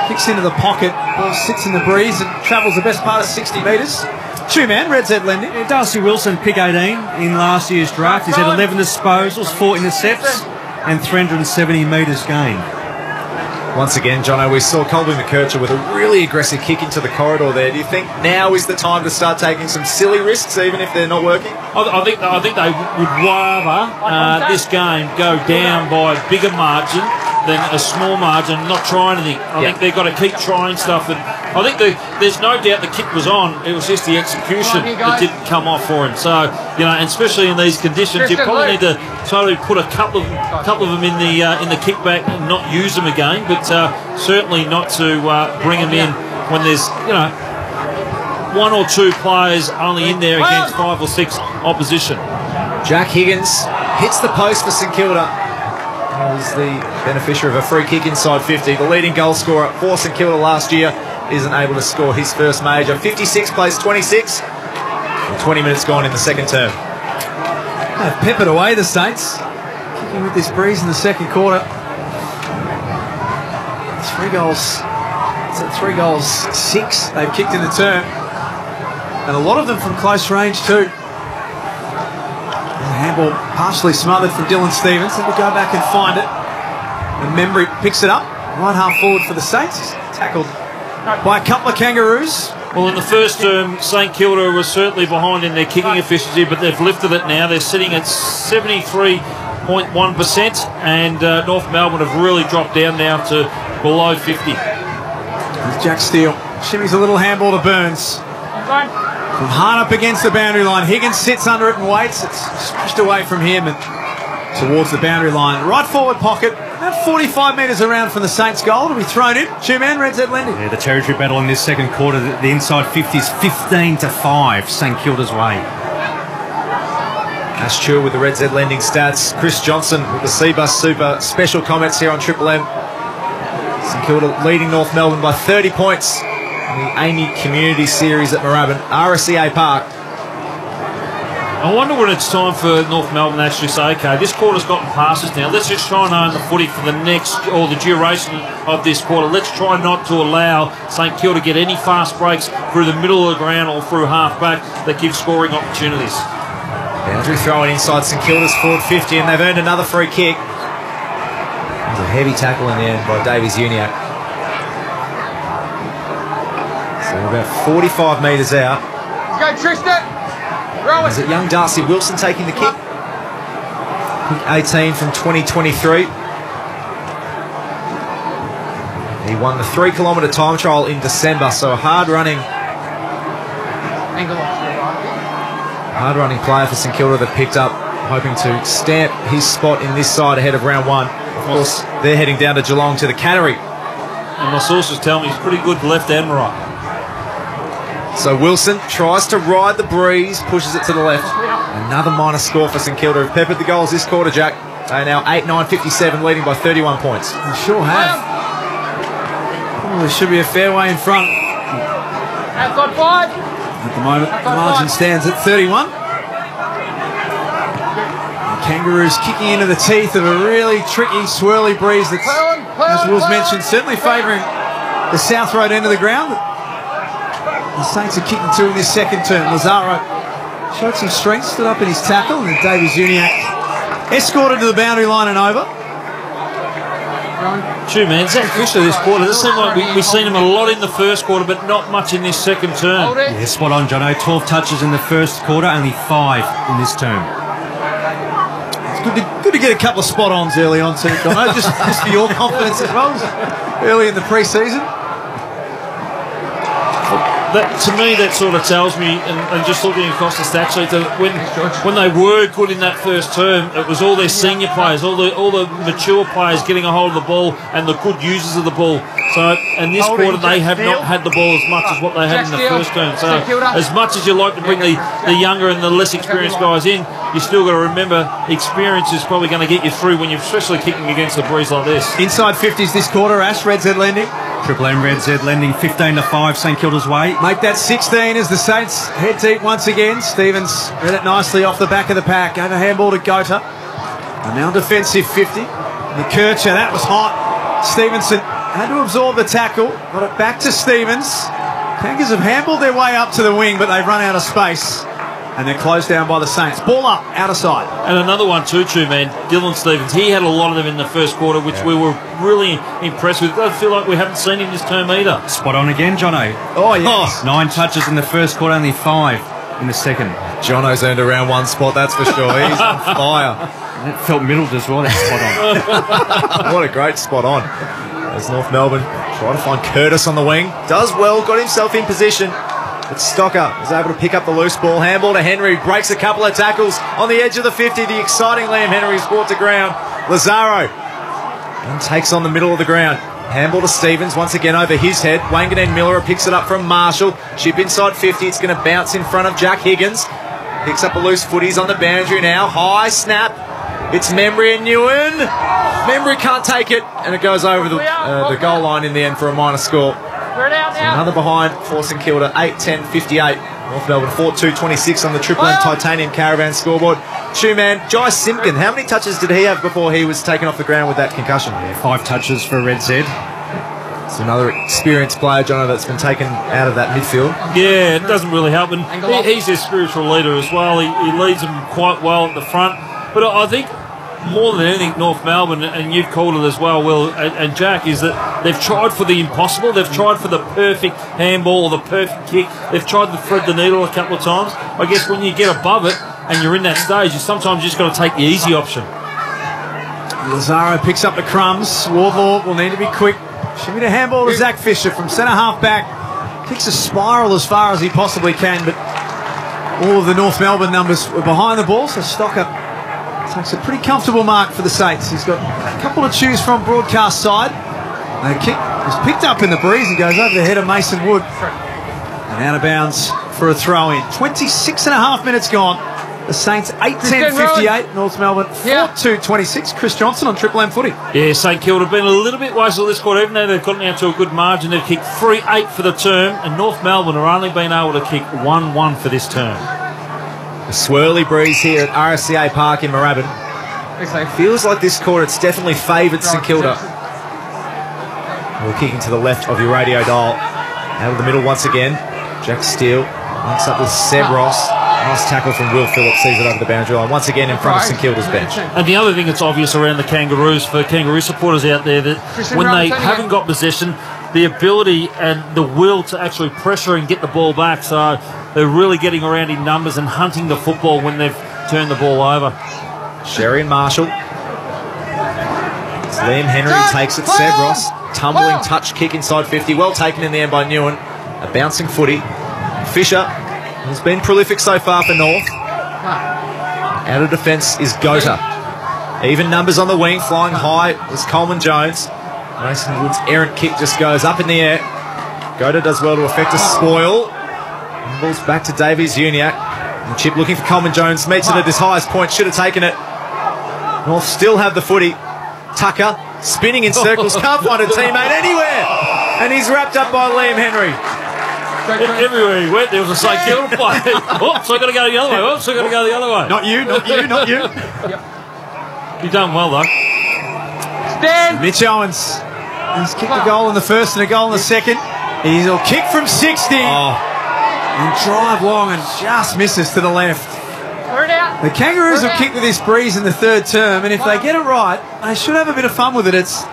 kicks into the pocket, ball sits in the breeze and travels the best part of 60 metres. Two-man, Red Z lending. Darcy Wilson, pick 18 in last year's draft. He's had 11 disposals, 4 intercepts and 370 metres gained. Once again, Jono, we saw Colby McKercher with a really aggressive kick into the corridor there. Do you think now is the time to start taking some silly risks, even if they're not working? I think they would rather this game go down by a bigger margin than a small margin, not try anything. I think they've got to keep trying stuff. And I think there's no doubt the kick was on. It was just the execution that didn't come off for him. So, you know, and especially in these conditions, you probably need to totally put a couple of them in the kickback and not use them again, but certainly not to bring them in when there's, you know, 1 or 2 players only in there against 5 or 6 opposition. Jack Higgins hits the post for St Kilda. Was the beneficiary of a free kick inside 50. The leading goal scorer for St Kilda last year isn't able to score his first major. 56 plays 26. And 20 minutes gone in the second term. They've peppered away the Saints. Kicking with this breeze in the second quarter. 3 goals. 3 goals, 6 they've kicked in the term. And a lot of them from close range too. Handball partially smothered from Dylan Stevens. Then we'll go back and find it. And Membry picks it up. Right half forward for the Saints. Tackled by a couple of Kangaroos. Well, in the first term, St Kilda was certainly behind in their kicking efficiency, but they've lifted it now. They're sitting at 73.1%, and North Melbourne have really dropped down now to below 50. There's Jack Steele. Shimmies a little handball to Burns. From hard up against the boundary line. Higgins sits under it and waits. It's smashed away from him and towards the boundary line. Right forward pocket. About 45 metres around from the Saints' goal. It'll be thrown in. Two-man, Red Z lending. Yeah, the territory battle in this second quarter. The inside 50 is 15-5. St Kilda's way. Ash Chua with the Red Z Lending stats. Chris Johnson with the C-Bus Super special comments here on Triple M. St Kilda leading North Melbourne by 30 points in the AAMI Community Series at Moorabbin, RSEA Park. I wonder when it's time for North Melbourne to actually say, okay, this quarter's gotten past us now. Let's just try and own the footy for the next, or the duration of this quarter. Let's try not to allow St Kilda to get any fast breaks through the middle of the ground or through half-back that give scoring opportunities. Boundary throwing inside St Kilda's forward 50, and they've earned another free kick. It was a heavy tackle in the end by Davies Uniac. So we're about 45 metres out. Let's go, Tristan! Is it young Darcy Wilson taking the kick? Kick 18 from 2023. He won the 3 kilometre time trial in December, so a hard-running player for St Kilda that picked up, hoping to stamp his spot in this side ahead of round 1. Of course, they're heading down to Geelong to the Cannery. And my sources tell me he's pretty good left and right. So Wilson tries to ride the breeze, pushes it to the left. Another minor score for St Kilda, who've peppered the goals this quarter, Jack. They are now 8-9-57, leading by 31 points. They sure have. Well, there should be a fair way in front. Outside 5. At the moment, the margin stands at 31. The Kangaroos kicking into the teeth of a really tricky, swirly breeze that's, as Will's mentioned, certainly favouring the South Road end of the ground. The Saints are kicking to in this second term. Lazaro showed some strength, stood up in his tackle, and then Davies Uniac escorted to the boundary line and over. True, man. Zach Fisher this quarter. It seems like we've seen him a lot in the first quarter, but not much in this second term. Yeah, spot on, Jono. 12 touches in the first quarter, only 5 in this term. It's good to get a couple of spot-ons early on too, Jono, just for your confidence as well, early in the pre-season. To me, that sort of tells me, and just looking across the stats sheet, that when they were good in that first term, it was all their senior players, all the mature players getting a hold of the ball and the good users of the ball. So, and this quarter, they have not had the ball as much as what they had in the first term. So, as much as you like to bring the younger and the less experienced guys in, you still got to remember experience is probably going to get you through when you're especially kicking against a breeze like this. Inside 50s this quarter, Ash, Red Z Lending. Triple M Red Z Lending 15-5 St Kilda's way. Make that 16 as the Saints head deep once again. Stevens read it nicely off the back of the pack. Gave a handball to Gota. A now defensive 50. McKercher, that was hot. Stevenson had to absorb the tackle. Got it back to Stevens. Kangas have handballed their way up to the wing, but they've run out of space. And they're closed down by the Saints. Ball up, out of sight. And another one too, man. Dylan Stevens. He had a lot of them in the first quarter, which we were really impressed with. I feel like we haven't seen him this term either. Spot on again, Jono. Oh, yes. 9 touches in the first quarter, only 5 in the second. Jono's earned around 1 spot, that's for sure. He's on fire. And it felt middled as well, that spot on. What a great spot on. As North Melbourne try to find Curtis on the wing. Does well, got himself in position. But Stocker is able to pick up the loose ball. Handball to Henry, breaks a couple of tackles on the edge of the 50. The exciting Liam Henry's brought to ground. Lazaro and takes on the middle of the ground. Handball to Stevens, once again over his head. Wangan Miller picks it up from Marshall. Chip inside 50, it's going to bounce in front of Jack Higgins. Picks up a loose foot, he's on the boundary now. High snap, it's Membry and Newen. Membry can't take it, and it goes over the goal line in the end for a minor score. Another behind for St Kilda, 8-10-58. North Melbourne 4-2-26 on the Triple M Titanium Caravan scoreboard. Man, Jai Simpkin, how many touches did he have before he was taken off the ground with that concussion? 5 touches for Red Z. It's another experienced player, Jono, that's been taken out of that midfield. Yeah, it doesn't really help. And he's their spiritual leader as well. He leads them quite well at the front. But I think more than anything, North Melbourne, and you've called it as well, Will and Jack, is that they've tried for the impossible. They've tried for the perfect handball or the perfect kick. They've tried to thread the needle a couple of times. I guess when you get above it and you're in that stage, you sometimes just got to take the easy option. Lazaro picks up the crumbs. Wardlaw will need to be quick. Should be a handball to Zach Fisher from centre half back. Kicks a spiral as far as he possibly can, but all of the North Melbourne numbers were behind the ball, so Stocker takes a pretty comfortable mark for the Saints. He's got a couple to choose from broadcast side. The kick was picked up in the breeze and goes over the head of Mason Wood. And out of bounds for a throw-in. 26.5 minutes gone. The Saints 8-10-58, North Melbourne 4-2-26. Chris Johnson on Triple M footy. Yeah, St Kilda have been a little bit wasteful this quarter, even though they've gotten out to a good margin. They've kicked 3-8 for the term, and North Melbourne have only been able to kick 1-1 for this term. A swirly breeze here at RSCA Park in Moorabbin. It feels like this quarter it's definitely favoured St Kilda. We're kicking to the left of your radio dial. Out of the middle once again. Jack Steele links up with Seb Ross. Nice tackle from Will Phillips, sees it over the boundary line. Once again in front of St Kilda's bench. And the other thing that's obvious around the Kangaroos, for Kangaroo supporters out there, that when they haven't got possession, the ability and the will to actually pressure and get the ball back. So they're really getting around in numbers and hunting the football when they've turned the ball over. Sherry and Marshall. It's Liam Henry takes it. Seb Ross, tumbling touch kick inside 50. Well taken in the end by Newen. A bouncing footy. Fisher has been prolific so far for North. Out of defence is Gota. Even numbers on the wing, flying high was Coleman Jones. Mason Wood's errant kick just goes up in the air. Gota does well to effect a spoil. And ball's back to Davies Uniac. And Chip looking for Coleman Jones, meets it at his highest point, should have taken it. North still have the footy. Tucker spinning in circles, can't find a teammate anywhere. And he's wrapped up by Liam Henry. Everywhere he went, there was a St Kilda player. Oops, I've got to go the other way. Oops, I've got to go the other way. Not you, not you, not you. You've done well, though. Stand. Mitch Owens. He's kicked a goal in the first and a goal in the second. He'll kick from 60. And drive long and just misses to the left. The Kangaroos will kick with this breeze in the third term, and if they get it right, they should have a bit of fun with it. It's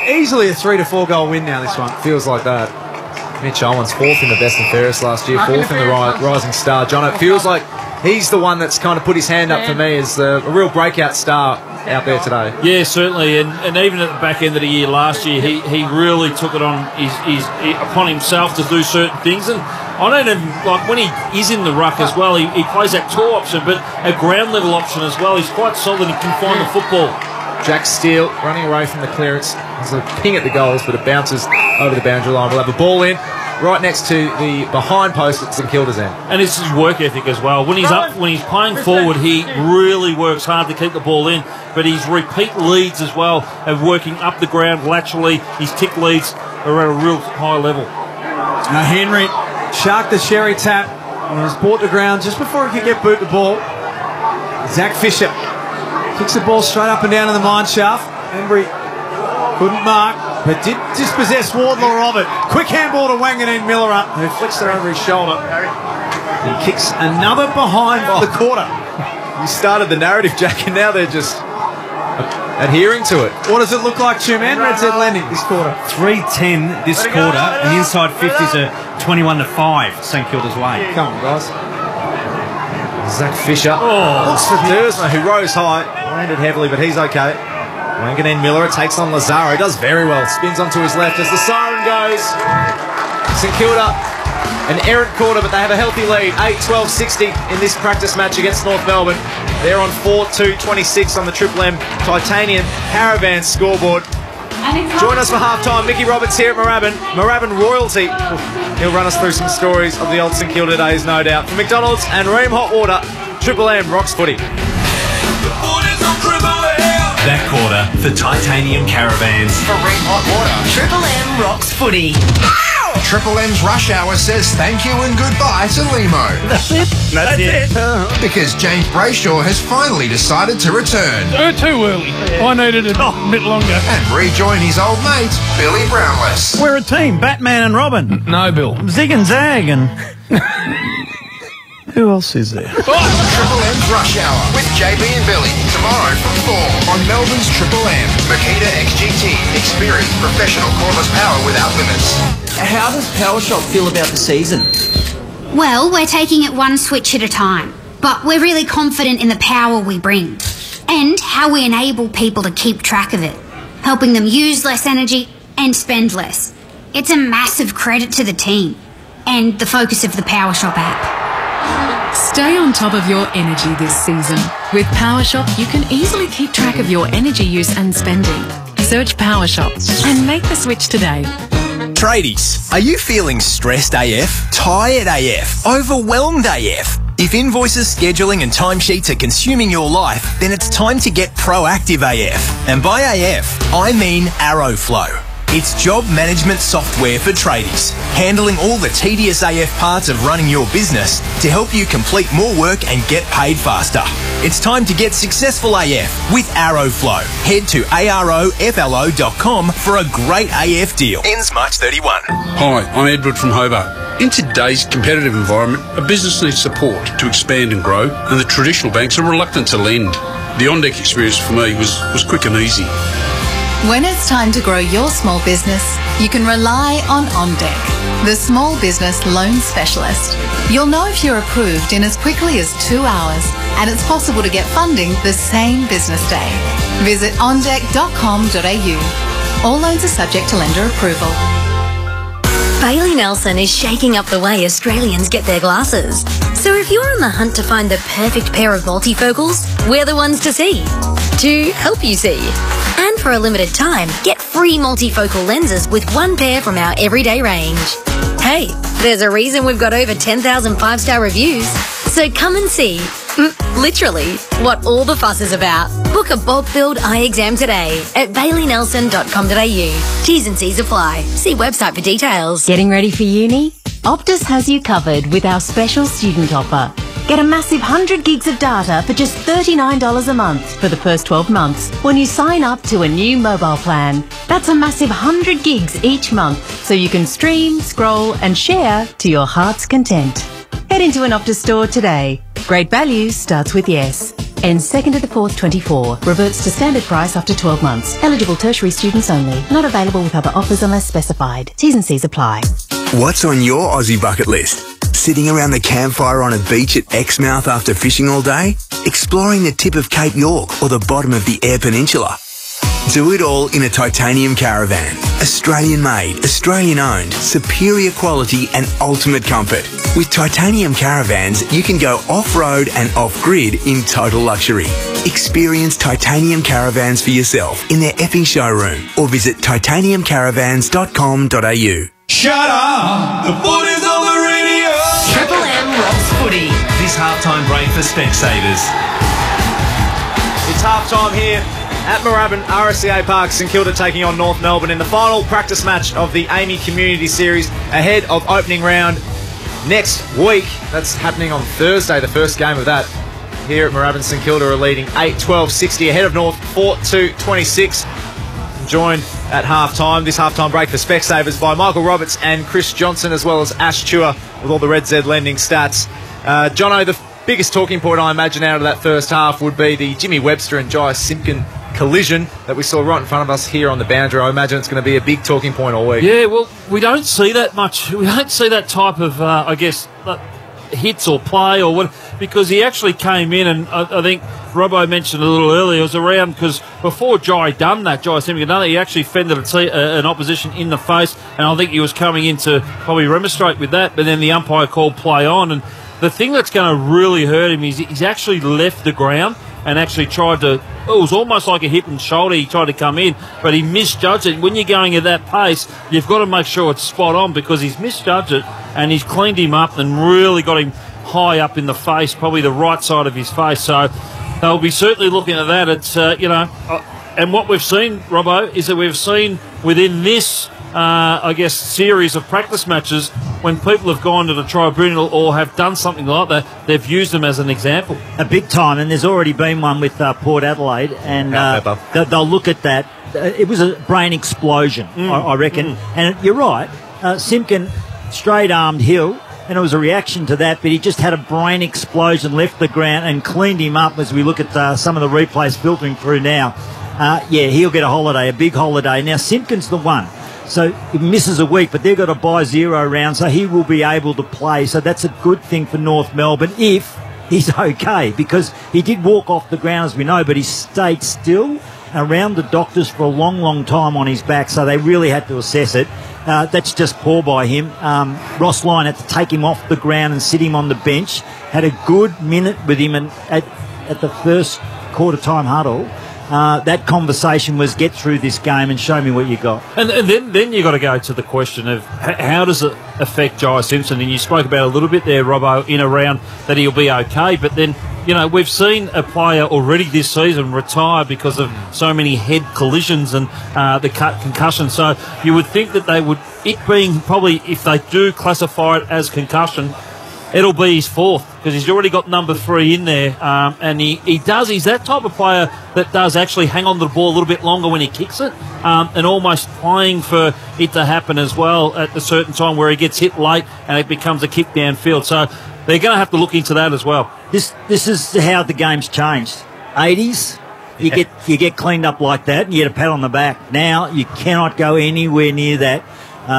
easily a 3 to 4 goal win now, this one. Feels like that. Mitch Owens, fourth in the best and fairest last year, fourth in the Rising Star. John, it feels like he's the one that's kind of put his hand up for me as a real breakout star out there today. Yeah, certainly, and even at the back end of the year last year, he really took it on upon himself to do certain things. And I don't even, like, when he is in the ruck as well, he plays that tall option, but a ground level option as well. He's quite solid, he can find the football. Jack Steele running away from the clearance. There's a ping at the goals, but it bounces over the boundary line. We'll have a ball in right next to the behind post at St Kilda's end. And it's his work ethic as well. When he's playing forward, he really works hard to keep the ball in, but his repeat leads as well of working up the ground laterally. His tick leads are at a real high level. Now Henry sharked the Sherry tap and was brought to ground just before he could get boot the ball. Zach Fisher kicks the ball straight up and down in the mine shaft. Henry couldn't mark, but did dispossess Wardlaw of it. Quick handball to Wanganeen Miller, who flicks her over his shoulder. He kicks another behind for the quarter. You started the narrative, Jack, and now they're just adhering to it. What does it look like, Two-Man? Red Z Lending this quarter. 3-10 this quarter, and the inside 50s are 21-5 St Kilda's way. Come on, guys. Zach Fisher looks for Dersma, who rose high, landed heavily, but he's okay. Wanganeen Miller takes on Lazaro, does very well, spins onto his left as the siren goes. St Kilda, an errant quarter, but they have a healthy lead, 8-12-60 in this practice match against North Melbourne. They're on 4-2-26 on the Triple M Titanium Caravan scoreboard. Join us for halftime. Mickey Roberts here at Moorabbin Royalty. He'll run us through some stories of the old St Kilda days, no doubt. From McDonald's and Ream Hot Water, Triple M rocks footy. That quarter for Titanium Caravans. For Ream Hot Water, Triple M rocks footy. Triple M's Rush Hour says thank you and goodbye to Limo. That's it. That's it. Because James Brayshaw has finally decided to return. Too early. I needed it a bit longer. And rejoin his old mate, Billy Brownless. We're a team, Batman and Robin. No, Bill. Zig and Zag and... Who else is there? Triple M's Rush Hour with JB and Billy. Tomorrow from 4 on Melbourne's Triple M. Makita XGT. Experience professional cordless power without limits. How does PowerShop feel about the season? Well, we're taking it one switch at a time. But we're really confident in the power we bring. And how we enable people to keep track of it. Helping them use less energy and spend less. It's a massive credit to the team. And the focus of the PowerShop app. Stay on top of your energy this season. With PowerShop, you can easily keep track of your energy use and spending. Search PowerShop and make the switch today. Tradies, are you feeling stressed AF, tired AF, overwhelmed AF? If invoices, scheduling and timesheets are consuming your life, then it's time to get proactive AF. And by AF, I mean Arrowflow. It's job management software for tradies, handling all the tedious AF parts of running your business to help you complete more work and get paid faster. It's time to get successful AF with Arrowflow. Head to aroflo.com for a great AF deal. Ends March 31. Hi, I'm Edward from Hobart. In today's competitive environment, a business needs support to expand and grow, and the traditional banks are reluctant to lend. The OnDeck experience for me was quick and easy. When it's time to grow your small business, you can rely on OnDeck, the small business loan specialist. You'll know if you're approved in as quickly as 2 hours, and it's possible to get funding the same business day. Visit ondeck.com.au. All loans are subject to lender approval. Bailey Nelson is shaking up the way Australians get their glasses. So if you're on the hunt to find the perfect pair of multifocals, we're the ones to see. To help you see. And for a limited time, get free multifocal lenses with one pair from our everyday range. Hey, there's a reason we've got over 10,000 five-star reviews. So come and see, literally, what all the fuss is about. Book a Bob-filled eye exam today at baileynelson.com.au. T's and C's apply. See website for details. Getting ready for uni? Optus has you covered with our special student offer. Get a massive 100 gigs of data for just $39 a month for the first 12 months when you sign up to a new mobile plan. That's a massive 100 gigs each month, so you can stream, scroll and share to your heart's content. Head into an Optus store today. Great value starts with yes. Ends 2nd to the 4th, 24. Reverts to standard price after 12 months. Eligible tertiary students only. Not available with other offers unless specified. T's and C's apply. What's on your Aussie bucket list? Sitting around the campfire on a beach at Exmouth after fishing all day? Exploring the tip of Cape York or the bottom of the Eyre Peninsula? Do it all in a titanium caravan. Australian made, Australian owned, superior quality and ultimate comfort. With titanium caravans, you can go off-road and off-grid in total luxury. Experience titanium caravans for yourself in their Epping showroom or visit titaniumcaravans.com.au. Shut up! The foot is on the radio! Triple M rocks footy. This halftime break for Specsavers. It's halftime here at Moorabbin RSCA Park. St Kilda taking on North Melbourne in the final practice match of the AAMI Community Series ahead of opening round next week. That's happening on Thursday, the first game of that. Here at Moorabbin, St Kilda are leading 8-12-60 ahead of North 4-2-26. Joined at half-time, this half-time break for Specsavers by Michael Roberts and Chris Johnson, as well as Ash Chua with all the Red Z lending stats. Jono, the biggest talking point I imagine out of that first half would be the Jimmy Webster and Jai Simpkin collision that we saw right in front of us here on the boundary. I imagine it's going to be a big talking point all week. Yeah, well, we don't see that much. We don't see that type of, hits or play or what, because he actually came in, and I think Robbo mentioned a little earlier, it was around because before Jai Simpkin done that, he actually fended an opposition in the face, and I think he was coming in to probably remonstrate with that, but then the umpire called play on, and the thing that's going to really hurt him is he's actually left the ground and actually tried to, it was almost like a hip and shoulder, he tried to come in, but he misjudged it. When you're going at that pace, you've got to make sure it's spot on, because he's misjudged it and he's cleaned him up and really got him high up in the face, probably the right side of his face. So they'll be certainly looking at that. It's, and what we've seen, Robbo, is that we've seen within this, series of practice matches, when people have gone to the tribunal or have done something like that, they've used them as an example. A big time, and there's already been one with Port Adelaide, and they'll look at that. It was a brain explosion, I reckon. And you're right, Simpkin straight-armed Hill, and it was a reaction to that, but he just had a brain explosion, left the ground and cleaned him up as we look at some of the replays filtering through now. He'll get a holiday, a big holiday. Now, Simpkin's the one. So he misses a week, but they've got to buy 0 rounds, so he will be able to play. So that's a good thing for North Melbourne if he's okay, because he did walk off the ground, as we know, but he stayed still around the doctors for a long, long time on his back, so they really had to assess it. That's just poor by him. Ross Lyon had to take him off the ground and sit him on the bench. Had a good minute with him, and at the first quarter-time huddle, that conversation was get through this game and show me what you got. And then you got to go to the question of how does it affect Jai Simpson? And you spoke about a little bit there, Robbo, in a round that he'll be okay. But then, we've seen a player already this season retire because of so many head collisions and the concussion. So you would think that it being probably, if they do classify it as concussion, it'll be his fourth because he's already got number 3 in there, and he's that type of player that does actually hang on to the ball a little bit longer when he kicks it, and almost playing for it to happen as well at a certain time where he gets hit late and it becomes a kick downfield. So they're going to have to look into that as well. This is how the game's changed. 80s, you get cleaned up like that and you get a pat on the back. Now you cannot go anywhere near that.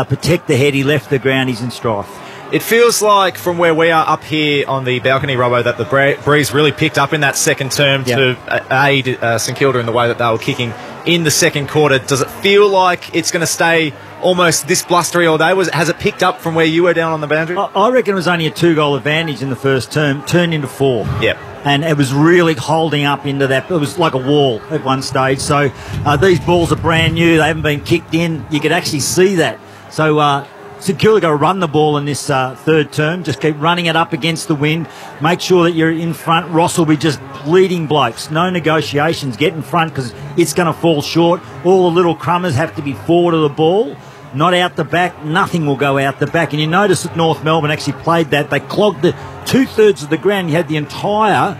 Protect the head. He left the ground. He's in strife. It feels like from where we are up here on the balcony, Robbo, that the breeze really picked up in that second term to aid St Kilda in the way that they were kicking in the second quarter. Does it feel like it's going to stay almost this blustery all day? Has it picked up from where you were down on the boundary? I reckon it was only a 2-goal advantage in the first term, turned into 4. Yep. And it was really holding up into that. It was like a wall at one stage. So these balls are brand new. They haven't been kicked in. You could actually see that. So St Kilda got to run the ball in this third term. Just keep running it up against the wind. Make sure that you're in front. Ross will be just bleeding blokes. No negotiations. Get in front because it's going to fall short. All the little crummers have to be forward of the ball, not out the back. Nothing will go out the back. And you notice that North Melbourne actually played that. They clogged the 2/3 of the ground. You had the entire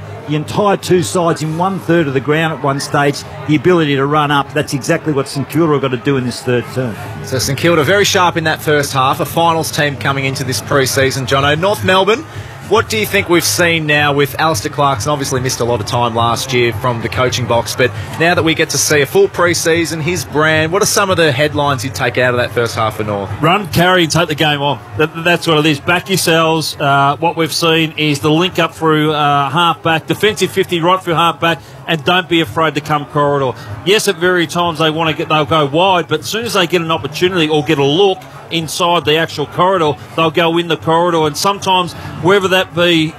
2 sides in 1/3 of the ground at one stage, the ability to run up. That's exactly what St Kilda have got to do in this third term. So St Kilda very sharp in that first half, a finals team coming into this pre-season. Jono, North Melbourne, what do you think we've seen now with Alistair Clarkson? Obviously missed a lot of time last year from the coaching box, but now that we get to see a full pre-season, his brand, what are some of the headlines you'd take out of that first half for North? Run, carry and take the game on. That's what it is. Back yourselves. What we've seen is the link up through half-back, defensive 50 right through half-back, and don't be afraid to come corridor. Yes, at various times they'll go wide, but as soon as they get an opportunity or get a look inside the actual corridor, they'll go in the corridor, and sometimes whether that be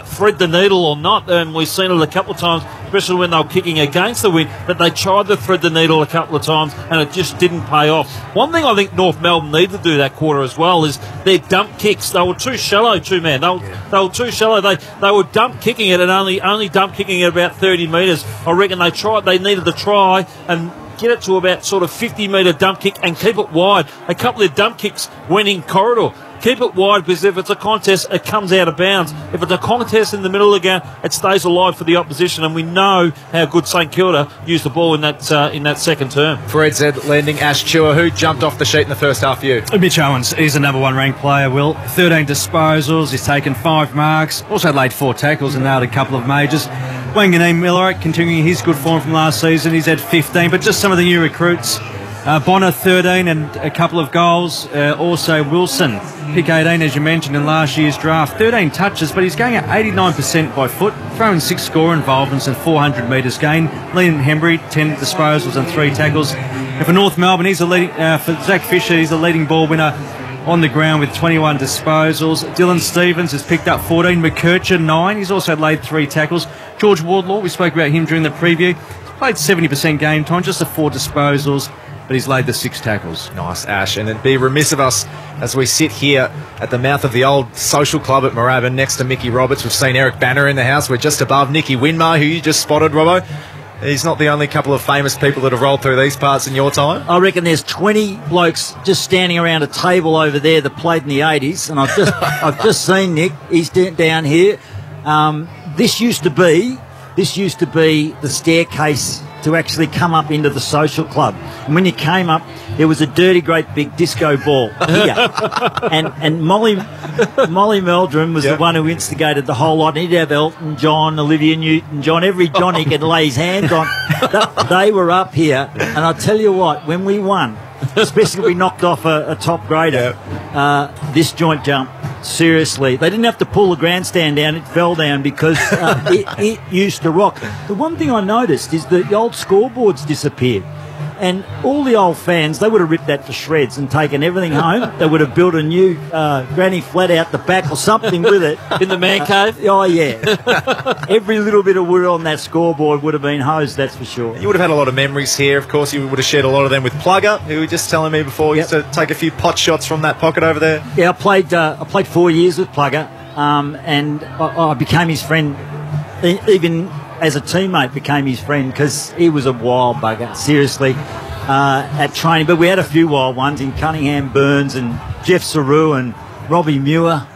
thread the needle or not, and we've seen it a couple of times, especially when they were kicking against the wind, that they tried to thread the needle a couple of times and it just didn't pay off. One thing I think North Melbourne need to do that quarter as well is their dump kicks. They were too shallow, two-man. They were too shallow. They were dump kicking it and only dump kicking it about 30 metres. I reckon they needed to try and get it to about sort of 50-metre dump kick and keep it wide. A couple of dump kicks went in corridor. Keep it wide because if it's a contest, it comes out of bounds. If it's a contest in the middle of the game, it stays alive for the opposition, and we know how good St Kilda used the ball in that second term. For AZ Lending, Ash Chua, who jumped off the sheet in the first half for you? Mitch Owens, he's the number 1 ranked player, Will. 13 disposals, he's taken 5 marks, also laid 4 tackles and nailed a couple of majors. Wanganeen Miller continuing his good form from last season, he's had 15, but just some of the new recruits. Bonner 13 and a couple of goals. Also Wilson, pick 18 as you mentioned in last year's draft. 13 touches, but he's going at 89% by foot, throwing 6 score involvements and 400 metres gain. Liam Hembry, 10 disposals and 3 tackles. And for North Melbourne, he's for Zach Fisher, he's the leading ball winner on the ground with 21 disposals. Dylan Stevens has picked up 14. McKercher, 9. He's also laid 3 tackles. George Wardlaw, we spoke about him during the preview. He's played 70% game time, just the 4 disposals, but he's laid the 6 tackles. Nice, Ash. And it'd be remiss of us as we sit here at the mouth of the old social club at Moorabbin next to Mickey Roberts. We've seen Eric Banner in the house. We're just above Nicky Winmar, who you just spotted, Robbo. He's not the only couple of famous people that have rolled through these parts in your time. I reckon there's 20 blokes just standing around a table over there that played in the 80s, and I've just seen Nick. He's down here. This used to be the staircase to actually come up into the social club. And when you came up, there was a dirty, great big disco ball here. and Molly Meldrum was the one who instigated the whole lot. And he'd have Elton John, Olivia Newton-John, every John he could lay his hands on. They were up here. And I'll tell you what, when we won, especially when we knocked off a top grader, this joint jump, seriously, they didn't have to pull the grandstand down, it fell down because it used to rock. The one thing I noticed is that the old scoreboards disappeared. And all the old fans, they would have ripped that to shreds and taken everything home. They would have built a new granny flat out the back or something with it. In the man cave? Oh, yeah. Every little bit of wood on that scoreboard would have been hosed, that's for sure. You would have had a lot of memories here. Of course, you would have shared a lot of them with Plugger, who was just telling me before used to take a few pot shots from that pocket over there. Yeah, I played 4 years with Plugger, and I became his friend. Even as a teammate, became his friend because he was a wild bugger, seriously, at training. But we had a few wild ones in Cunningham, Burns and Jeff Saru and Robbie Muir.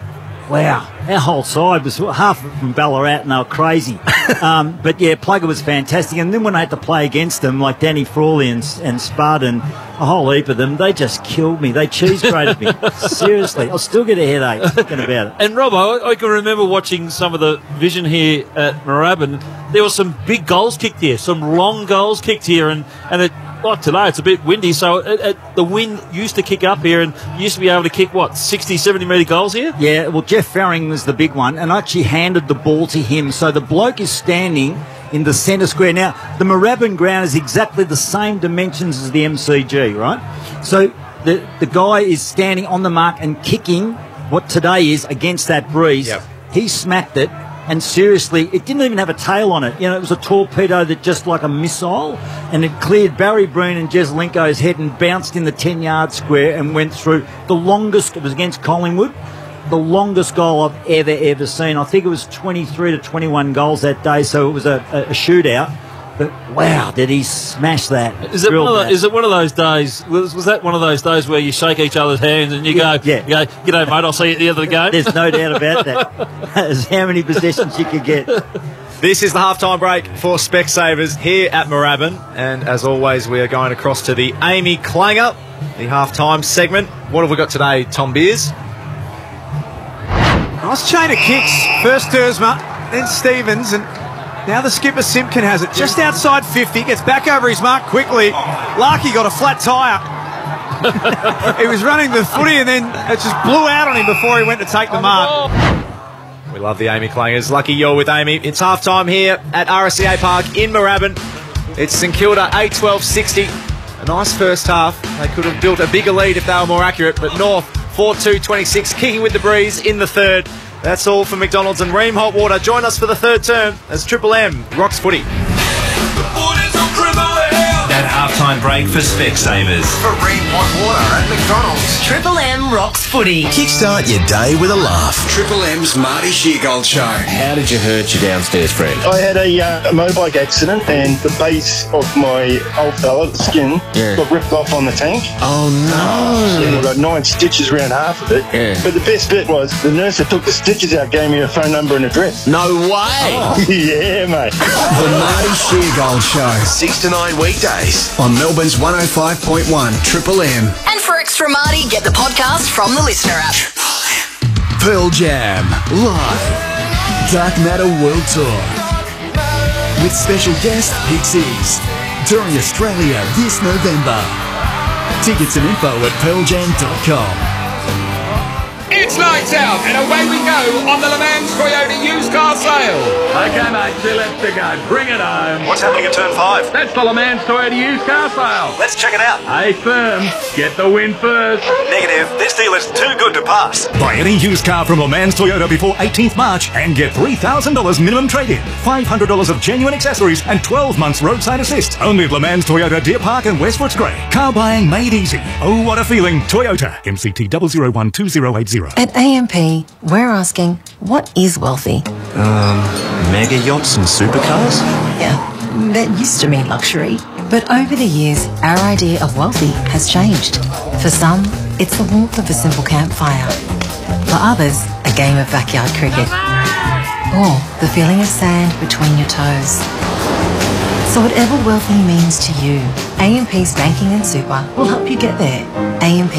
Wow, our whole side was half from Ballarat and they were crazy. But yeah, Plugger was fantastic. And then when I had to play against them, like Danny Frawley and Spud and a whole heap of them, they just killed me. They cheese grated me. Seriously, I'll still get a headache thinking about it. And Robbo, I can remember watching some of the vision here at Moorabbin. There were some big goals kicked here, some long goals kicked here, and it, like today, it's a bit windy, so the wind used to kick up here and you used to be able to kick, 60, 70-metre goals here? Yeah, well, Jeff Farring was the big one, and I actually handed the ball to him. So the bloke is standing in the centre square. Now, the Moorabbin ground is exactly the same dimensions as the MCG, right? So the guy is standing on the mark and kicking what today is against that breeze. Yep. He smacked it. And seriously, it didn't even have a tail on it. You know, it was a torpedo that just like a missile, and it cleared Barry Breen and Jeslenko's head and bounced in the 10-yard square and went through the longest. It was against Collingwood, the longest goal I've ever seen. I think it was 23 to 21 goals that day, so it was a shootout. But wow, did he smash that? Is it one of those days? Was that one of those days where you shake each other's hands and you go, "G'day, mate, I'll see you at the end of the game"? There's no doubt about that. There's how many possessions you could get. This is the halftime break for Specsavers here at Moorabbin, and as always, we are going across to the AAMI Clanger, the halftime segment. What have we got today, Tom Beers? Nice chain of kicks. First Dersma, then Stevens, and now the skipper Simpkin has it just outside 50, gets back over his mark quickly. Larky got a flat tyre. He was running the footy and then it just blew out on him before he went to take the mark. We love the AAMI Clangers. Lucky you're with AAMI. It's half-time here at RSCA Park in Moorabbin. It's St Kilda 8-12-60. A nice first half. They could have built a bigger lead if they were more accurate, but North 4-2-26, kicking with the breeze in the third. That's all from McDonald's and Ream Hot Water. Join us for the third term as Triple M rocks footy. That halftime break for Specsavers. For Ream Hot Water at McDonald's. Triple M rocks footy. Kickstart your day with a laugh. Triple M's Marty Sheargold Show. How did you hurt your downstairs friend? I had a motorbike accident and the base of my old fella, the skin, got ripped off on the tank. Oh no. So I got 9 stitches around half of it. Yeah. But the best bit was the nurse that took the stitches out gave me a phone number and address. No way. Oh. Yeah, mate. The Marty Sheargold Show. 6 to 9 weekdays. On Melbourne's 105.1 Triple M. And for extra Marty, get the podcast from the Listener app. Pearl Jam, live. Dark Matter World Tour. With special guest Pixies. Touring Australia this November. Tickets and info at pearljam.com. It's lights out and away we go on the Le Mans Toyota used car sale. Okay, mate, 2 left to go. Bring it home. What's happening at turn 5? That's the Le Mans Toyota used car sale. Let's check it out. Hey, firm, get the win first. Negative. This deal is too good to pass. Buy any used car from Le Mans Toyota before 18th March and get $3,000 minimum trade-in, $500 of genuine accessories and 12 months roadside assist. Only at Le Mans Toyota Deer Park and West Footscray. Car buying made easy. Oh, what a feeling. Toyota. MCT 0012080. At AMP, we're asking, what is wealthy? Mega yachts and supercars? Yeah, that used to mean luxury. But over the years, our idea of wealthy has changed. For some, it's the warmth of a simple campfire. For others, a game of backyard cricket. Or the feeling of sand between your toes. So whatever wealthy means to you, AMP's banking and super will help you get there. AMP,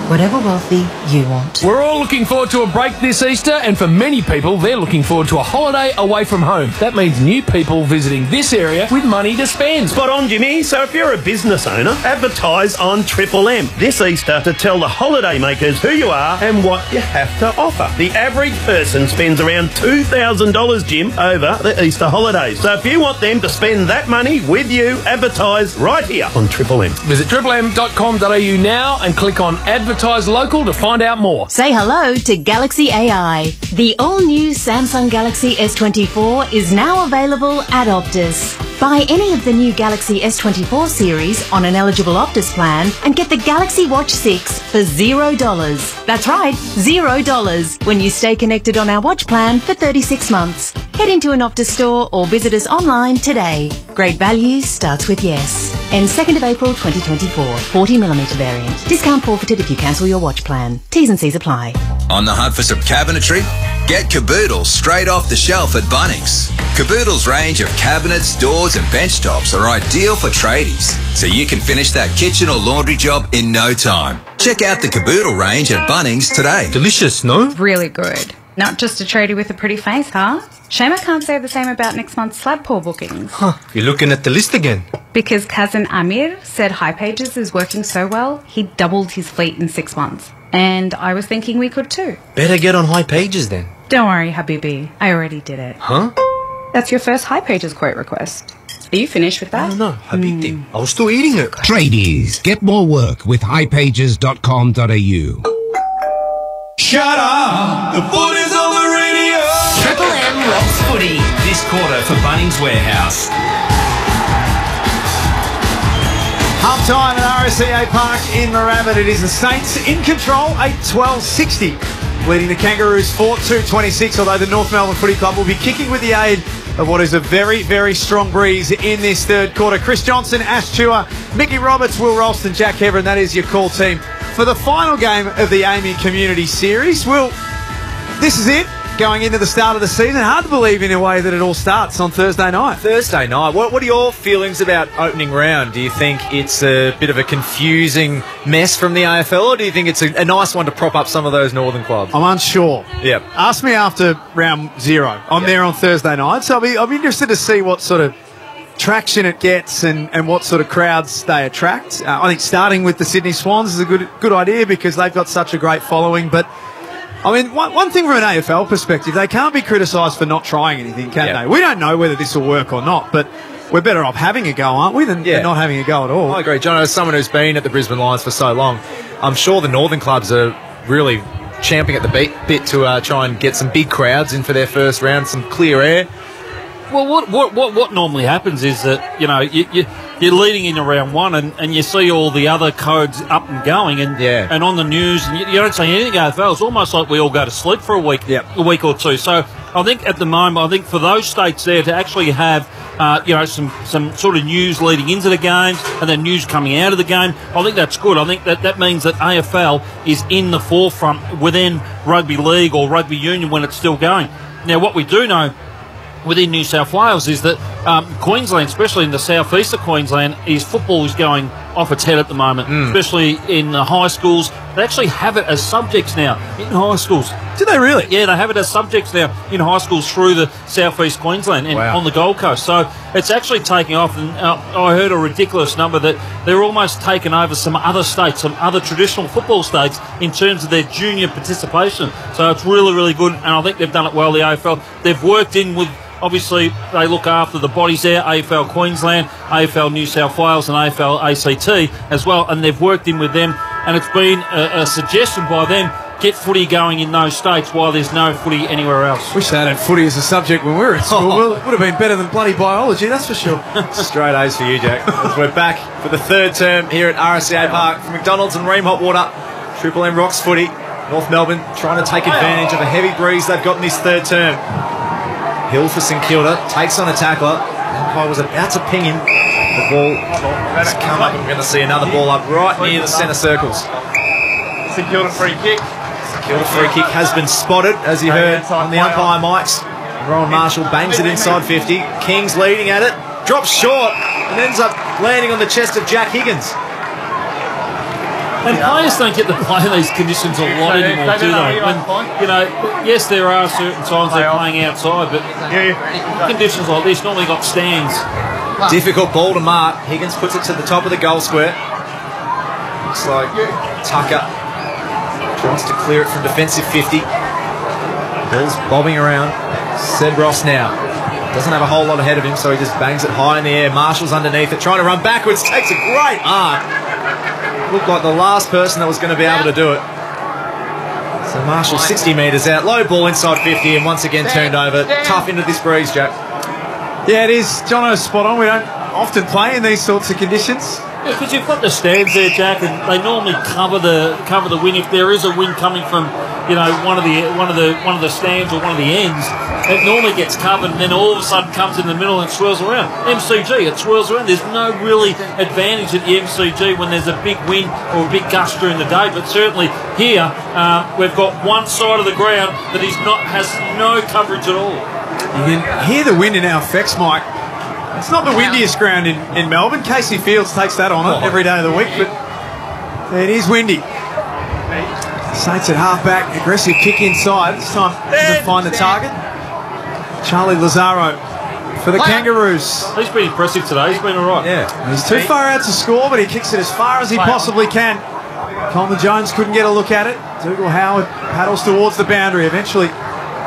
Whatever wealthy you want. We're all looking forward to a break this Easter, and for many people, they're looking forward to a holiday away from home. That means new people visiting this area with money to spend. Spot on, Jimmy. So if you're a business owner, advertise on Triple M this Easter to tell the holiday makers who you are and what you have to offer. The average person spends around $2,000, Jim, over the Easter holidays. So if you want them to spend that money with you, advertise right here on Triple M. Visit triplem.com.au now and click on Advertise Local to find out more. Say hello to Galaxy AI. The all-new Samsung Galaxy S24 is now available at Optus. Buy any of the new Galaxy S24 series on an eligible Optus plan and get the Galaxy Watch 6 for $0. That's right, $0 when you stay connected on our watch plan for 36 months. Head into an Optus store or visit us online today. Great value starts with yes. Ends 2nd of April 2024. 40mm variant. Discount forfeited if you cancel your watch plan. T's and C's apply. On the hunt for some cabinetry? Get Caboodle straight off the shelf at Bunnings. Caboodle's range of cabinets, doors and bench tops are ideal for tradies, so you can finish that kitchen or laundry job in no time. Check out the Caboodle range at Bunnings today. Delicious, no? Really good. Not just a tradie with a pretty face, huh? Shame I can't say the same about next month's slab pour bookings. You're looking at the list again. Because cousin Amir said High Pages is working so well, he doubled his fleet in 6 months. And I was thinking we could too. Better get on High Pages then. Don't worry, Habibi. I already did it. Huh? That's your first High Pages quote request. Are you finished with that? No, Habibti. I was still eating it. Tradies, get more work with highpages.com.au. Shut up! The foot is on the radio! Triple M rocks footy this quarter for Bunnings Warehouse. Half-time at RSCA Park in Moorabbin. It is the Saints in control, 8-12-60. Leading the Kangaroos 4-2-26, although the North Melbourne Footy Club will be kicking with the aid of what is a very, very strong breeze in this third quarter. Chris Johnson, Ash Chua, Mickey Roberts, Will Ralston, Jack Heverin. That is your call team for the final game of the AAMI Community Series. Will, this is it. Going into the start of the season. Hard to believe in a way that it all starts on Thursday night. Thursday night. What are your feelings about opening round? Do you think it's a bit of a confusing mess from the AFL, or do you think it's a nice one to prop up some of those northern clubs? I'm unsure. Yep. Ask me after round 0. I'm there on Thursday night, so I'll be interested to see what sort of traction it gets and what sort of crowds they attract. I think starting with the Sydney Swans is a good idea because they've got such a great following, but I mean, one thing from an AFL perspective, they can't be criticised for not trying anything, can they? We don't know whether this will work or not, but we're better off having a go, aren't we, than not having a go at all. I agree. John, as someone who's been at the Brisbane Lions for so long, I'm sure the northern clubs are really champing at the bit to try and get some big crowds in for their first round, some clear air. Well, what normally happens is that, you know, you're leading in round 1 and you see all the other codes up and going and on the news, and you don't say anything AFL. It's almost like we all go to sleep for a week or two. So I think at the moment, for those states there to actually have some sort of news leading into the games and then news coming out of the game, I think that's good. I think that means that AFL is in the forefront within rugby league or rugby union when it's still going. Now, what we do know within New South Wales is that Queensland, especially in the southeast of Queensland, football is going off its head at the moment, especially in the high schools. They actually have it as subjects now in high schools. Do they really? Yeah, they have it as subjects now in high schools through the southeast Queensland and on the Gold Coast. So it's actually taking off, and I heard a ridiculous number that they're almost taken over some other states, some other traditional football states in terms of their junior participation. So it's really, really good, and I think they've done it well, the AFL. They've worked in with, obviously, they look after the bodies there, AFL Queensland, AFL New South Wales and AFL ACT as well, and they've worked in with them, and it's been a suggestion by them, get footy going in those states while there's no footy anywhere else. Wish they had footy as a subject when we were at school. Well, it would have been better than bloody biology, that's for sure. Straight A's for you, Jack. As we're back for the third term here at RSCA Park from McDonald's and Ream Hot Water. Triple M rocks footy. North Melbourne trying to take advantage of a heavy breeze they've got in this third term. Hill for St Kilda, takes on a tackler. Umpire was about to ping him. The ball has come up, and we're going to see another ball up right near the centre circles. St Kilda free kick. St Kilda free kick has been spotted, as you heard on the umpire mics. Rowan Marshall bangs it inside 50. King's leading at it, drops short, and ends up landing on the chest of Jack Higgins. And players don't get to play in these conditions a lot anymore, do they? When, yes, there are certain times they're playing outside, but conditions like this normally got stands. Difficult ball to mark. Higgins puts it to the top of the goal square. Looks like Tucker tries to clear it from defensive 50. Ball's bobbing around. Sed Ross now. Doesn't have a whole lot ahead of him, so he just bangs it high in the air. Marshall's underneath it, trying to run backwards. Takes a great arc. Looked like the last person that was going to be able to do it. So Marshall 60 metres out. Low ball inside 50 and once again turned over. Tough into this breeze, Jack. Yeah, it is. Jono's spot on. We don't often play in these sorts of conditions. Yeah, because you've got the stands there, Jack, and they normally cover the wind. If there is a wind coming from, one of the stands or one of the ends, it normally gets covered, and then all of a sudden comes in the middle and swirls around. MCG, it swirls around. There's no really advantage at the MCG when there's a big wind or a big gust during the day, but certainly here we've got one side of the ground that has no coverage at all. You can hear the wind in our effects, Mike. It's not the windiest ground in Melbourne. Casey Fields takes that on it every day of the week, but it is windy. Saints at half-back, aggressive kick inside. This time to find the target. Charlie Lazaro for the Kangaroos. He's been impressive today. He's been all right. Yeah, he's too far out to score, but he kicks it as far as he possibly can. Coleman Jones couldn't get a look at it. Dougal Howard paddles towards the boundary. Eventually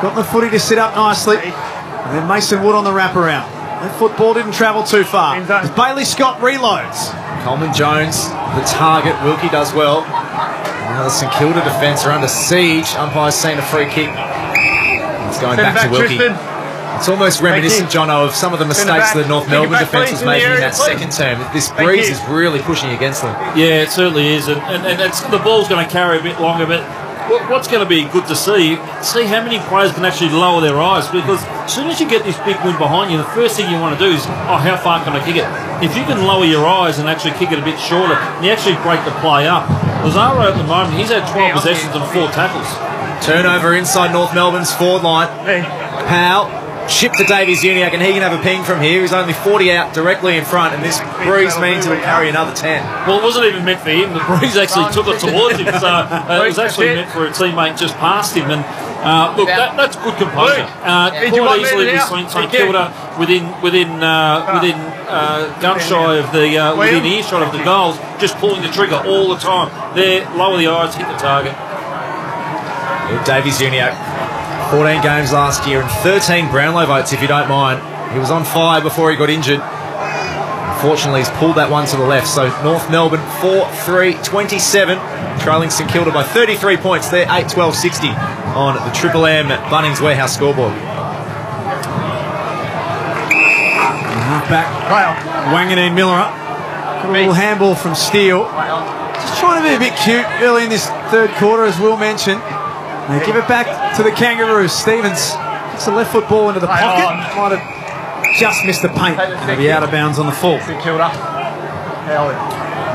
got the footy to sit up nicely. And then Mason Wood on the wraparound. That football didn't travel too far. As Bailey Scott reloads. Coleman Jones, the target. Wilkie does well. Now the St Kilda defence are under siege. Umpire's seen a free kick. It's going back to Wilkie. It's almost reminiscent, Jono, of some of the mistakes the North Melbourne defence was making in that second term. This breeze is really pushing against them. Yeah, it certainly is. And the ball's going to carry a bit longer, but what's going to be good to see how many players can actually lower their eyes, because as soon as you get this big wind behind you, the first thing you want to do is, how far can I kick it? If you can lower your eyes and actually kick it a bit shorter, and you actually break the play up. Lazaro at the moment, he's had 12 possessions and 4 tackles. Turnover inside North Melbourne's forward line. Powell, chip to Davies Uniacke, and he can have a ping from here. He's only 40 out directly in front, and this breeze means he'll carry another 10. Well, it wasn't even meant for him. The breeze actually took it towards him, so it was actually meant for a teammate just past him. And look, that's good composure. Quite easily we've seen St Kilda within gun shy of within earshot of the goals, just pulling the trigger all the time. There, lower the eyes, hit the target. Davies Uniacke, 14 games last year and 13 Brownlow votes, if you don't mind. He was on fire before he got injured. Unfortunately, he's pulled that one to the left. So North Melbourne 4-3-27, trailing St Kilda by 33 points. They're 8-12-60 on the Triple M Bunnings Warehouse scoreboard. Halfback, Wanganeen Miller up. Got a little handball from Steele. Just trying to be a bit cute early in this third quarter, as Will mentioned. They give it back to the Kangaroos. Stevens gets the left foot ball into the pocket. Might have just missed the paint. He'll be out of bounds on the full.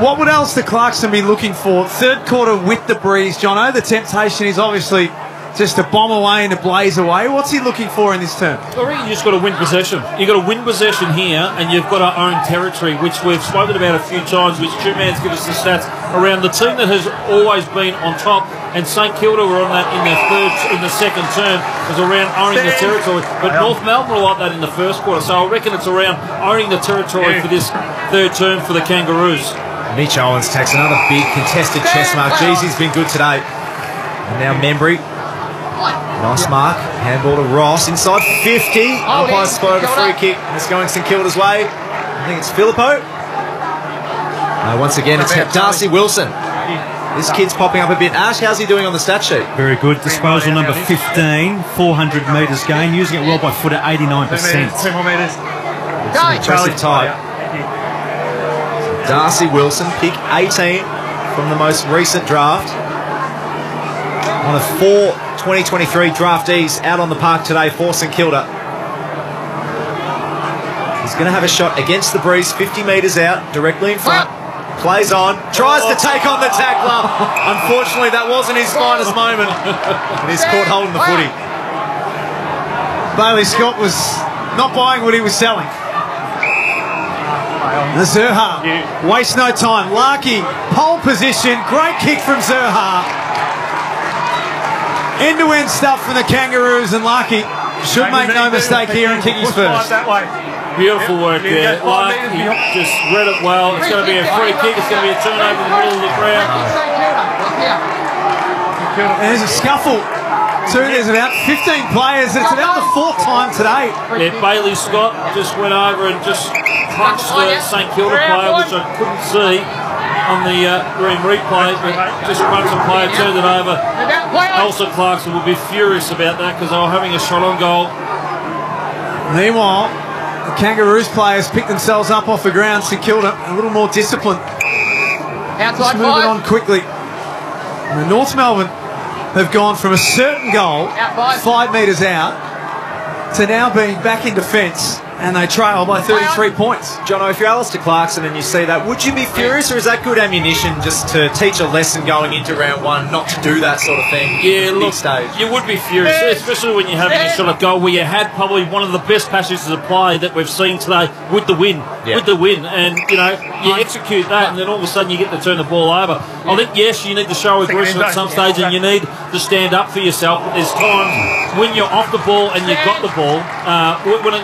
What would Alistair Clarkson be looking for? Third quarter with the breeze, Jono. The temptation is obviously just to bomb away and to blaze away. What's he looking for in this term? I reckon you just got to win possession. You've got to win possession here, and you've got to own territory, which we've spoken about a few times, which Two-Man's give us the stats around the team that has always been on top, and St Kilda were on that in the second term, was around owning the territory. But North Melbourne were like that in the first quarter, so I reckon it's around owning the territory for this third term for the Kangaroos. Mitch Owens takes another big contested chest mark. Jeez, he's been good today. And now Membry. Nice mark. Handball to Ross inside 50. Umpire spotted a free kick. It's going St Kilda's way. I think it's Filippo. Once again, it's Darcy Wilson. This kid's popping up a bit. Ash, how's he doing on the stat sheet? Very good. Disposal number 15, 400 metres gain. Using it well by foot at 89%. 2 more metres. It's an impressive type. Darcy Wilson, pick 18 from the most recent draft. One of 4 2023 draftees out on the park today for St Kilda. He's going to have a shot against the breeze, 50 metres out, directly in front. Plays on, tries to take on the tackler. Unfortunately, that wasn't his finest moment. And he's caught holding the footy. Bailey Scott was not buying what he was selling. Zerha, waste no time. Larky, pole position, great kick from Zerha. End-to-end stuff from the Kangaroos, and Larky should make no mistake here and kick his first. Beautiful work there. Larky just read it well. It's going to be a free kick. It's going to be a turnover in the middle of the ground. And there's a scuffle. There's about 15 players. It's about the fourth time today. Yeah, Bailey Scott just went over and just crunched the St Kilda player, which I couldn't see on the green replay, but just crunched the player, turned it over. Elsa Clarkson will be furious about that because they were having a shot on goal. Meanwhile, the Kangaroos players picked themselves up off the ground. St Kilda a little more disciplined. Just moving on quickly. And the North Melbourne have gone from a certain goal, 5 metres out, to now being back in defence, and they trail by 33 points. Jono, if you're Alistair Clarkson and you see that, would you be furious, or is that good ammunition just to teach a lesson going into round one, not to do that sort of thing? Yeah, look, stage? You would be furious, especially when you're having a shot at goal where you had probably one of the best passages of play that we've seen today with the win. Yeah. With the win, and you execute that, and then all of a sudden you get to turn the ball over. I think yes, you need to show aggression at some stage, and you need to stand up for yourself. But there's times when you're off the ball and you've got the ball,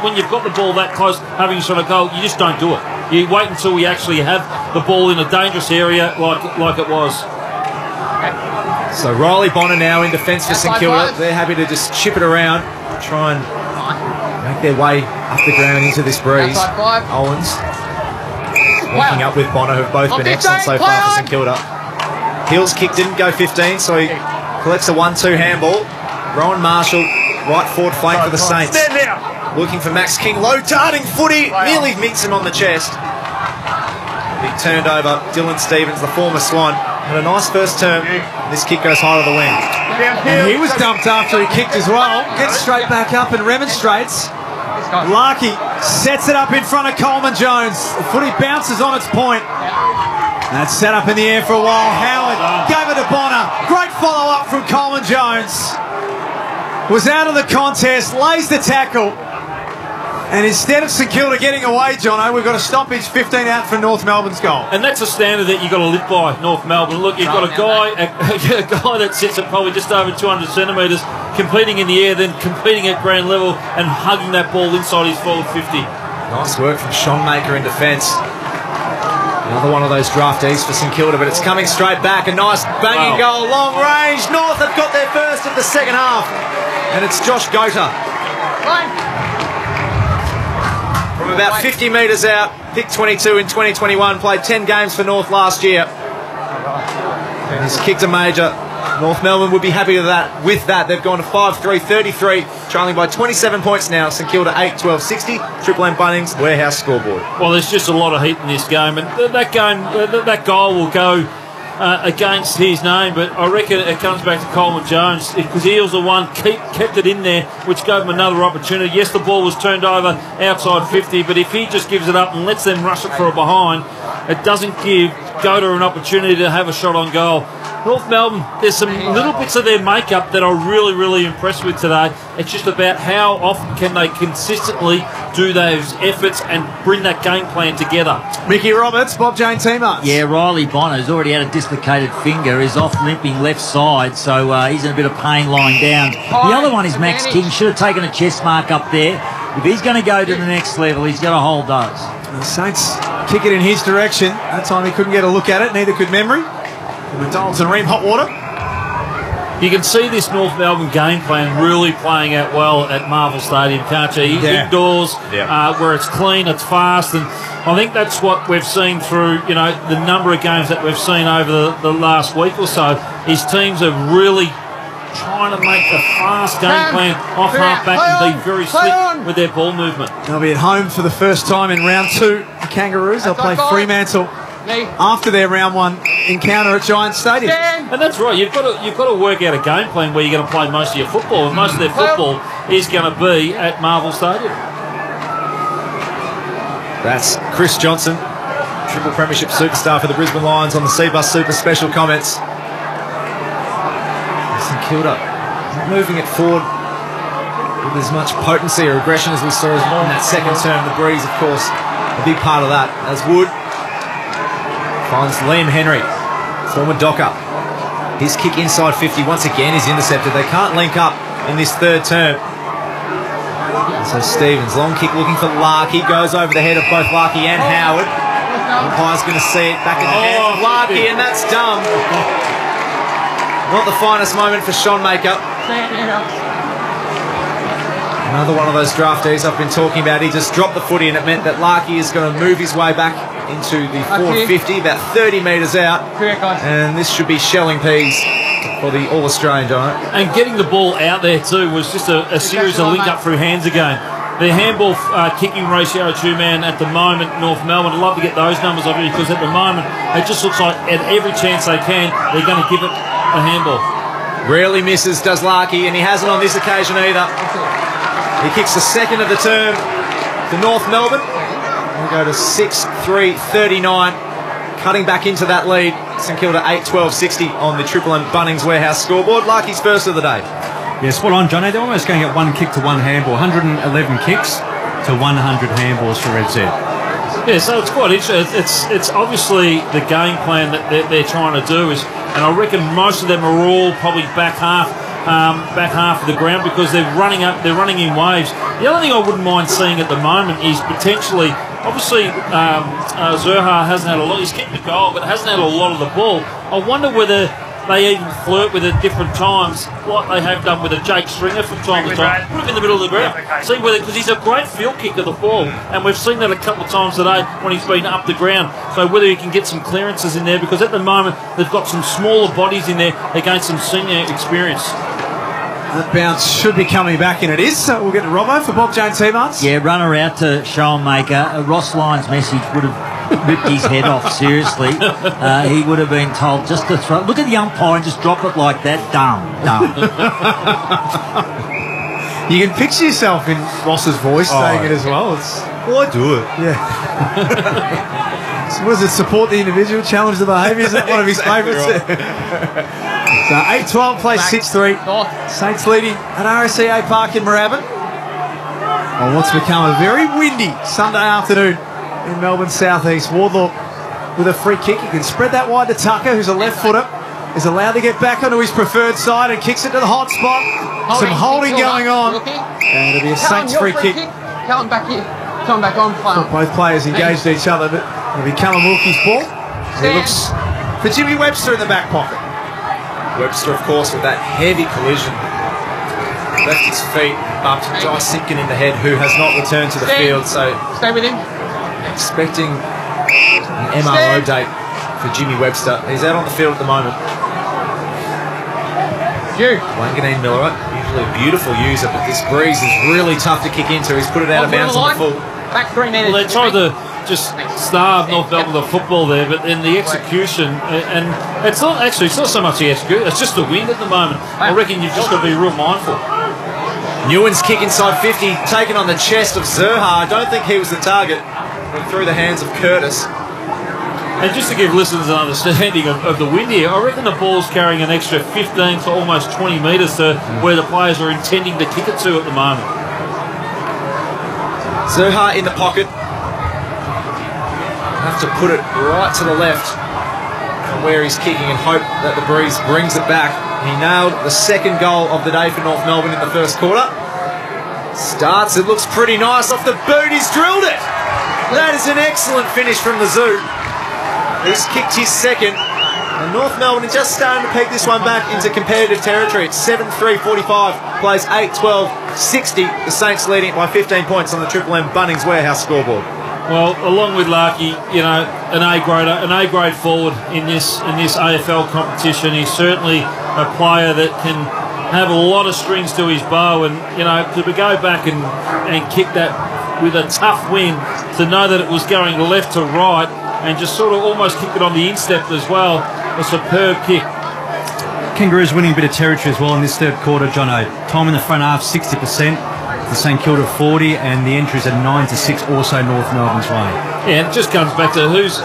when you've got the ball that close, having a shot at goal, you just don't do it. You wait until we actually have the ball in a dangerous area like it was. So Riley Bonner now in defence for St Kilda. They're happy to just chip it around, try and make their way up the ground into this breeze. Owens walking up with Bonner, who've both been excellent so far for St Kilda. Hill's kick didn't go 15, so he collects a 1-2 handball. Rowan Marshall, right forward flank for the Saints. Looking for Max King, low darting footy, nearly meets him on the chest. Big turned over. Dylan Stevens, the former Swan, had a nice first term. This kick goes high to the wing. And he was dumped after he kicked as well. Gets straight back up and remonstrates. Larky sets it up in front of Coleman Jones. The footy bounces on its point. That's set up in the air for a while. Howard gave it to Bonner. Great follow-up from Coleman Jones. Was out of the contest, lays the tackle. And instead of St Kilda getting away, Jono, we've got a stoppage 15 out for North Melbourne's goal. And that's a standard that you've got to live by, North Melbourne. Look, you've got a guy that sits at probably just over 200 centimetres, competing in the air, then competing at ground level and hugging that ball inside his forward 50. Nice work from Sean Maker in defence. Another one of those draftees for St Kilda, but it's coming straight back. A nice banging goal, long range. North have got their first of the second half. And it's Josh Gota. From about 50 metres out, picked 22 in 2021, played 10 games for North last year. And he's kicked a major. North Melbourne would be happy with that. They've gone to 5-3-33, trailing by 27 points now. St Kilda 8-12-60. Triple M Bunnings Warehouse scoreboard. Well, there's just a lot of heat in this game, and that goal will go against his name, but I reckon it comes back to Coleman Jones because he was the one kept it in there, which gave him another opportunity. Yes, the ball was turned over outside 50, but if he just gives it up and lets them rush it for a behind, it doesn't give Gota an opportunity to have a shot on goal. North Melbourne, there's some little bits of their makeup that I'm really, really impressed with today. It's just about how often can they consistently do those efforts and bring that game plan together. Mickey Roberts, Bob Jane Teamarts. Yeah, Riley Bonner's already had a dislocated finger, is off limping left side, so he's in a bit of pain lying down. The other one is Max King, should have taken a chest mark up there. If he's going to go to the next level, he's got to hold those. The Saints kick it in his direction. That time he couldn't get a look at it, neither could Memory. McDonald's and Ream Hotwater. You can see this North Melbourne game plan really playing out well at Marvel Stadium, can't you? Indoors, where it's clean, it's fast, and I think that's what we've seen through, the number of games that we've seen over the last week or so. His teams are really trying to make a fast game plan off half-back and be very slick with their ball movement. They'll be at home for the first time in round 2. The Kangaroos, they'll play Fremantle after their round 1 encounter at Giants Stadium. And that's right, you've got to work out a game plan where you're going to play most of your football, and most of their football is going to be at Marvel Stadium. That's Chris Johnson, triple premiership superstar for the Brisbane Lions, on the C-Bus Super Special comments. St Kilda not moving it forward with as much potency or aggression as we saw in that second term. The breeze, of course, a big part of that, as Wood finds Liam Henry, former Docker. His kick inside 50 once again is intercepted. They can't link up in this third term. So Stevens, long kick looking for Larkey, goes over the head of both Larkey and Howard. Umpire's going to see it back in the hands of Larkey, and that's dumb. Not the finest moment for Sean Maker. Another one of those draftees I've been talking about. He just dropped the footy, and it meant that Larkey is going to move his way back into the 450, about 30 metres out. And this should be shelling peas for the All-Australian giant. And getting the ball out there too was just a series of link up through hands again. The handball kicking ratio two-man at the moment, North Melbourne. I'd love to get those numbers of it, because at the moment it just looks like at every chance they can, they're going to give it a handball. Rarely misses, does Larkey, and he hasn't on this occasion either. He kicks the second of the term to North Melbourne. We'll go to 6-3-39, cutting back into that lead. St Kilda 8-12-60 on the Triple M Bunnings Warehouse scoreboard. Larkey's first of the day. Yeah, spot on, Johnny. They're almost going to get one kick to one handball. 111 kicks to 100 handballs for Red Z. Yeah, so it's quite interesting. It's obviously the game plan that they're trying to do is, and I reckon most of them are all probably back half of the ground, because they're running in waves. The other thing I wouldn't mind seeing at the moment is potentially, obviously, Zurha hasn't had a lot. He's kicked the goal, but hasn't had a lot of the ball. I wonder whether they even flirt with it different times, like they have done with a Jake Stringer from time to time. Put him in the middle of the ground. See whether, because he's a great field kick of the ball, and we've seen that a couple of times today when he's been up the ground. So whether he can get some clearances in there, because at the moment they've got some smaller bodies in there against some senior experience. That bounce should be coming back, and it is. So we'll get to Robbo for Bob Jones T-Marts. Yeah, runner out to Sean Maker. Ross Lyon's message would have ripped his head off, seriously. He would have been told just to throw. Look at the umpire and just drop it like that. Dumb. You can picture yourself in Ross's voice saying it as well. Well, I do it. Yeah. So what does it, support the individual, challenge the behaviour? Is that one of his favourites? So 8-12 plays 6-3. Saints leading at RSCA Park in Moorabbin on what's become a very windy Sunday afternoon in Melbourne southeast. Wardlaw with a free kick. He can spread that wide to Tucker, who's a left footer, is allowed to get back onto his preferred side and kicks it to the hot spot. Some holding going on, and it'll be a Saints free kick. Callum back here. Come back on, player. Both players engaged each other, but it'll be Callum Wilkie's ball. He looks for Jimmy Webster in the back pocket. Webster, of course, with that heavy collision, left his feet up to Josh Simpkin in the head, who has not returned to the field. So stay with him. Expecting an MRO date for Jimmy Webster. He's out on the field at the moment. Wanganeen Miller, usually a beautiful user, but this breeze is really tough to kick into. He's put it out of bounds on the full. Back 3 minutes. Well, they tried to just starve North Melbourne the football there, but in the execution, and it's not so much the execution, it's just the wind at the moment. I reckon you've just got to be real mindful. Newen's kick inside 50, taken on the chest of Zurha. I don't think he was the target, but through the hands of Curtis. And just to give listeners an understanding of the wind here, I reckon the ball's carrying an extra 15 to almost 20 metres to where the players are intending to kick it to at the moment. Zurha in the pocket. Have to put it right to the left from where he's kicking and hope that the breeze brings it back. He nailed the second goal of the day for North Melbourne in the first quarter. Starts, it looks pretty nice off the boot, he's drilled it! That is an excellent finish from the Zoo. He's kicked his second, and North Melbourne is just starting to peek this one back into competitive territory. It's 7-3-45, plays 8-12-60. The Saints leading it by 15 points on the Triple M Bunnings Warehouse scoreboard. Well, along with Larkey, you know, an A grade forward in this AFL competition. He's certainly a player that can have a lot of strings to his bow, and you know, to go back and kick that with a tough wind, to know that it was going left to right, and just sort of almost kicked it on the instep as well. A superb kick. Kangaroos winning a bit of territory as well in this third quarter, Jono. Time in the front half, 60%. The St Kilda 40, and the entries are 9-6, also North Melbourne's way. Yeah, it just comes back to who's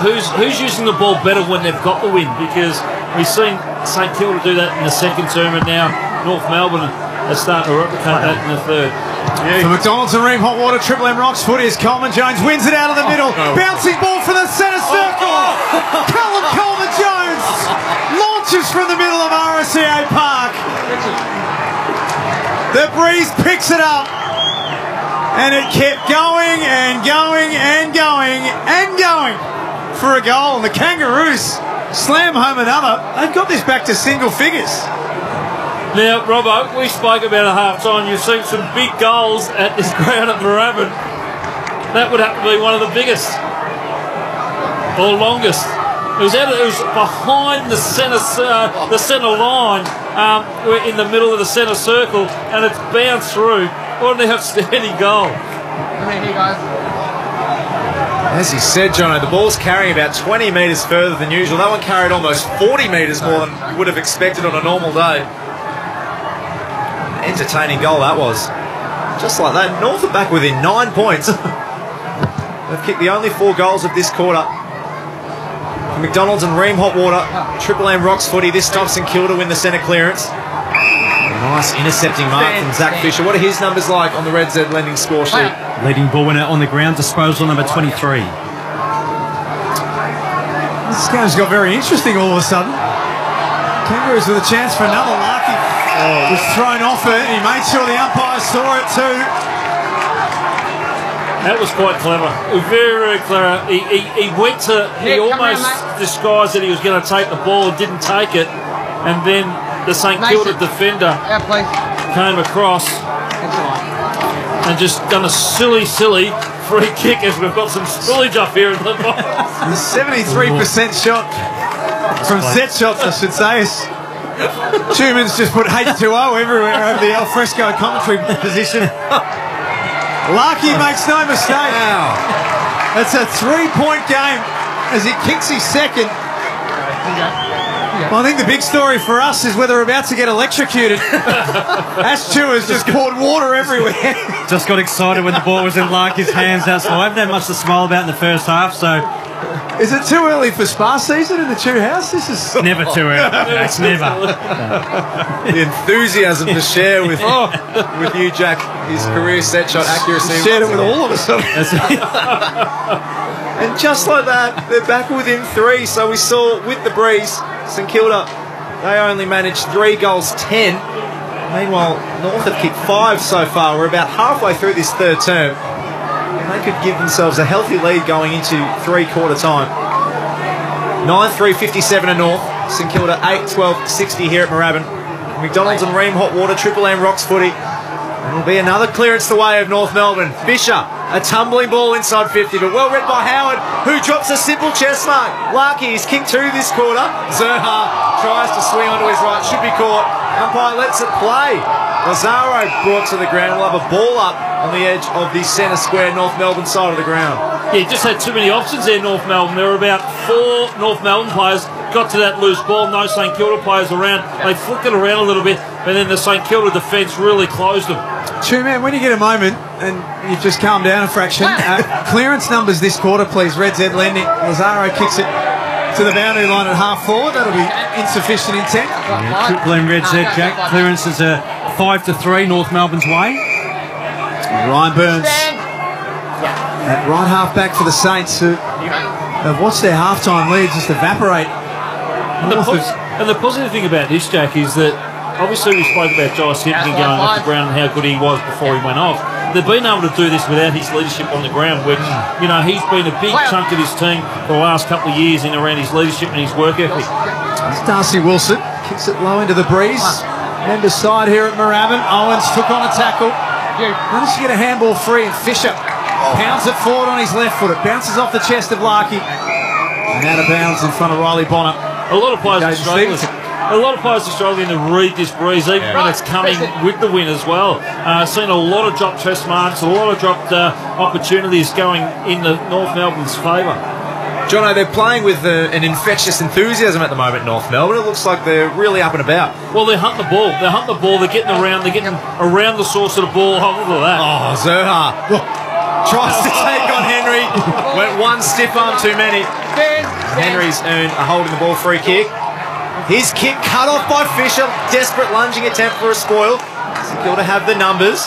using the ball better when they've got the win, because we've seen St Kilda do that in the second term, and now North Melbourne are starting to replicate that in the third. For McDonald's and Ream Hot Water, Triple M Rocks footy as Coleman Jones wins it out of the middle. Bouncing ball for the centre circle. Callum Coleman Jones launches from the middle of RSCA Park. The breeze picks it up. And it kept going and going and going and going for a goal. And the Kangaroos slam home another. They've got this back to single figures. Now, Robbo, we spoke about at half-time. You've seen some big goals at this ground at Moorabbin. That would have to be one of the biggest or longest. It was behind the centre line, in the middle of the centre circle, and it's bounced through. What an outstanding goal! Here, guys. As you said, Jono, the ball's carrying about 20 metres further than usual. That one carried almost 40 metres more than you would have expected on a normal day. Entertaining goal that was. Just like that, North are back within 9 points. They've kicked the only 4 goals of this quarter. McDonald's and Ream Hot Water, Triple M Rocks footy. This time St Kilda win the centre clearance. Nice intercepting mark from Zach Fisher. What are his numbers like on the Red Z lending score sheet? Leading ball winner on the ground, disposal number 23. This game's got very interesting all of a sudden. Kangaroos with a chance for another. Larky was thrown off it. He made sure the umpire saw it too. That was quite clever. Very, very clever. He went to... He almost disguised that he was going to take the ball, didn't take it, and then the St Kilda defender came across and just done a silly free kick as we've got some spillage up here in the box. 73% shot from set shots, I should say. Tuman's just put H2O everywhere over the alfresco commentary position. Larky makes no mistake. It's a 3-point game as he kicks his second. Well, I think the big story for us is whether we're about to get electrocuted. Ash Chewer's just poured water everywhere. Just got excited when the ball was in Larky's hands. I haven't had much to smile about in the first half, so... Is it too early for spa season in the Chew house? This is never too early. It's never. The enthusiasm to share with you, Jack, his career set shot accuracy. Shared it with all of us. And just like that, they're back within 3. So we saw with the breeze, St Kilda, they only managed 3 goals 10. Meanwhile, North have kicked 5 so far. We're about halfway through this third term. They could give themselves a healthy lead going into 3-quarter time. 9-3-57 to North. St Kilda 8-12-60 here at Moorabbin. McDonald's and Ream Hot Water, Triple M Rocks footy. It'll be another clearance the way of North Melbourne. Fisher, a tumbling ball inside 50, but well read by Howard, who drops a simple chest mark. Larky is kicked 2 this quarter. Zerha tries to swing onto his right, should be caught. Umpire lets it play. Lazaro brought to the ground. We'll have a ball up on the edge of the centre square North Melbourne side of the ground. Yeah, just had too many options there, North Melbourne. There were about 4 North Melbourne players got to that loose ball. No St Kilda players around. They flicked it around a little bit, and then the St Kilda defence really closed them. Two man, when you get a moment and you've just calmed down a fraction, clearance numbers this quarter, please. Red Z lending. Lazaro kicks it to the boundary line at half forward. That'll be insufficient intent. Triple M Red Z, Jack. Clearance is a 5-3 North Melbourne's way. Ryan Burns at right half back for the Saints, who have watched their halftime lead just evaporate. And the positive thing about this, Jack, is that obviously we spoke about Josh Hinton going off the ground and how good he was before he went off. They've been able to do this without his leadership on the ground, which, you know, he's been a big chunk of this team for the last couple of years in around his leadership and his work ethic. It's Darcy Wilson, kicks it low into the breeze. Members side here at Moorabbin. Owens took on a tackle. Managed to get a handball free, and Fisher pounds it forward on his left foot. It bounces off the chest of Larky and out of bounds in front of Riley Bonner. A lot of players are struggling. A lot of players are struggling to read this breeze, even when it's coming with the wind as well. Seen a lot of dropped chest marks, a lot of dropped opportunities going in the North Melbourne's favour. Jono, they're playing with an infectious enthusiasm at the moment, North Melbourne. It looks like they're really up and about. Well, they're hunting the ball. They're hunting the ball. They're getting around. They're getting around the source of the ball. Oh, look at that. Oh, Zerha tries to take on Henry. Went one stiff arm too many. Henry's earned a holding the ball free kick. His kick cut off by Fisher. Desperate lunging attempt for a spoil. St Kilda have the numbers.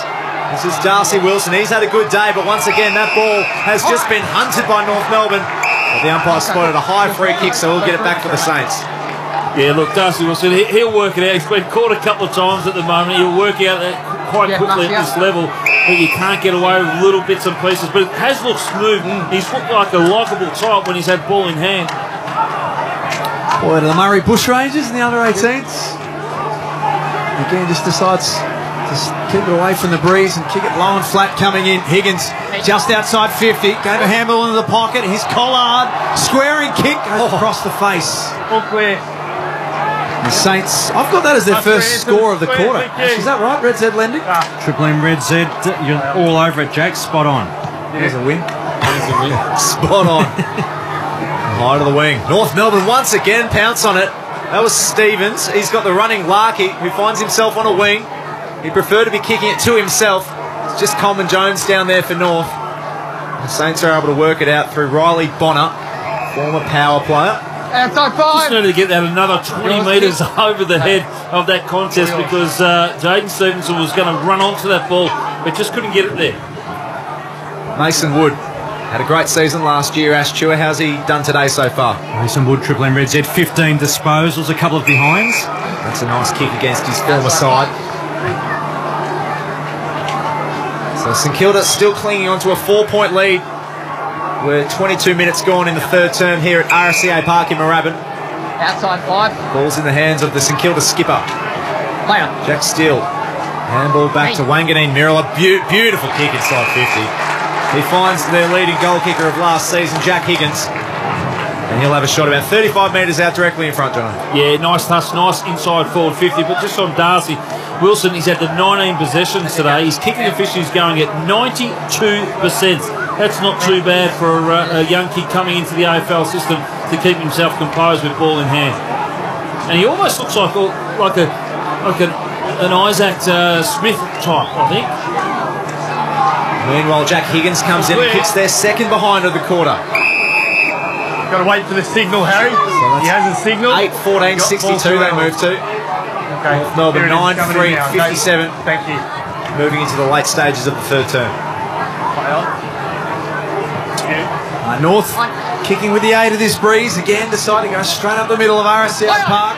This is Darcy Wilson. He's had a good day, but once again, that ball has just been hunted by North Melbourne. But the umpire spotted a high free kick, so we'll get it back for the Saints. Yeah, look, Darcy Wilson, he'll work it out. He's been caught a couple of times at the moment. He'll work out that quite quickly at this level, but you can't get away with little bits and pieces. But it has looked smooth. He's looked like a likeable type when he's had ball in hand. Boy, the Murray Bushrangers in the under-18s. Again, just decides to keep it away from the breeze and kick it low and flat coming in. Higgins just outside 50. Gave a handball into the pocket. Here's Collard. Squaring kick goes across the face. All clear. The Saints, I've got that as their first score of the quarter. Is that right, Red Z Lending? Triple M Red Z, you're all over it, Jake. Spot on. There's a win. Spot on. High to the wing. North Melbourne once again pounce on it. That was Stevens. He's got the running Larkey, who finds himself on a wing. He'd prefer to be kicking it to himself. It's just Coleman Jones down there for North. The Saints are able to work it out through Riley Bonner, former power player. Outside 5. Just needed to get that another 20 metres over the head of that contest because Jaden Stevenson was going to run onto that ball, but just couldn't get it there. Mason Wood had a great season last year. Ash Chua, how's he done today so far? Mason Wood, Triple M Red Z, 15 disposals, a couple of behinds. That's a nice kick against his former side. So St Kilda still clinging on to a 4-point lead. We're 22 minutes gone in the third term here at RSCA Park in Moorabbin. Outside 5. Ball's in the hands of the St Kilda skipper. Player. Jack Steele. Handball back to Wanganeen Mirror. Beautiful kick inside 50. He finds their leading goal kicker of last season, Jack Higgins. And he'll have a shot about 35 metres out directly in front, John. Yeah, nice touch, nice inside forward 50. But just on Darcy Wilson, he's had the 19 possessions today. His kicking efficiency is going at 92%. That's not too bad for a young kid coming into the AFL system to keep himself composed with ball in hand. And he almost looks like an Isaac Smith type, I think. Meanwhile, Jack Higgins comes in and kicks their second behind of the quarter. Got to wait for the signal, Harry. He has a signal. 8-14-62 they move to. Okay. North Melbourne 9-3-57. Thank you. Moving into the late stages of the third term. North kicking with the aid of this breeze. Again, decide to go straight up the middle of RSCA Park.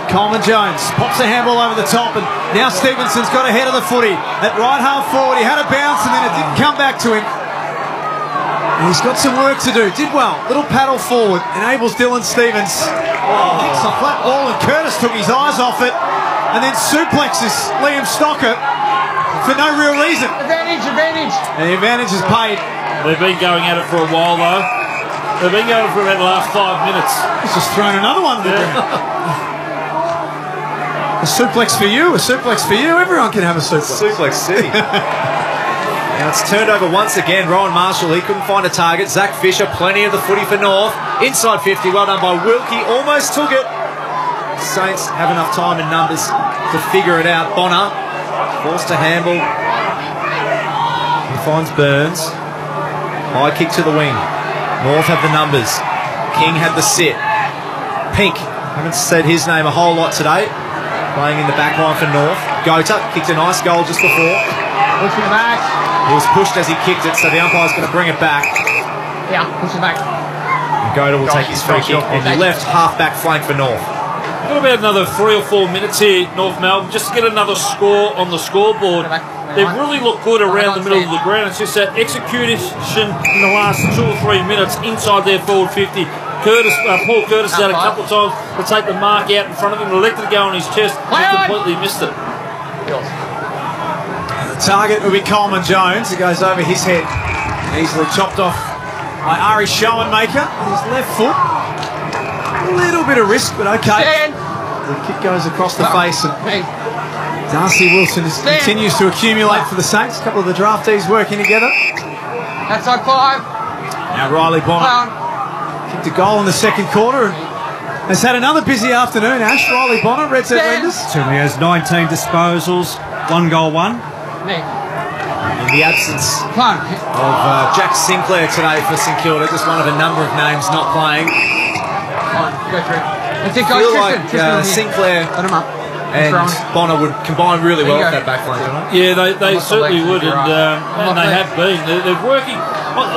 Coleman Jones pops a handball over the top, and now Stevenson's got ahead of the footy. At right half forward, he had a bounce and then it didn't come back to him. And he's got some work to do. Did well. Little paddle forward. Enables Dylan Stevens. Kicks a flat ball and Curtis took his eyes off it. And then suplexes Liam Stocker for no real reason. Advantage. And the advantage is paid. They've been going at it for a while though. They've been going for about the last 5 minutes. He's just thrown another one to the ground. A suplex for you, a suplex for you. Everyone can have a suplex. Suplex City. Now it's turned over once again. Rowan Marshall, he couldn't find a target. Zach Fisher, plenty of the footy for North. Inside 50, well done by Wilkie. Almost took it. Saints have enough time and numbers to figure it out. Bonner forced to handball. He finds Burns. High kick to the wing. North have the numbers. King had the sit. Pink, haven't said his name a whole lot today. Playing in the back line for North. Gota kicked a nice goal just before. Pushing it back. He was pushed as he kicked it, so the umpire's going to bring it back. Yeah, push it back. And Gota will take his free kick on the left half-back flank for North. Got about another 3 or 4 minutes here, North Melbourne, just to get another score on the scoreboard. They've really looked good around the middle of the ground. It's just that execution in the last 2 or 3 minutes inside their forward 50. Paul Curtis has had a couple of times to take the mark out in front of him, elected to go on his chest, and completely missed it. The target will be Coleman Jones. It goes over his head. Easily chopped off by Ari Schoenmaker on his left foot. A little bit of risk, but okay. The kick goes across the face, and Darcy Wilson continues to accumulate for the Saints. A couple of the draftees working together. Outside 5. Now Riley Bonner kicked a goal in the second quarter and has had another busy afternoon. Ash, Riley Bonner, Red Set Lenders. Certainly has 19 disposals, 1 goal, 1. In the absence of Jack Sinclair today for St Kilda, just one of a number of names not playing. Go through. I feel like Sinclair and Bonner would combine really well with that back line, don't they? Yeah, they certainly would, and they have been. They're working.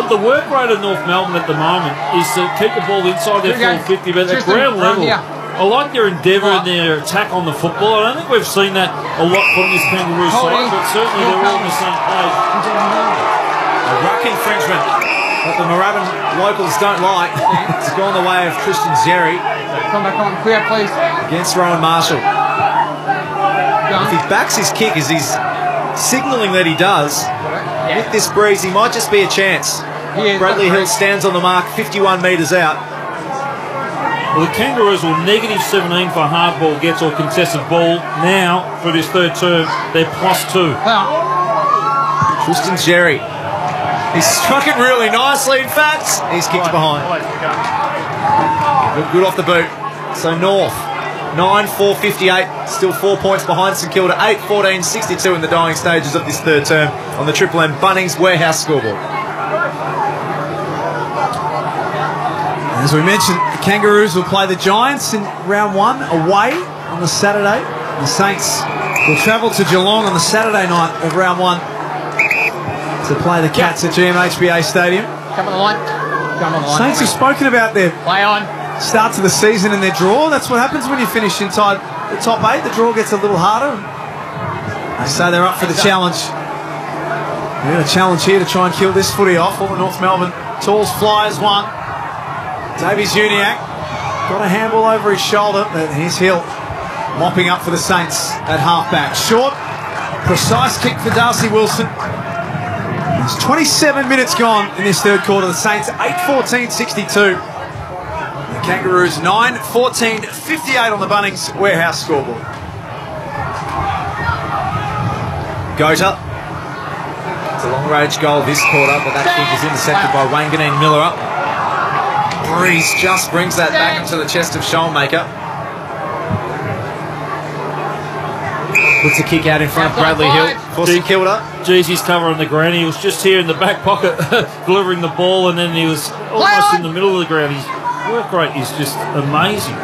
The work rate of North Melbourne at the moment is to keep the ball inside their 450, but at ground level, I like their endeavour and their attack on the football. I don't think we've seen that a lot from this Kangaroo side, but certainly they're all on the same page. A ruck infringement that the Moorabbin locals don't like. It's gone the way of Christian Zeri. Come back on, clear please. Against Rowan Marshall. If he backs his kick as he's signalling that he does, with this breeze he might just be a chance. Bradley Hill stands on the mark 51 metres out. Well, the Kangaroos will -17 for hardball gets or contested ball. Now, for this third term, they're +2. Tristan Jerry. He's struck it really nicely, in fact. He's kicked behind. Good off the boot. So North, 9-4-58, still 4 points behind St Kilda, 8-14-62 in the dying stages of this third term on the Triple M Bunnings Warehouse scoreboard. As we mentioned, the Kangaroos will play the Giants in round 1 away on the Saturday. The Saints will travel to Geelong on the Saturday night of round 1 to play the Cats at GMHBA Stadium. Come on the line. Come on the line. Saints have spoken about their start to the season and their draw. That's what happens when you finish inside the top 8. The draw gets a little harder. They say they're up for the challenge. They've got a challenge here to try and kill this footy off. All the North Melbourne Tools Flyers won. Davies Uniacke got a handball over his shoulder, but here's Hill mopping up for the Saints at halfback. Short, precise kick for Darcy Wilson. There's 27 minutes gone in this third quarter. The Saints 8-14-62. The Kangaroos 9-14-58 on the Bunnings Warehouse scoreboard. Gota. It's a long-range goal this quarter, but that kick is intercepted by Wanganeen Miller. Breeze just brings that back into the chest of Schoenmaker. Puts a kick out in front of Bradley Hill for St Kilda. Geez, he's covering the ground. He was just here in the back pocket delivering the ball, and then he was almost in the middle of the ground. His work rate is just amazing.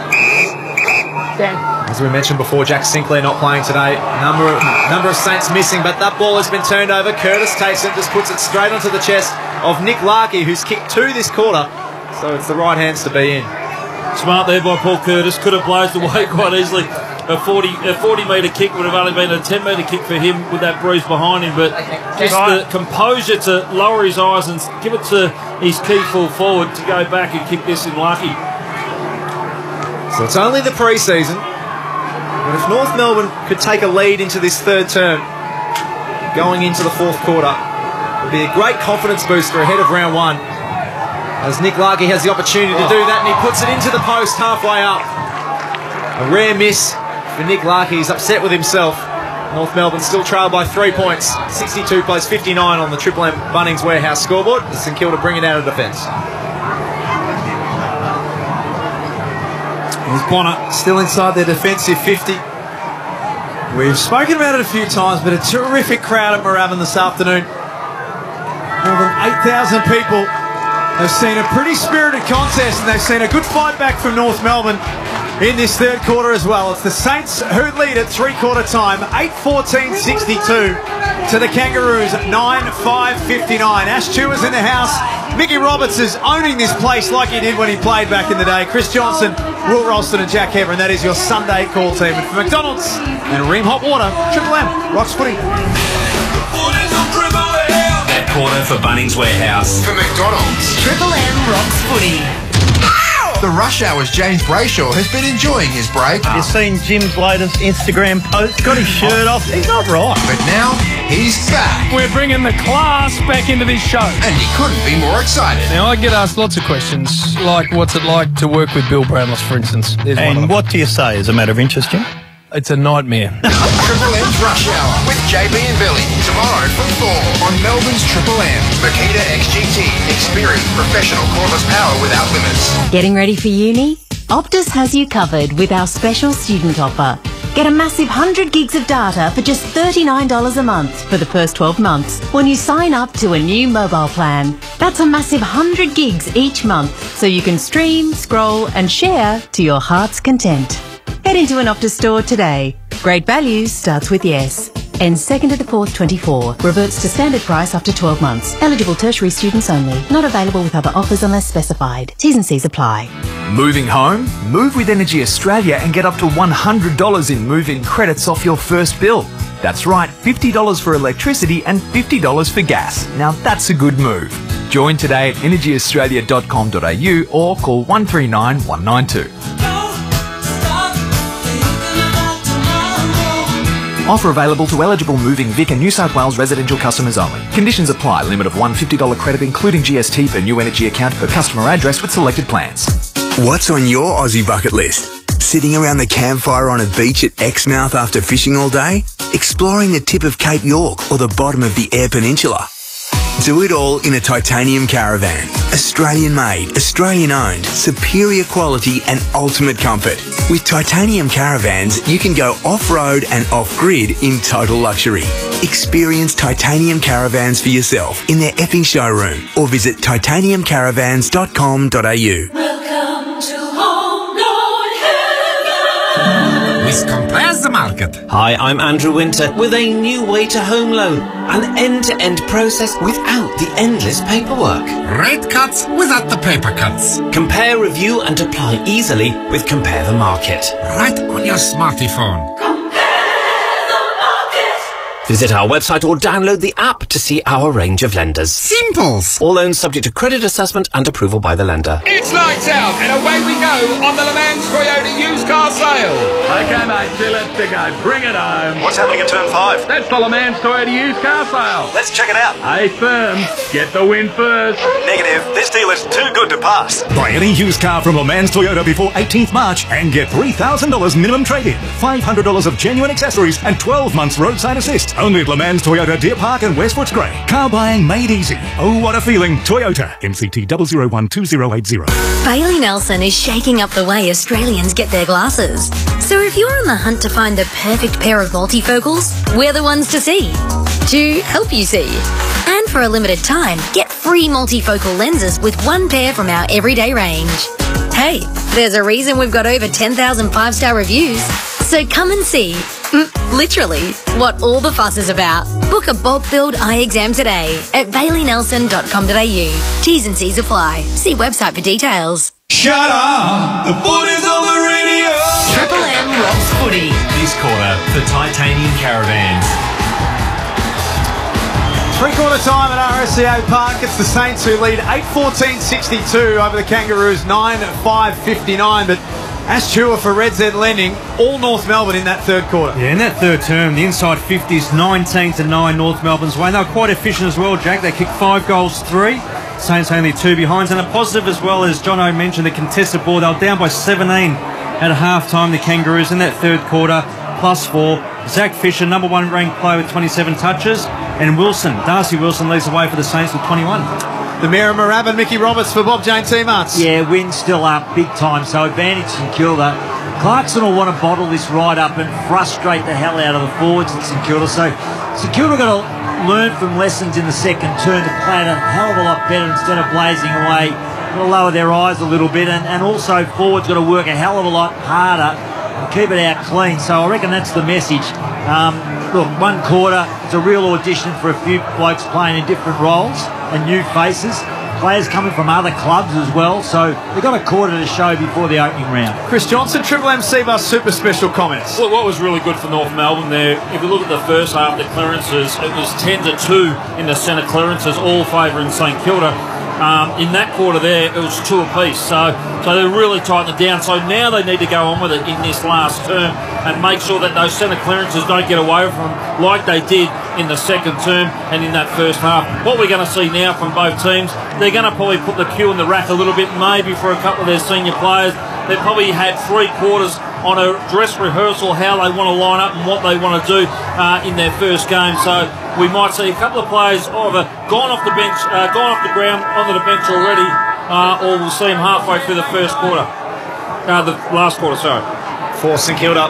As we mentioned before, Jack Sinclair not playing today. Number of Saints missing, but that ball has been turned over. Curtis takes it, just puts it straight onto the chest of Nick Larkey, who's kicked 2 this quarter. So it's the right hands to be in. Smart there by Paul Curtis. Could have blazed away quite easily. A 40-metre kick would have only been a 10-metre kick for him with that breeze behind him. But just the composure to lower his eyes and give it to his key full forward to go back and kick this in lucky. So it's only the pre-season. But if North Melbourne could take a lead into this third term, going into the fourth quarter, it would be a great confidence booster ahead of round 1. As Nick Larkey has the opportunity to do that, and he puts it into the post halfway up. A rare miss for Nick Larkey. He's upset with himself. North Melbourne still trail by 3 points. 62 plays 59 on the Triple M Bunnings Warehouse scoreboard. The St Kilda bring it out of defence. There's Bonner still inside their defensive 50. We've spoken about it a few times, but a terrific crowd at Moorabbin this afternoon. More than 8,000 people. They've seen a pretty spirited contest, and they've seen a good fight back from North Melbourne in this third quarter as well. It's the Saints who lead at three-quarter time, 8-14-62 to the Kangaroos, 9-5-59. Ash Chewer's in the house. Mickey Roberts is owning this place like he did when he played back in the day. Chris Johnson, Will Ralston and Jack Hever, and that is your Sunday call team. And for McDonald's and Ream Hot Water, Triple M, Rocks Footy. Quarter for Bunnings Warehouse. For McDonald's. Triple M Rocks Footy. The Rush Hour's James Brayshaw has been enjoying his break. You've seen Jim's latest Instagram post. Got his shirt off. He's not right. But now he's back. We're bringing the class back into this show. And he couldn't be more excited. Now, I get asked lots of questions, like what's it like to work with Bill Brownless, for instance. And what do you say as a matter of interest, Jim? It's a nightmare. Triple M's Rush Hour with JB and Billy. Tomorrow from 4 on Melbourne's Triple M. Makita XGT. Experience professional cordless power without limits. Getting ready for uni? Optus has you covered with our special student offer. Get a massive 100 gigs of data for just $39 a month for the first 12 months when you sign up to a new mobile plan. That's a massive 100 gigs each month, so you can stream, scroll and share to your heart's content. Head into an Optus store today. Great value starts with yes. Ends 2nd to the 4th, 24. Reverts to standard price after 12 months. Eligible tertiary students only. Not available with other offers unless specified. T's and C's apply. Moving home? Move with Energy Australia and get up to $100 in move-in credits off your first bill. That's right, $50 for electricity and $50 for gas. Now that's a good move. Join today at energyaustralia.com.au or call 139 192. Offer available to eligible moving Vic and New South Wales residential customers only. Conditions apply. Limit of one $50 credit including GST per new energy account per customer address with selected plans. What's on your Aussie bucket list? Sitting around the campfire on a beach at Exmouth after fishing all day? Exploring the tip of Cape York or the bottom of the Eyre Peninsula? Do it all in a titanium caravan. Australian made, Australian owned, superior quality and ultimate comfort. With titanium caravans, you can go off-road and off-grid in total luxury. Experience titanium caravans for yourself in their Epping showroom or visit titaniumcaravans.com.au. Welcome to Homegrown Heaven. This compares the market. Hi, I'm Andrew Winter with a new way to home loan. An end-to-end process without the endless paperwork. Rate cuts without the paper cuts. Compare, review and apply easily with Compare the Market. Right on your smartphone. Visit our website or download the app to see our range of lenders. Simples. All loans subject to credit assessment and approval by the lender. It's lights out and away we go on the Le Mans Toyota used car sale. Okay, mate, see, let's go. Bring it home. What's happening in turn 5? That's the Le Mans Toyota used car sale. Let's check it out. Hey, firm, get the win first. Negative. This deal is too good to pass. Buy any used car from Le Mans Toyota before 18th March and get $3,000 minimum trade-in, $500 of genuine accessories and 12 months roadside assist. Only at Le Mans Toyota Deer Park and West Footscray. Car buying made easy. Oh, what a feeling. Toyota. MCT 0012080. Bailey Nelson is shaking up the way Australians get their glasses. So if you're on the hunt to find the perfect pair of multifocals, we're the ones to see. To help you see. And for a limited time, get free multifocal lenses with one pair from our everyday range. Hey, there's a reason we've got over 10,000 5-star reviews. So come and see, literally, what all the fuss is about. Book a bulk build eye exam today at baileynelson.com.au. T's and C's apply. See website for details. Shut up! The footy's on the radio! Triple M rocks footy. This quarter for titanium caravans. Three-quarter time at RSCA Park. It's the Saints who lead 8-14-62 over the Kangaroos 9-5-59. But as Chua for Red Z Lending, all North Melbourne in that third quarter. Yeah, in that third term, the inside 50s 19-9 North Melbourne's way. They were quite efficient as well, Jack. They kicked 5 goals, 3. Saints only 2 behinds. And a positive as well, as John O mentioned, the contested ball. They were down by 17 at half-time, the Kangaroos, in that third quarter, +4. Zach Fisher, number 1 ranked player with 27 touches. And Wilson, Darcy Wilson, leads the way for the Saints with 21. The Mayor of Moorabbin, Mickey Roberts for Bob Jane T-Marts. Yeah, wind's still up big time, so advantage St Kilda. Clarkson will want to bottle this right up and frustrate the hell out of the forwards at St Kilda. So St Kilda got to learn from lessons in the second term to play it a hell of a lot better instead of blazing away. Got to lower their eyes a little bit, and also forwards got to work a hell of a lot harder and keep it out clean. So I reckon that's the message. Look, 1 quarter, it's a real audition for a few blokes playing in different roles and new faces. Players coming from other clubs as well, so they've got a quarter to show before the opening round. Chris Johnson, Triple M C-Bus Super Special comments. Well, what was really good for North Melbourne there, if you look at the first half, the clearances, it was 10-2 in the centre clearances, all favouring St Kilda. In that quarter there, it was 2 apiece, so they really tightened it down. So now they need to go on with it in this last term and make sure that those centre clearances don't get away from them like they did in the second term and in that first half. What we're going to see now from both teams, they're going to probably put the cue in the rack a little bit, maybe for a couple of their senior players. They've probably had 3 quarters on a dress rehearsal, how they want to line up and what they want to do in their first game. So we might see a couple of players either gone off the bench, gone off the ground, onto the bench already, or we'll see them halfway through the first quarter. The last quarter, sorry. For St Kilda,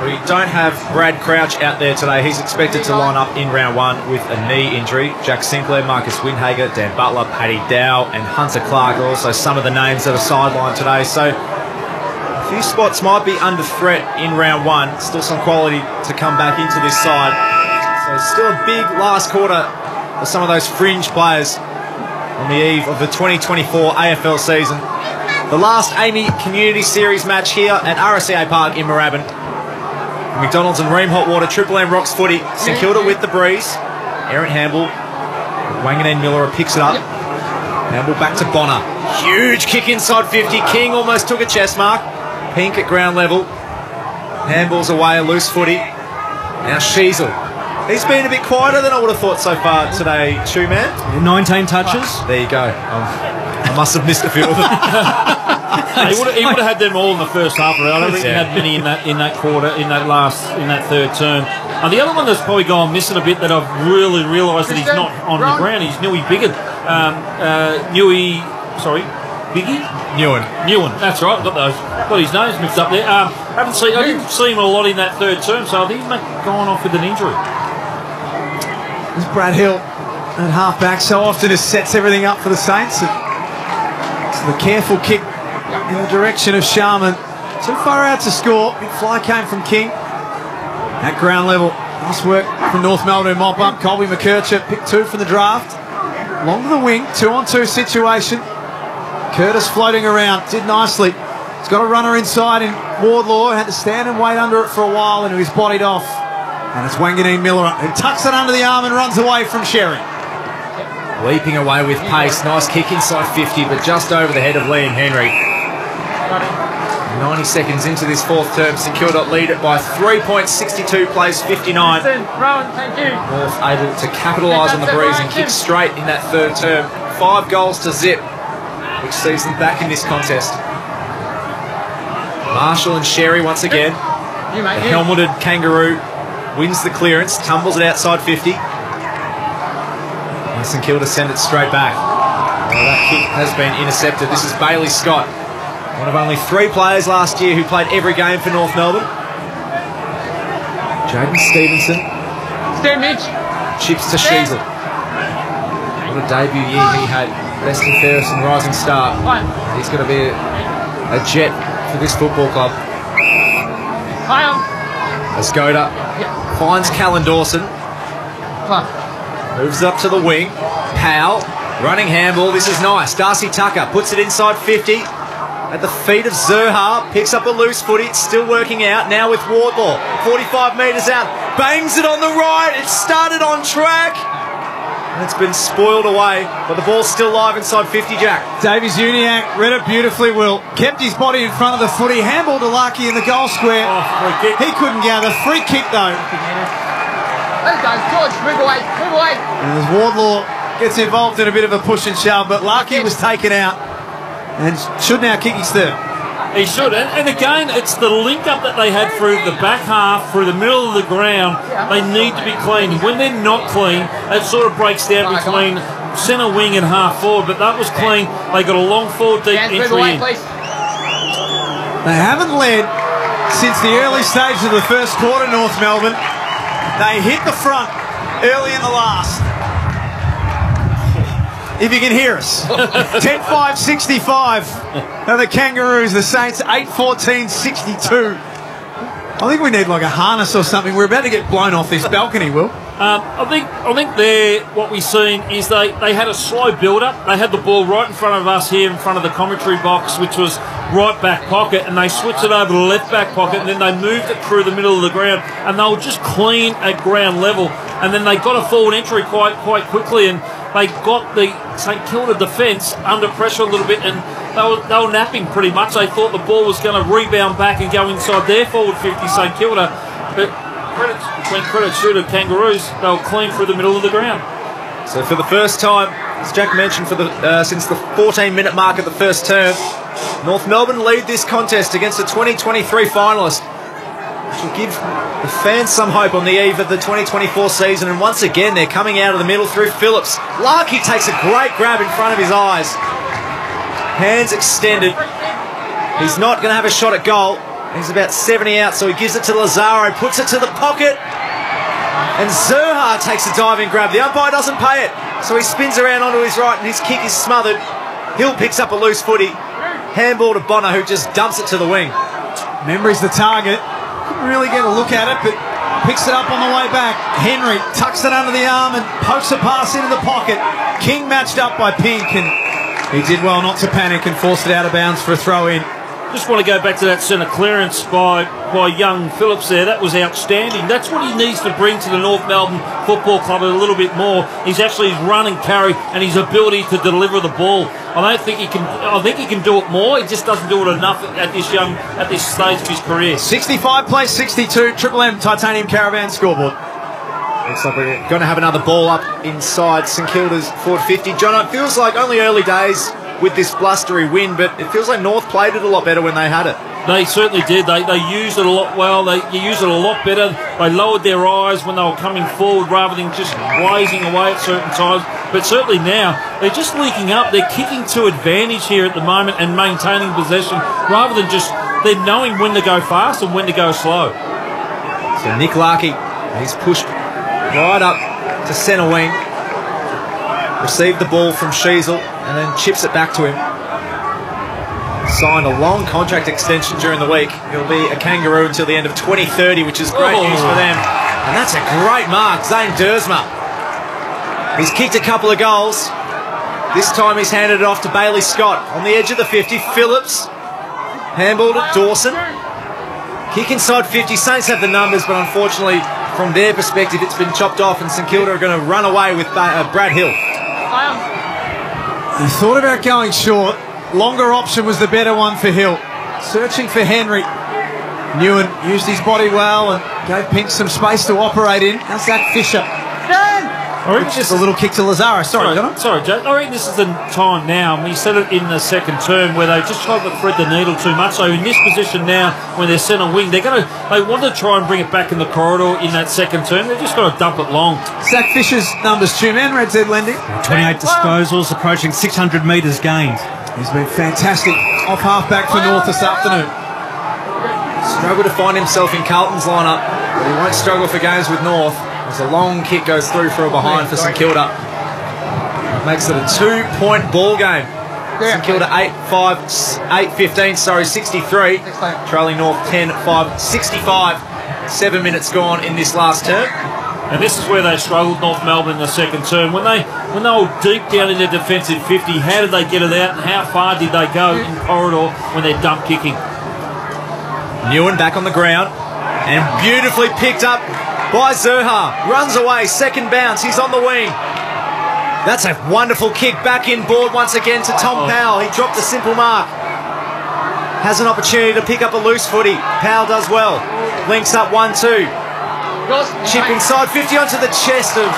we don't have Brad Crouch out there today. He's expected to line up in round 1 with a knee injury. Jack Sinclair, Marcus Windhager, Dan Butler, Paddy Dow and Hunter Clark are also some of the names that are sidelined today. So few spots might be under threat in round one. Still some quality to come back into this side. So still a big last quarter for some of those fringe players on the eve of the 2024 AFL season. The last AAMI Community Series match here at RSCA Park in Moorabbin. McDonald's and Ream Hot Water, Triple M Rocks footy. St Kilda with the breeze. Aaron Hamble. Wanganeen Miller picks it up. Hamble back to Bonner. Huge kick inside 50. King almost took a chest mark. Pink at ground level. Handballs away, a loose footy. Now Sheasel. He's been a bit quieter than I would have thought so far today, Chew Man. 19 touches. There you go. I must have missed a few of them. He would have had them all in the first half. I don't think he had many in that quarter, in that third term. And the other one that's probably gone missing a bit that I've really realised that he's not on the ground. He's Newey Biggin. Biggie? Newen. That's right. Got his names mixed up there. I didn't see him a lot in that third term, so I think he's gone off with an injury. There's Brad Hill at half-back. So often just sets everything up for the Saints. It's the careful kick in the direction of Sharman. Too far out to score. Big fly came from King. At ground level. Nice work from North Melbourne mop up. Colby McKercher picked 2 from the draft. Long to the wing. 2-on-2 situation. Curtis floating around. Did nicely. He's got a runner inside in Wardlaw. Had to stand and wait under it for a while and he was bodied off. And it's Wanganeen Miller who tucks it under the arm and runs away from Sherry. Leaping away with pace. Nice kick inside 50, but just over the head of Liam Henry. 90 seconds into this fourth term, St Kilda lead it by 3.62, plays 59. North able to capitalise on the breeze and kick straight in that third term. 5 goals to zip, which sees them back in this contest. Marshall and Sherry once again. The helmeted Kangaroo wins the clearance, tumbles it outside 50. And St Kilda send it straight back. Well, that kick has been intercepted. This is Bailey Scott, one of only 3 players last year who played every game for North Melbourne. Jaden Stevenson. Chips to Sheasel. What a debut year he had. Best and fairest and rising star. He's going to be a jet for this football club. Escoda finds Callan Dawson. Moves up to the wing. Powell, running handball. This is nice. Darcy Tucker puts it inside 50. At the feet of Zerha. Picks up a loose footy. It's still working out. Now with Wardlaw. 45 metres out. Bangs it on the right. It started on track. And it's been spoiled away, but the ball's still live inside 50, Jack. Davies Uniacke read it beautifully, Will. Kept his body in front of the footy. Handball to Larkey in the goal square. Free kick. He couldn't gather. Free kick, though. Let's go, George. Move away. And as Wardlaw gets involved in a bit of a push and shove, but Larkey was taken out and should now kick his third. He should. And again, it's the link-up that they had through the back half, through the middle of the ground. They need to be clean. When they're not clean, it sort of breaks down between centre wing and half forward, but that was clean. They got a long forward deep entry in. They haven't led since the early stages of the first quarter, North Melbourne. They hit the front early in the last. If you can hear us. 10-5-65 are the Kangaroos. The Saints 8-14-62. I think we need like a harness or something. We're about to get blown off this balcony, Will. I think there what we've seen is they had a slow build-up. They had the ball right in front of us here in front of the commentary box, which was right back pocket, and they switched it over to the left back pocket, and then they moved it through the middle of the ground, and they were just clean at ground level. And then they got a forward entry quite quickly, and they got the St Kilda defence under pressure a little bit, and they were napping pretty much. They thought the ball was going to rebound back and go inside their forward 50, St Kilda, but credit due to Kangaroos, they were clean through the middle of the ground. So for the first time, as Jack mentioned, since the 14-minute mark of the first term, North Melbourne lead this contest against the 2023 finalist, which will give the fans some hope on the eve of the 2024 season. And once again, they're coming out of the middle through Phillips. Larkey takes a great grab in front of his eyes. Hands extended. He's not going to have a shot at goal. He's about 70 out, so he gives it to Lazaro, puts it to the pocket. And Zerha takes a diving grab. The umpire doesn't pay it, so he spins around onto his right and his kick is smothered. Hill picks up a loose footy. Handball to Bonner, who just dumps it to the wing. Memory's the target. Couldn't really get a look at it, but picks it up on the way back. Henry tucks it under the arm and pokes a pass into the pocket. King matched up by Pink, and he did well not to panic and forced it out of bounds for a throw in. Just want to go back to that centre clearance by young Phillips there. That was outstanding. That's what he needs to bring to the North Melbourne Football Club a little bit more. He's actually his run and carry and his ability to deliver the ball. I think he can do it more. He just doesn't do it enough at this stage of his career. 65 plays 62. Triple M Titanium Caravan scoreboard. Looks like we're going to have another ball up inside St Kilda's forward 50. John, it feels like only early days with this blustery wind, but it feels like North played it a lot better when they had it. They certainly did. They used it a lot well. They used it a lot better. They lowered their eyes when they were coming forward rather than just blazing away at certain times. But certainly now, they're just leaking up. They're kicking to advantage here at the moment and maintaining possession rather than just they're knowing when to go fast and when to go slow. So Nick Larkey, he's pushed right up to centre wing. Received the ball from Sheasel and then chips it back to him. Signed a long contract extension during the week. He'll be a Kangaroo until the end of 2030, which is great news for them. And that's a great mark, Zane Dersma. He's kicked a couple of goals. This time he's handed it off to Bailey Scott. On the edge of the 50, Phillips. Handball to Dawson. Kick inside 50. Saints have the numbers, but unfortunately, from their perspective, it's been chopped off and St Kilda are going to run away with Brad Hill. He thought about going short. Longer option was the better one for Hill. Searching for Henry. Newen used his body well and gave Pink some space to operate in. Now Zach Fisher. It's just a little kick to Lazaro. Sorry, Jack. I reckon this is the time now. We said it in the second term where they just tried to thread the needle too much. So in this position now, when they're centre wing, they want to try and bring it back in the corridor in that second term. They've just got to dump it long. Zach Fisher's numbers 2 men, Red Z Lending. 28 disposals, approaching 600 metres gained. He's been fantastic off half-back for North this afternoon. Struggled to find himself in Carlton's lineup, but he won't struggle for games with North. As a long kick goes through for a behind for St Kilda. Makes it a 2-point ball game. St Kilda 8-15, 63. Trailing North 10-5, 65. 7 minutes gone in this last term. And this is where they struggled, North Melbourne, in the second term. When they were deep down in their defensive 50, how did they get it out and how far did they go in corridor when they're dump kicking? Newen back on the ground and beautifully picked up by Zerha. Runs away, second bounce, he's on the wing. That's a wonderful kick back inboard once again to Tom Powell. He dropped a simple mark. Has an opportunity to pick up a loose footy. Powell does well. Links up 1-2. Chip inside 50 onto the chest of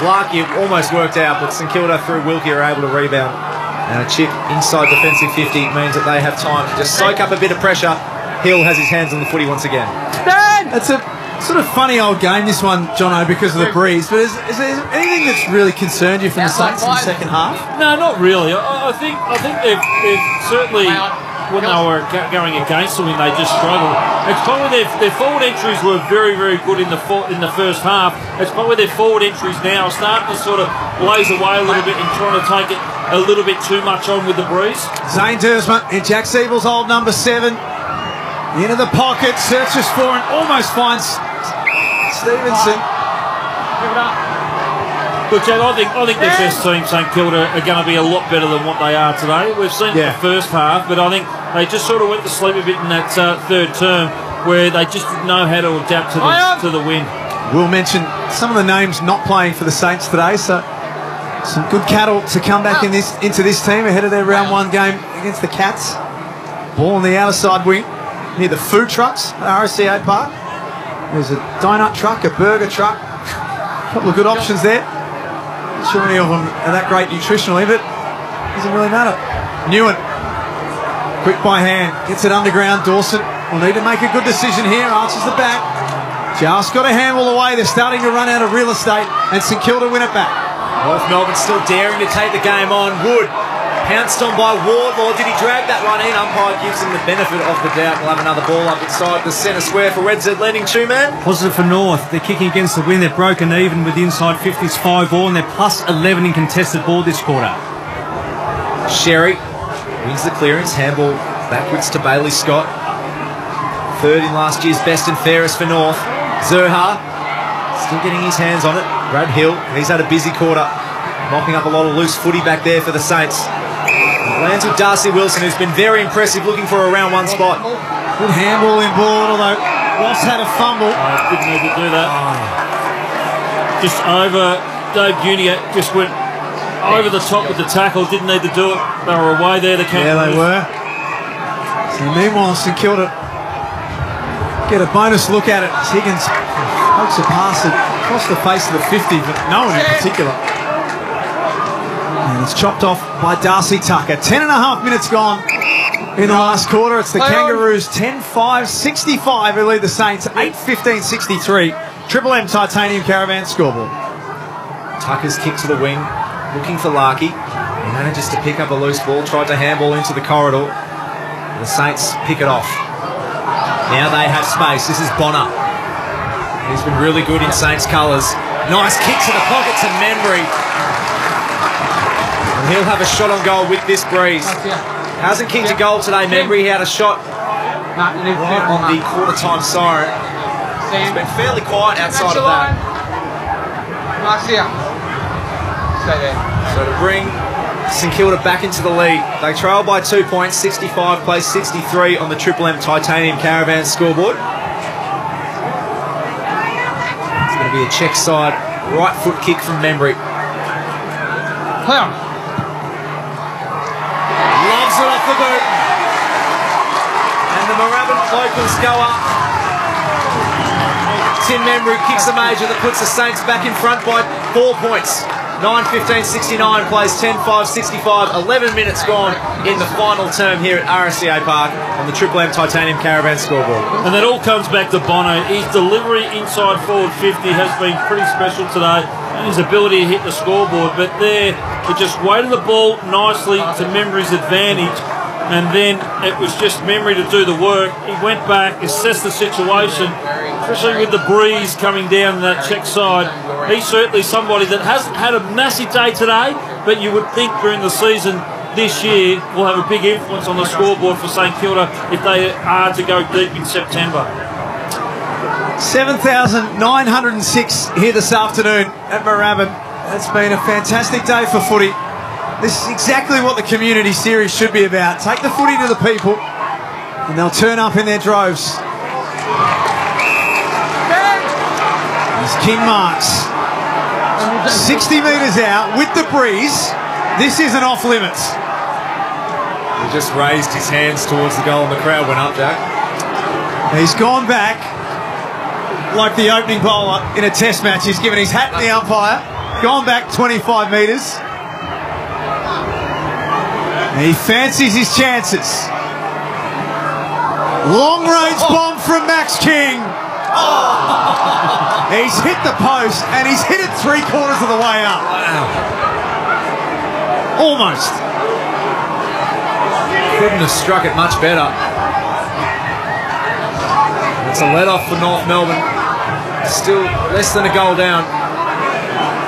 Larkey. It almost worked out, but St Kilda through Wilkie are able to rebound. And a chip inside defensive 50 means that they have time to just soak up a bit of pressure. Hill has his hands on the footy once again. That's a sort of funny old game, this one, Jono, because of the breeze. But is there anything that's really concerned you from the Saints in the second half? No, not really. I think they've certainly, when they were going against them, they just struggled. It's probably their forward entries were very, very good in the first half. It's probably their forward entries now are starting to sort of blaze away a little bit and trying to take it a little bit too much on with the breeze. Zane Dersma in Jack Siebel's old number 7. Into the pocket, searches for and almost finds Stevenson. Look, Jack, I think their best team, St Kilda, are going to be a lot better than what they are today. We've seen the first half, but I think they just sort of went to sleep a bit in that third term where they just didn't know how to adapt to the wind. We'll mention some of the names not playing for the Saints today, so some good cattle to come back into this team ahead of their round 1 game against the Cats. Ball on the outer side wing near the food trucks at RSCA Park. There's a donut truck, a burger truck, a couple of good options there. Not sure any of them are that great nutritionally, but it doesn't really matter. Newen, quick by hand, gets it underground. Dawson will need to make a good decision here, answers the back. Just got a handball away, they're starting to run out of real estate, and St Kilda win it back. North Melbourne still daring to take the game on. Wood pounced on by Wardlaw. Did he drag that one in? Umpire gives him the benefit of the doubt. We'll have another ball up inside the centre square for Red Z Lending 2-man. Positive for North. They're kicking against the wind. They're broken even with the inside 50s 5-all, and they're plus 11 in contested ball this quarter. Sherry wins the clearance. Handball backwards to Bailey Scott. Third in last year's best and fairest for North. Zerha still getting his hands on it. Brad Hill, he's had a busy quarter, mopping up a lot of loose footy back there for the Saints. Lands with Darcy Wilson, who's been very impressive, looking for a round one spot. Good handball in board, although Ross had a fumble. Didn't need to do that. Just over, Dave Junior just went over the top with the tackle, didn't need to do it. They were away there, the Kangaroos. Yeah, they were. So meanwhile, St Kilda get a bonus look at it. Higgins pokes a pass across the face of the 50, but no one in particular. And it's chopped off by Darcy Tucker. 10.5 minutes gone in the last quarter. It's the Kangaroos 10-5-65 who lead the Saints 8-15-63. Triple M Titanium Caravan scoreboard. Tucker's kick to the wing, looking for Larkey. He manages to pick up a loose ball, tried to handball into the corridor. The Saints pick it off. Now they have space. This is Bonner. He's been really good in Saints colours. Nice kick to the pocket to Membry. And he'll have a shot on goal with this breeze. Hasn't kicked a goal today, Membry. He had a shot right on the quarter time siren. He's been fairly quiet outside of that. So to bring St Kilda back into the lead, they trail by 2 points. 65 plays 63 on the Triple M Titanium Caravan scoreboard. It's going to be a check side right foot kick from Membry. Loves it off the boot. And the Moorabbin locals go up. Tim Membry kicks a major that puts the Saints back in front by 4 points. 9-15-69 plays 10-5-65. 11 minutes gone in the final term here at RSCA Park on the Triple M Titanium Caravan scoreboard. And that all comes back to Bono. His delivery inside forward 50 has been pretty special today, and his ability to hit the scoreboard. But there, he just weighted the ball nicely to Membry's advantage, and then it was just Membry to do the work. He went back, assessed the situation, especially with the breeze coming down that check side. He's certainly somebody that hasn't had a massive day today, but you would think during the season this year will have a big influence on the scoreboard for St Kilda if they are to go deep in September. 7,906 here this afternoon at Moorabbin. It's been a fantastic day for footy. This is exactly what the community series should be about. Take the footy to the people and they'll turn up in their droves. There's King Marks. 60 metres out with the breeze. This isn't off limits. He just raised his hands towards the goal and the crowd went up, Jack. He's gone back like the opening bowler in a test match. He's given his hat to the umpire. Gone back 25 metres. He fancies his chances. Long range bomb from Max King. Oh. He's hit the post and he's hit it 3/4 of the way up. Wow. Almost. Couldn't have struck it much better. It's a let-off for North Melbourne. Still less than a goal down.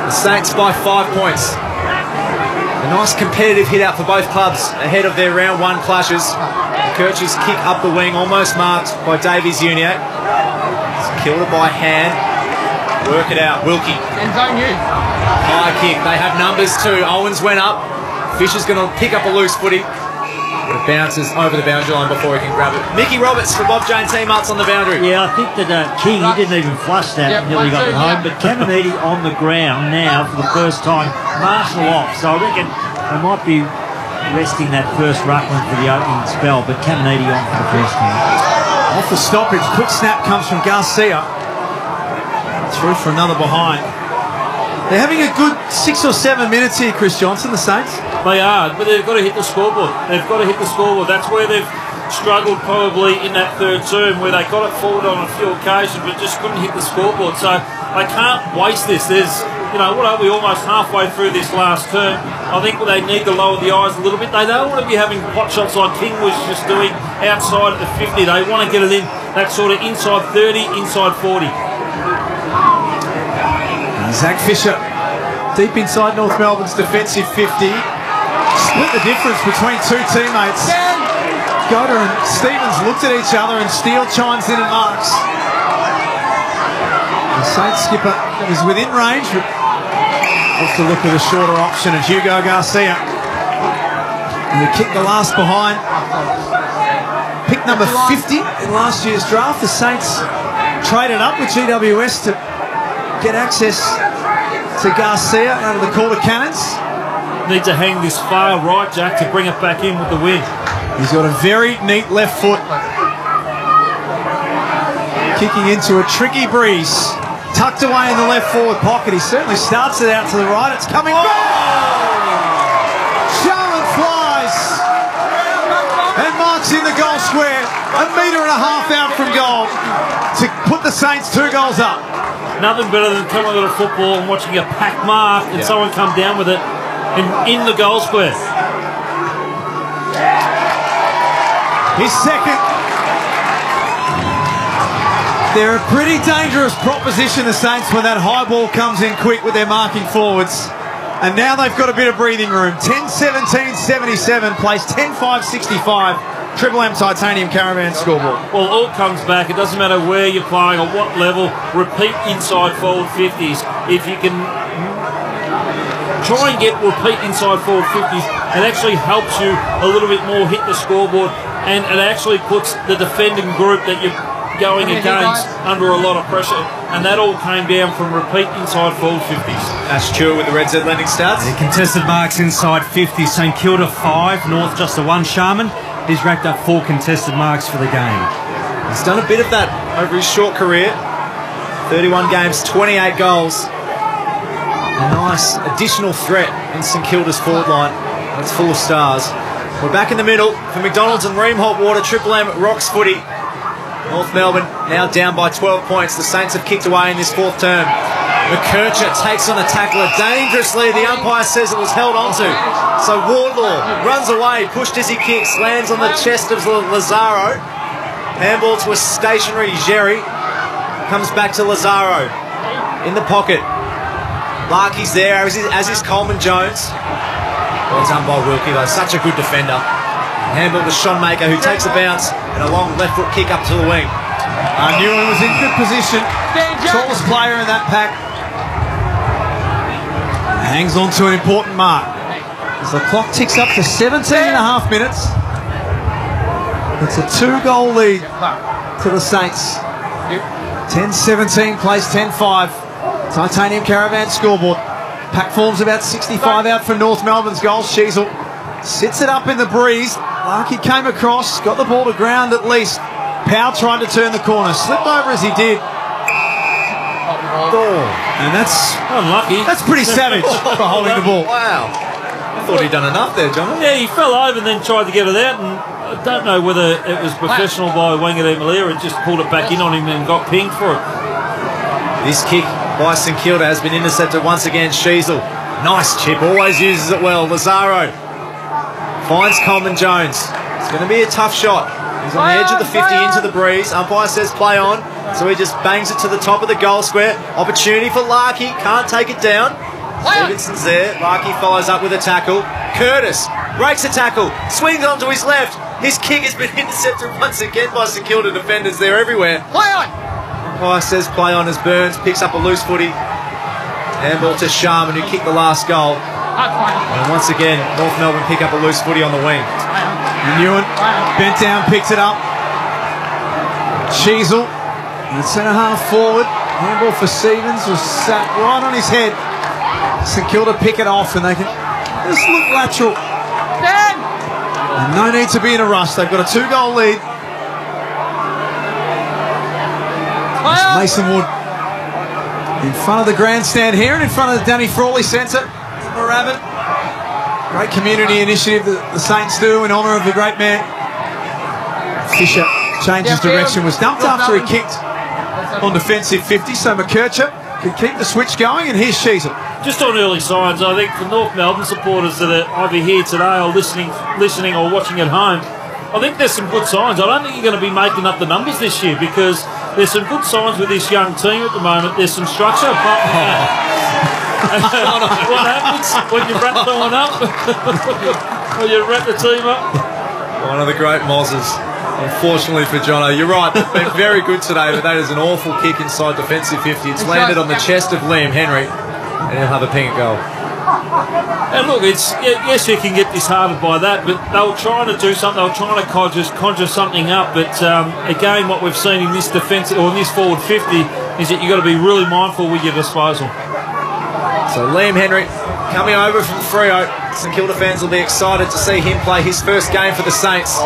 The Saints by 5 points. A nice competitive hit out for both clubs ahead of their round one clashes. Kirch's kick up the wing, almost marked by Davies Uniac. Kilda by hand. Work it out. Wilkie. High kick. They have numbers too. Owens went up. Fisher's going to pick up a loose footy. But it bounces over the boundary line before he can grab it. Mickey Roberts for Bob Jane teammates on the boundary. Yeah, I think that King, he didn't even flush that until he got it home. But Caminiti on the ground now for the first time. Marshall off. So I reckon they might be resting that first ruckman for the opening spell. But Caminiti on for the first time. Off the stoppage, quick snap comes from Garcia. Through for another behind. They're having a good 6 or 7 minutes here, Chris Johnson, the Saints. They are, but they've got to hit the scoreboard. They've got to hit the scoreboard. That's where they've struggled probably in that third term, where they got it forward on a few occasions, but just couldn't hit the scoreboard. So they can't waste this. There's, you know, what are we, almost halfway through this last term. I think they need to lower the eyes a little bit. They don't want to be having pot shots like King was just doing outside of the 50. They want to get it in that sort of inside 30, inside 40. Zach Fisher, deep inside North Melbourne's defensive 50. Split the difference between two teammates. Goder and Stevens looked at each other and Steele chimes in and marks. The Saints skipper is within range, but wants to look at a shorter option at Hugo Garcia. And he kicked the last behind. Pick number 50 in last year's draft. The Saints traded up with GWS to get access to Garcia out of the quarter cannons. Need to hang this far right, Jack, to bring it back in with the wind. He's got a very neat left foot. Kicking into a tricky breeze. Tucked away in the left forward pocket. He certainly starts it out to the right. It's coming back. Sharman flies. And marks in the goal square. 1.5 metre out from goal to put the Saints 2 goals up. Nothing better than coming with a football and watching a packed mark and someone come down with it in the goal square. His second. They're a pretty dangerous proposition, the Saints, when that high ball comes in quick with their marking forwards. And now they've got a bit of breathing room. 10-17-77, place 10-5-65. Triple M Titanium Caravan scoreboard. Well, all comes back. It doesn't matter where you're playing or what level. Repeat inside forward 50s. If you can try and get repeat inside forward 50s, it actually helps you a little bit more hit the scoreboard, and it actually puts the defending group that you're going against under a lot of pressure, and that all came down from repeat inside forward 50s. Ash Stewart with the Red Z Lending stats. The contested marks inside 50. St Kilda 5, North just the 1. Sharman, he's racked up 4 contested marks for the game. He's done a bit of that over his short career. 31 games, 28 goals. A nice additional threat in St Kilda's forward line. That's full of stars. We're back in the middle for McDonald's and Ream Hot Water. Triple M Rocks Footy. North Melbourne now down by 12 points. The Saints have kicked away in this 4th term. McKercher takes on a tackler dangerously. The umpire says it was held onto. So Wardlaw runs away, pushed as he kicks, lands on the chest of Lazaro. Handball to a stationary Jerry. Comes back to Lazaro. In the pocket. Larkey's there, as is Coleman Jones. Well done by Wilkie, though. Such a good defender. Handball to Shonmaker, who takes a bounce and a long left foot kick up to the wing. Newen was in good position. Tallest player in that pack. Hangs on to an important mark. As the clock ticks up to 17.5 minutes. It's a 2-goal lead to the Saints. 10-17 plays 10-5. Titanium Caravan scoreboard. Pack form's about 65 out for North Melbourne's goal. Sheasel sits it up in the breeze. Larky came across, got the ball to ground at least. Powell tried to turn the corner, slipped over as he did. And that's unlucky. That's pretty savage for holding the ball. Wow. I thought he'd done enough there, John. Yeah, he fell over and then tried to get it out, and I don't know whether it was professional by Wangade Malira. It just pulled it back in on him and got pinged for it. This kick by St Kilda has been intercepted once again. Sheasel, nice chip, always uses it well. Lazaro finds Coleman Jones. It's going to be a tough shot. He's on the edge of the 50 into the breeze. Umpire says play on, so he just bangs it to the top of the goal square. Opportunity for Larky, can't take it down. Stevenson's there. Larky follows up with a tackle. Curtis breaks a tackle, swings onto his left. His kick has been intercepted once again by St Kilda defenders. They're everywhere. Play on! Umpire says play on as Burns picks up a loose footy. Handball to Sharman, who kicked the last goal. And once again, North Melbourne pick up a loose footy on the wing. Newen bent down, picks it up. Sheasel, the centre half forward. Handball for Stevens was sat right on his head. St Kilda pick it off and they can just look lateral. And no need to be in a rush. They've got a 2-goal lead. Mason Wood in front of the grandstand here and in front of the Danny Frawley Centre. Moorabbin. Great community initiative that the Saints do in honour of the great man. Fisher changes direction, was dumped after he kicked on defensive 50, so McKercher could keep the switch going, and here's Sheasel. Just on early signs, I think for North Melbourne supporters that are either here today or listening or watching at home, I think there's some good signs. I don't think you're going to be making up the numbers this year because there's some good signs with this young team at the moment. There's some structure. But what happens when you wrap someone up? When you wrap the team up? One of the great Mozzes. Unfortunately for Jono. You're right, they've been very good today, but that is an awful kick inside defensive 50. It's landed on the chest of Liam Henry, and he'll have a ping at goal. And look, yes, you can get disheartened by that, but they were trying to do something. They were trying to conjure something up. But again, what we've seen in this defence or in this forward 50 is that you've got to be really mindful with your disposal. So Liam Henry coming over from Freo. St Kilda fans will be excited to see him play his first game for the Saints.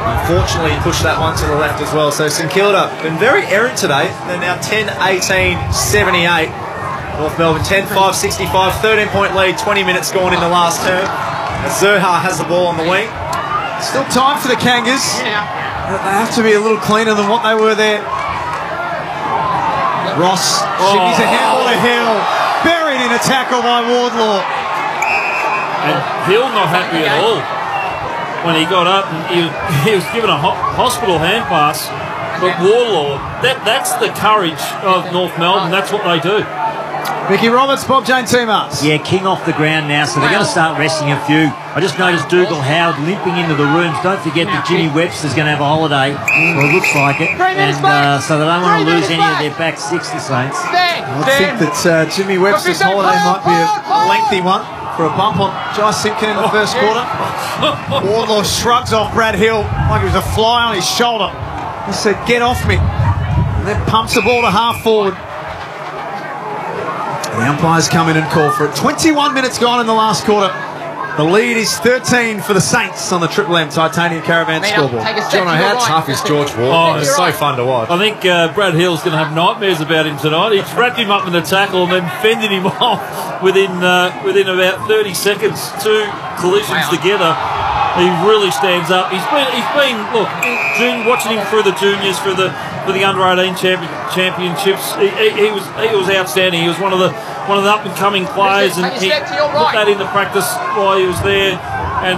Unfortunately, he pushed that one to the left as well. So St Kilda been very errant today. They're now 10-18-78. North Melbourne 10-5-65, 13-point lead, 20 minutes gone in the last term. Zerha has the ball on the wing. Still time for the Kangas. But they have to be a little cleaner than what they were there. Ross shimmies a handball to Hill. Buried in a tackle by Wardlaw. And Hill not happy at all when he got up and he was given a hospital hand pass. But Wardlaw, that's the courage of North Melbourne. That's what they do. Mickey Roberts, Bob Jane T-Mars. Yeah, King off the ground now, so they're going to start resting a few. I just noticed Dougal Howard limping into the rooms. Don't forget that Jimmy Webster's going to have a holiday. Well, it looks like it. And so they don't want to lose any of their back six, the Saints. I think that Jimmy Webster's holiday might be a lengthy one for a bump on Jai Simpkin in the first quarter. Wardlaw shrugs off Brad Hill like it was a fly on his shoulder. He said, "Get off me." And then pumps the ball to half forward. The umpires come in and call for it. 21 minutes gone in the last quarter. The lead is 13 for the Saints on the Triple M Titanium Caravan scoreboard. Jono, how tough is George Ward? Oh, it's so fun to watch. I think Brad Hill's going to have nightmares about him tonight. He's wrapped him up in the tackle and then fended him off within about 30 seconds. Two collisions together. He really stands up. He's been look, watching him through the juniors, for the under-18 championships. He was outstanding. He was one of the up and coming players, and he put that into practice while he was there. And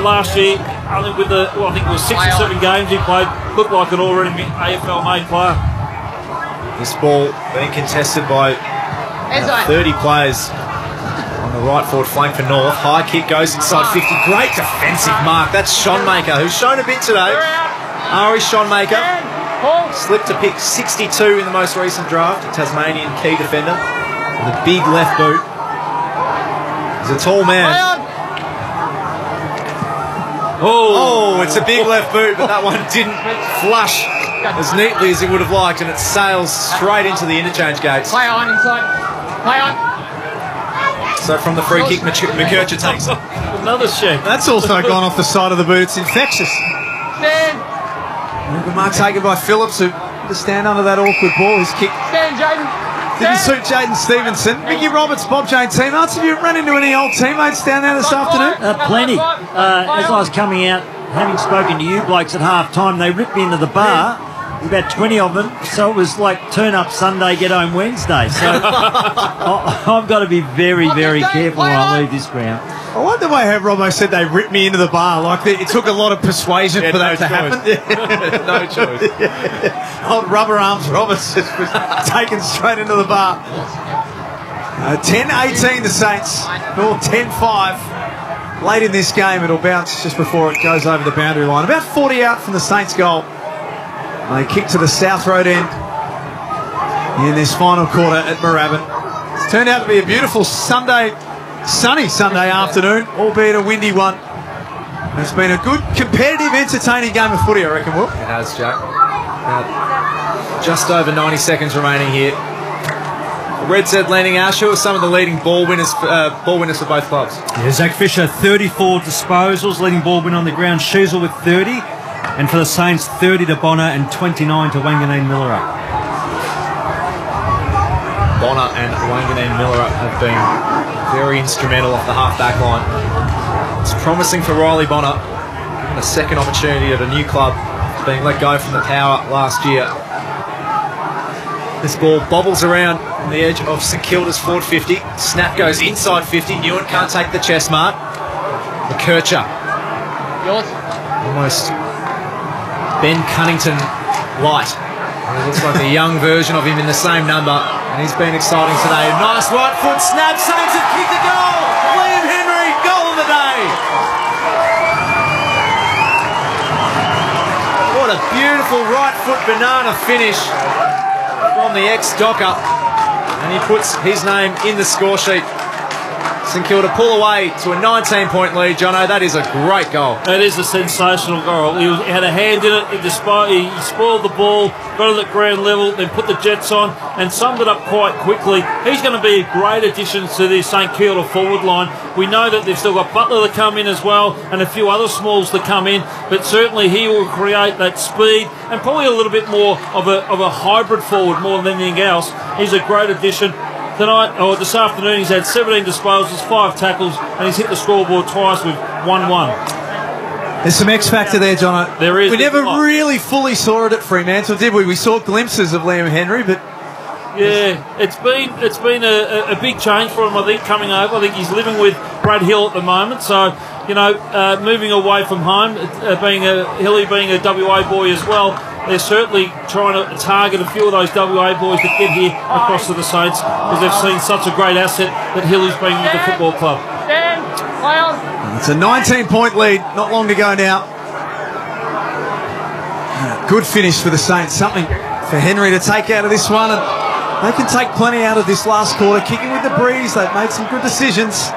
last year, I think I think it was 6 or 7 games he played, looked like an already AFL made player. This ball being contested by 30 players on the right forward flank for North. High kick goes inside 50. Great defensive mark. That's Shonmaker, who's shown a bit today. Ari Shonmaker slipped to pick 62 in the most recent draft. A Tasmanian key defender. The big left boot. He's a tall man. Oh, it's a big left boot, but that one didn't flush as neatly as he would have liked, and it sails straight into the interchange gates. Play on inside. Play on. So from the free kick, McKercher takes it. Another shake. That's also gone off the side of the boot. It's infectious. Stand. Good mark taken by Phillips, who had to stand under that awkward ball. His kick Stand, Jaden. didn't suit Jaden Stevenson. Mickey Roberts, Bob Jane T-Mars. Have you run into any old teammates down there this afternoon? Plenty. As I was coming out, having spoken to you blokes at half time, they ripped me into the bar. About 20 of them, so it was like turn up Sunday, get home Wednesday. So I've got to be very, very careful when I leave this ground. I like the way how Robbo said they ripped me into the bar. Like it took a lot of persuasion for that to happen. No choice. Old rubber arms Roberts just was taken straight into the bar. 10-18 the Saints. Or 10-5. Late in this game, it'll bounce just before it goes over the boundary line. About 40 out from the Saints goal. They kick to the South Road end in this final quarter at Moorabbin. It's turned out to be a beautiful sunny Sunday afternoon, albeit a windy one. It's been a good, competitive, entertaining game of footy, I reckon, Will. It has, Jack. Just over 90 seconds remaining here. Red said Landing Asher was some of the leading ball winners for both clubs. Yeah, Zach Fisher, 34 disposals, leading ball winner on the ground. Sheasel with 30. And for the Saints, 30 to Bonner and 29 to Wanganeen Millera. Bonner and Wanganeen Millera have been very instrumental off the half-back line. It's promising for Riley Bonner. A second opportunity at a new club, being let go from the power last year. This ball bobbles around on the edge of St Kilda's forward 50. Snap goes inside 50. Newen can't take the chest mark. McKercher. Almost Ben Cunnington light. It looks like a young version of him in the same number, and he's been exciting today. Nice right foot snap, Saints have kicked a goal. Liam Henry, goal of the day. What a beautiful right foot banana finish from the ex-Docker. And he puts his name in the score sheet. St Kilda pull away to a 19-point lead, Jono. That is a great goal. It is a sensational goal. He had a hand in it. He spoiled the ball, got it at ground level, then put the Jets on and summed it up quite quickly. He's going to be a great addition to the St Kilda forward line. We know that they've still got Butler to come in as well and a few other smalls to come in, but certainly he will create that speed and probably a little bit more of a hybrid forward more than anything else. He's a great addition. This afternoon he's had 17 disposals, 5 tackles, and he's hit the scoreboard twice with 1-1. There's some X factor there, Jono. There is. We never really fully saw it at Fremantle, did we? We saw glimpses of Liam Henry, but yeah, it's been a big change for him. I think coming over. I think he's living with Brad Hill at the moment, so moving away from home, Hilly being a WA boy as well. They're certainly trying to target a few of those WA boys that get here across to the Saints because they've seen such a great asset that Hilly's been with the football club. It's a 19-point lead, not long to go now. Good finish for the Saints. Something for Henry to take out of this one, and they can take plenty out of this last quarter. Kicking with the breeze, they've made some good decisions.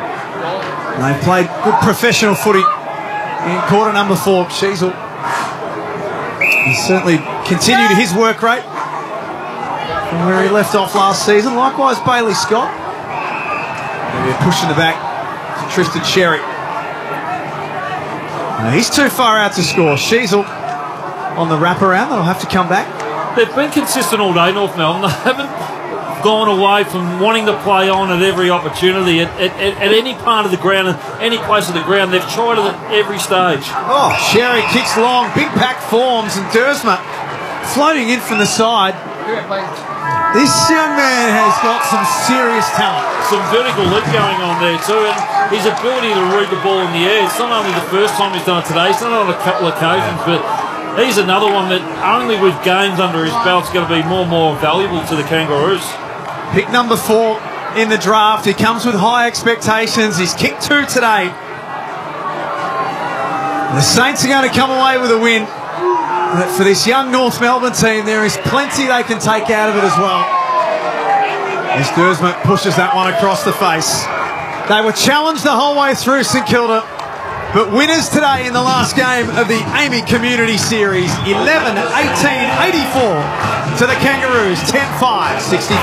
They've played good professional footy in quarter number 4. Sheasel. He's certainly continued his work rate from where he left off last season. Likewise, Bailey Scott. Maybe a push in the back to Tristan Sherry. No, he's too far out to score. Sheasel on the wraparound. They'll have to come back. They've been consistent all day, North Melbourne. They haven't gone away from wanting to play on at every opportunity, at any part of the ground, and any place of the ground. They've tried it at every stage. Oh, Sherry kicks long, big pack forms, and Dersma floating in from the side. This young man has got some serious talent. Some vertical leap going on there too, and his ability to read the ball in the air. It's not only the first time he's done it today, it's not on a couple of occasions, but he's another one that only with games under his belt is going to be more and more valuable to the Kangaroos. Pick number 4 in the draft. He comes with high expectations. He's kicked 2 today. The Saints are going to come away with a win. But for this young North Melbourne team, there is plenty they can take out of it as well. As Dersma pushes that one across the face. They were challenged the whole way through, St Kilda. But winners today in the last game of the AAMI Community Series, 11-18-84 to the Kangaroos, 10-5-65.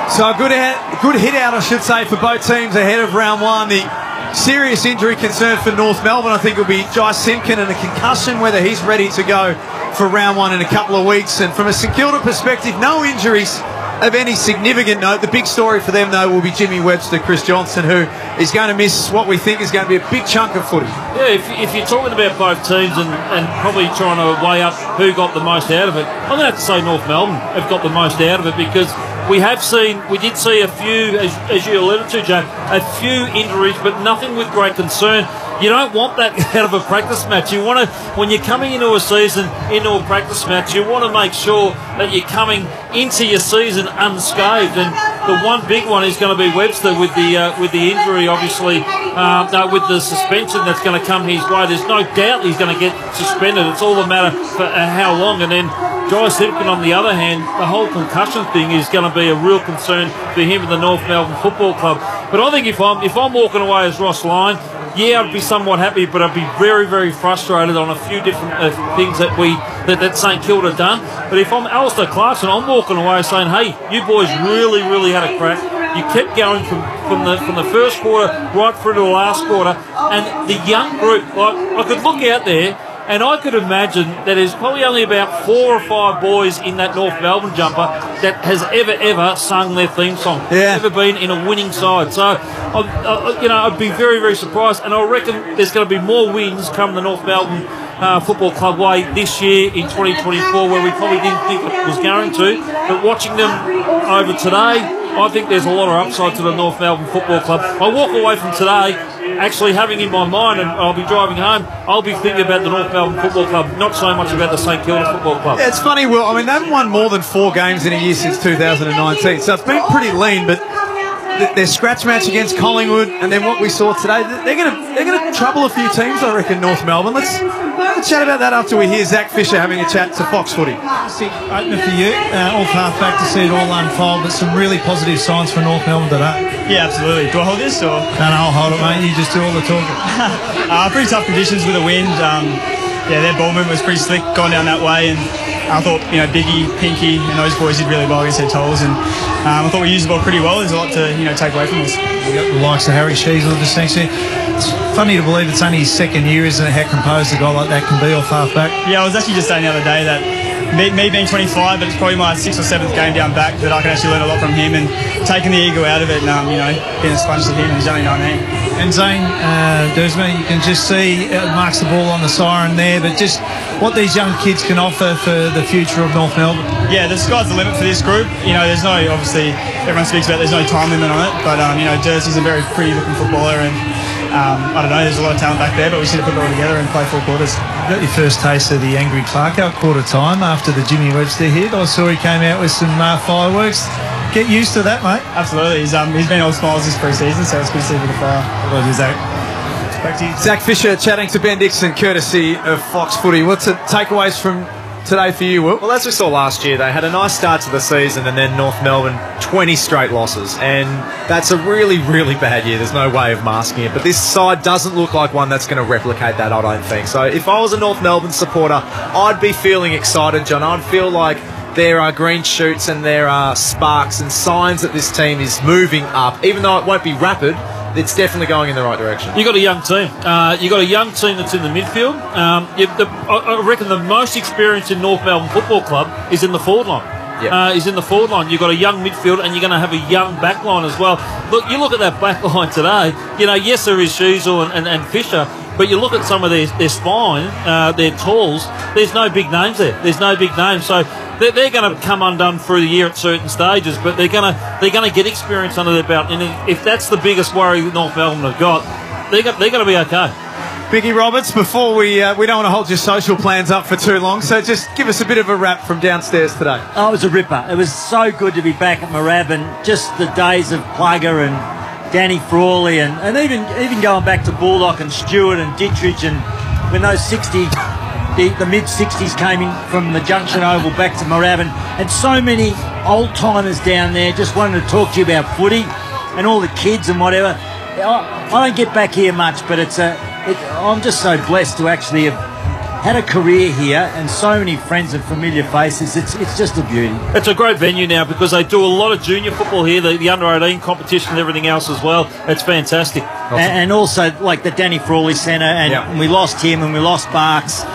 So a good hit out, I should say, for both teams ahead of round 1. The serious injury concern for North Melbourne, I think, will be Jai Simpkin and a concussion, whether he's ready to go for round 1 in a couple of weeks. And from a St Kilda perspective, no injuries of any significant note. The big story for them, though, will be Jimmy Webster, Chris Johnson, who is going to miss what we think is going to be a big chunk of footy. Yeah, if you're talking about both teams and probably trying to weigh up who got the most out of it, I'm going to have to say North Melbourne have got the most out of it, because we did see a few, as you alluded to, Jack, a few injuries, but nothing with great concern. You don't want that out of a practice match. You want to, when you're coming into a season, into a practice match, you want to make sure that you're coming into your season unscathed. And the one big one is going to be Webster with the injury, obviously, with the suspension that's going to come his way. There's no doubt he's going to get suspended. It's all a matter for how long. And then Jai Simpkin, on the other hand, the whole concussion thing is going to be a real concern for him and the North Melbourne Football Club. But I think if I'm walking away as Ross Lyon, yeah, I'd be somewhat happy, but I'd be very, very frustrated on a few different things that St Kilda done. But if I'm Alistair Clarkson, I'm walking away saying, hey, you boys really, really had a crack. You kept going from the first quarter right through to the last quarter, and the young group, like, I could look out there And I could imagine that there's probably only about 4 or 5 boys in that North Melbourne jumper that has ever sung their theme song. Ever been in a winning side. So, I'd be very, very surprised. And I reckon there's going to be more wins come the North Melbourne Football Club way this year in 2024, where we probably didn't think it was going to. But watching them over today, I think there's a lot of upside to the North Melbourne Football Club. I walk away from today actually having in my mind, and I'll be driving home, I'll be thinking about the North Melbourne Football Club, not so much about the St Kilda Football Club. Yeah, it's funny, Will. I mean, they haven't won more than 4 games in a year since 2019, so it's been pretty lean, but their scratch match against Collingwood, and then what we saw today, they're going to trouble a few teams, I reckon, North Melbourne. Let's chat about that after we hear Zach Fisher having a chat to Fox Footy. Opener for you, all half-back to see it all unfold, but some really positive signs for North Melbourne today. Yeah, absolutely. Do I hold this? Or? No, I'll hold it, mate. You just do all the talking. Pretty tough conditions with the wind. Their ball movement was pretty slick going down that way, and I thought, Biggie, Pinky, and those boys did really well against their tolls, and I thought we used the ball pretty well. There's a lot to, take away from this. We've got the likes of Harry Sheasel just next to you. It's funny to believe it's only his second year, isn't it? How composed a guy like that can be off half-back. Yeah, I was actually just saying the other day that me being 25, but it's probably my 6th or 7th game down back, that I can actually learn a lot from him, and taking the ego out of it, and being a sponge to him, and he's only 19. And Zane Dersma, you can just see it marks the ball on the siren there, but just what these young kids can offer for the future of North Melbourne. Yeah, the sky's the limit for this group. There's no, obviously, everyone speaks about there's no time limit on it, but, Dersy's a very pretty looking footballer, and I don't know, there's a lot of talent back there, but we just need to put it all together and play 4 quarters. You got your first taste of the Angry Clark out quarter time after the Jimmy Webster hit. I saw he came out with some fireworks. Get used to that, mate. Absolutely. He's been all smiles this pre-season, so it's good to see with the fire. Well done, Zach. Back to you. Zach Fisher chatting to Ben Dixon, courtesy of Fox Footy. What's the takeaways from today for you, Will? Well, as we saw last year, they had a nice start to the season, and then North Melbourne, 20 straight losses. And that's a really, really bad year. There's no way of masking it. But this side doesn't look like one that's going to replicate that, I don't think. So if I was a North Melbourne supporter, I'd be feeling excited, John. I'd feel like there are green shoots and there are sparks and signs that this team is moving up. Even though it won't be rapid, it's definitely going in the right direction. You've got a young team. You've got a young team that's in the midfield. I reckon the most experience in North Melbourne Football Club is in the forward line. Yep. Is in the forward line. You've got a young midfield, and you're going to have a young back line as well. Look, you look at that back line today. Yes, there is Sheasel and Fisher, but you look at some of their spine, their talls. There's no big names there. There's no big names. So they're going to come undone through the year at certain stages, but they're going to get experience under their belt. And if that's the biggest worry that North Melbourne have got, they're going to be okay. Biggie Roberts, before we don't want to hold your social plans up for too long, so just give us a bit of a wrap from downstairs today. Oh, it was a ripper. It was so good to be back at Moorabbin. Just the days of Plugger and Danny Frawley, and even going back to Bullock and Stewart and Dittrich, and when those the mid-60s came in from the Junction Oval back to Moorabbin, and so many old-timers down there just wanted to talk to you about footy and all the kids and whatever. I don't get back here much, but I'm just so blessed to actually have had a career here and so many friends and familiar faces. It's just a beauty. It's a great venue now because they do a lot of junior football here, the under-18 competition and everything else as well. It's fantastic. And also like the Danny Frawley Centre, and we lost him and we lost Barks, 2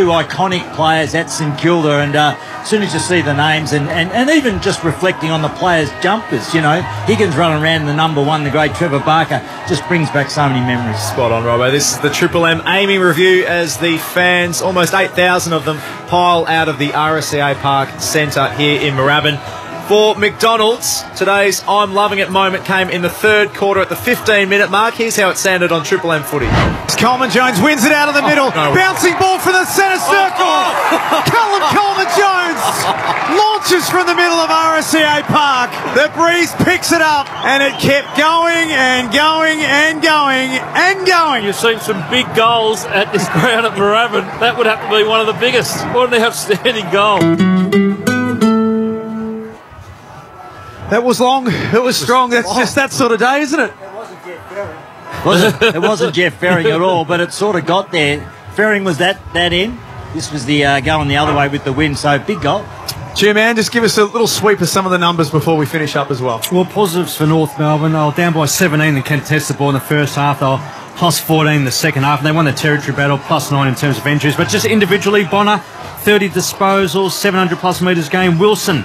iconic players at St Kilda, and as soon as you see the names and even just reflecting on the players' jumpers, Higgins running around in the number 1, the great Trevor Barker, just brings back so many memories. Spot on, Robbo. This is the Triple M AAMI review as the fans, almost 8,000 of them, pile out of the RSCA Park Centre here in Moorabbin. For McDonald's, today's I'm Loving It moment came in the 3rd quarter at the 15-minute mark. Here's how it sounded on Triple M footy. Coleman Jones wins it out of the middle. No. Bouncing ball from the centre circle. Coleman Jones launches from the middle of RSCA Park. The breeze picks it up, and it kept going and going and going and going. You've seen some big goals at this ground at Moorabbin. That would have to be one of the biggest. What an outstanding goal. That was long. It was strong. That's just that sort of day, isn't it? It wasn't Jeff Ferring at all, but it sort of got there. Ferring was that in. This was the going the other way with the wind, so big goal. G-Man, just give us a little sweep of some of the numbers before we finish up as well. Well, positives for North Melbourne. They were down by 17 and contested ball in the first half. They were plus 14 in the second half, and they won the territory battle, plus 9 in terms of entries. But just individually, Bonner, 30 disposals, 700 plus metres game. Wilson,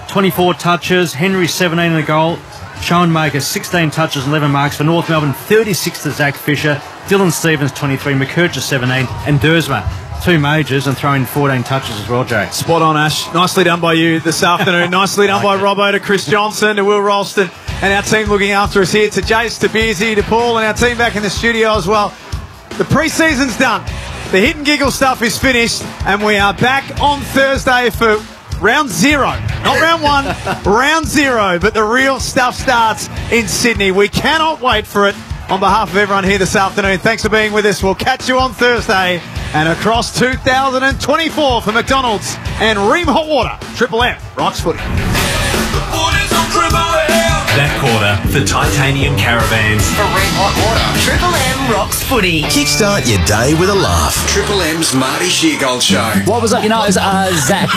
24 touches. Henry, 17 in the goal. Schoenmaker, 16 touches, 11 marks for North Melbourne, 36 to Zach Fisher. Dylan Stevens, 23. McKercher, 17. And Dersma, 2 majors and throwing 14 touches as well, Jay. Spot on, Ash. Nicely done by you this afternoon. Nicely done by Robbo, to Chris Johnson, to Will Ralston, and our team looking after us here, to Jace, to Beersy, to Paul, and our team back in the studio as well. The pre-season's done. The hit and giggle stuff is finished, and we are back on Thursday for round 0. Not round 1, round 0, but the real stuff starts in Sydney. We cannot wait for it. On behalf of everyone here this afternoon, thanks for being with us. We'll catch you on Thursday and across 2024 for McDonald's and Ream Hot Water. Triple M rocks footy. That quarter for Titanium Caravans. For Ream Hot Water. Triple M rocks footy. Kickstart your day with a laugh. Triple M's Marty Sheargold Show. What was that? You know, it was Zach.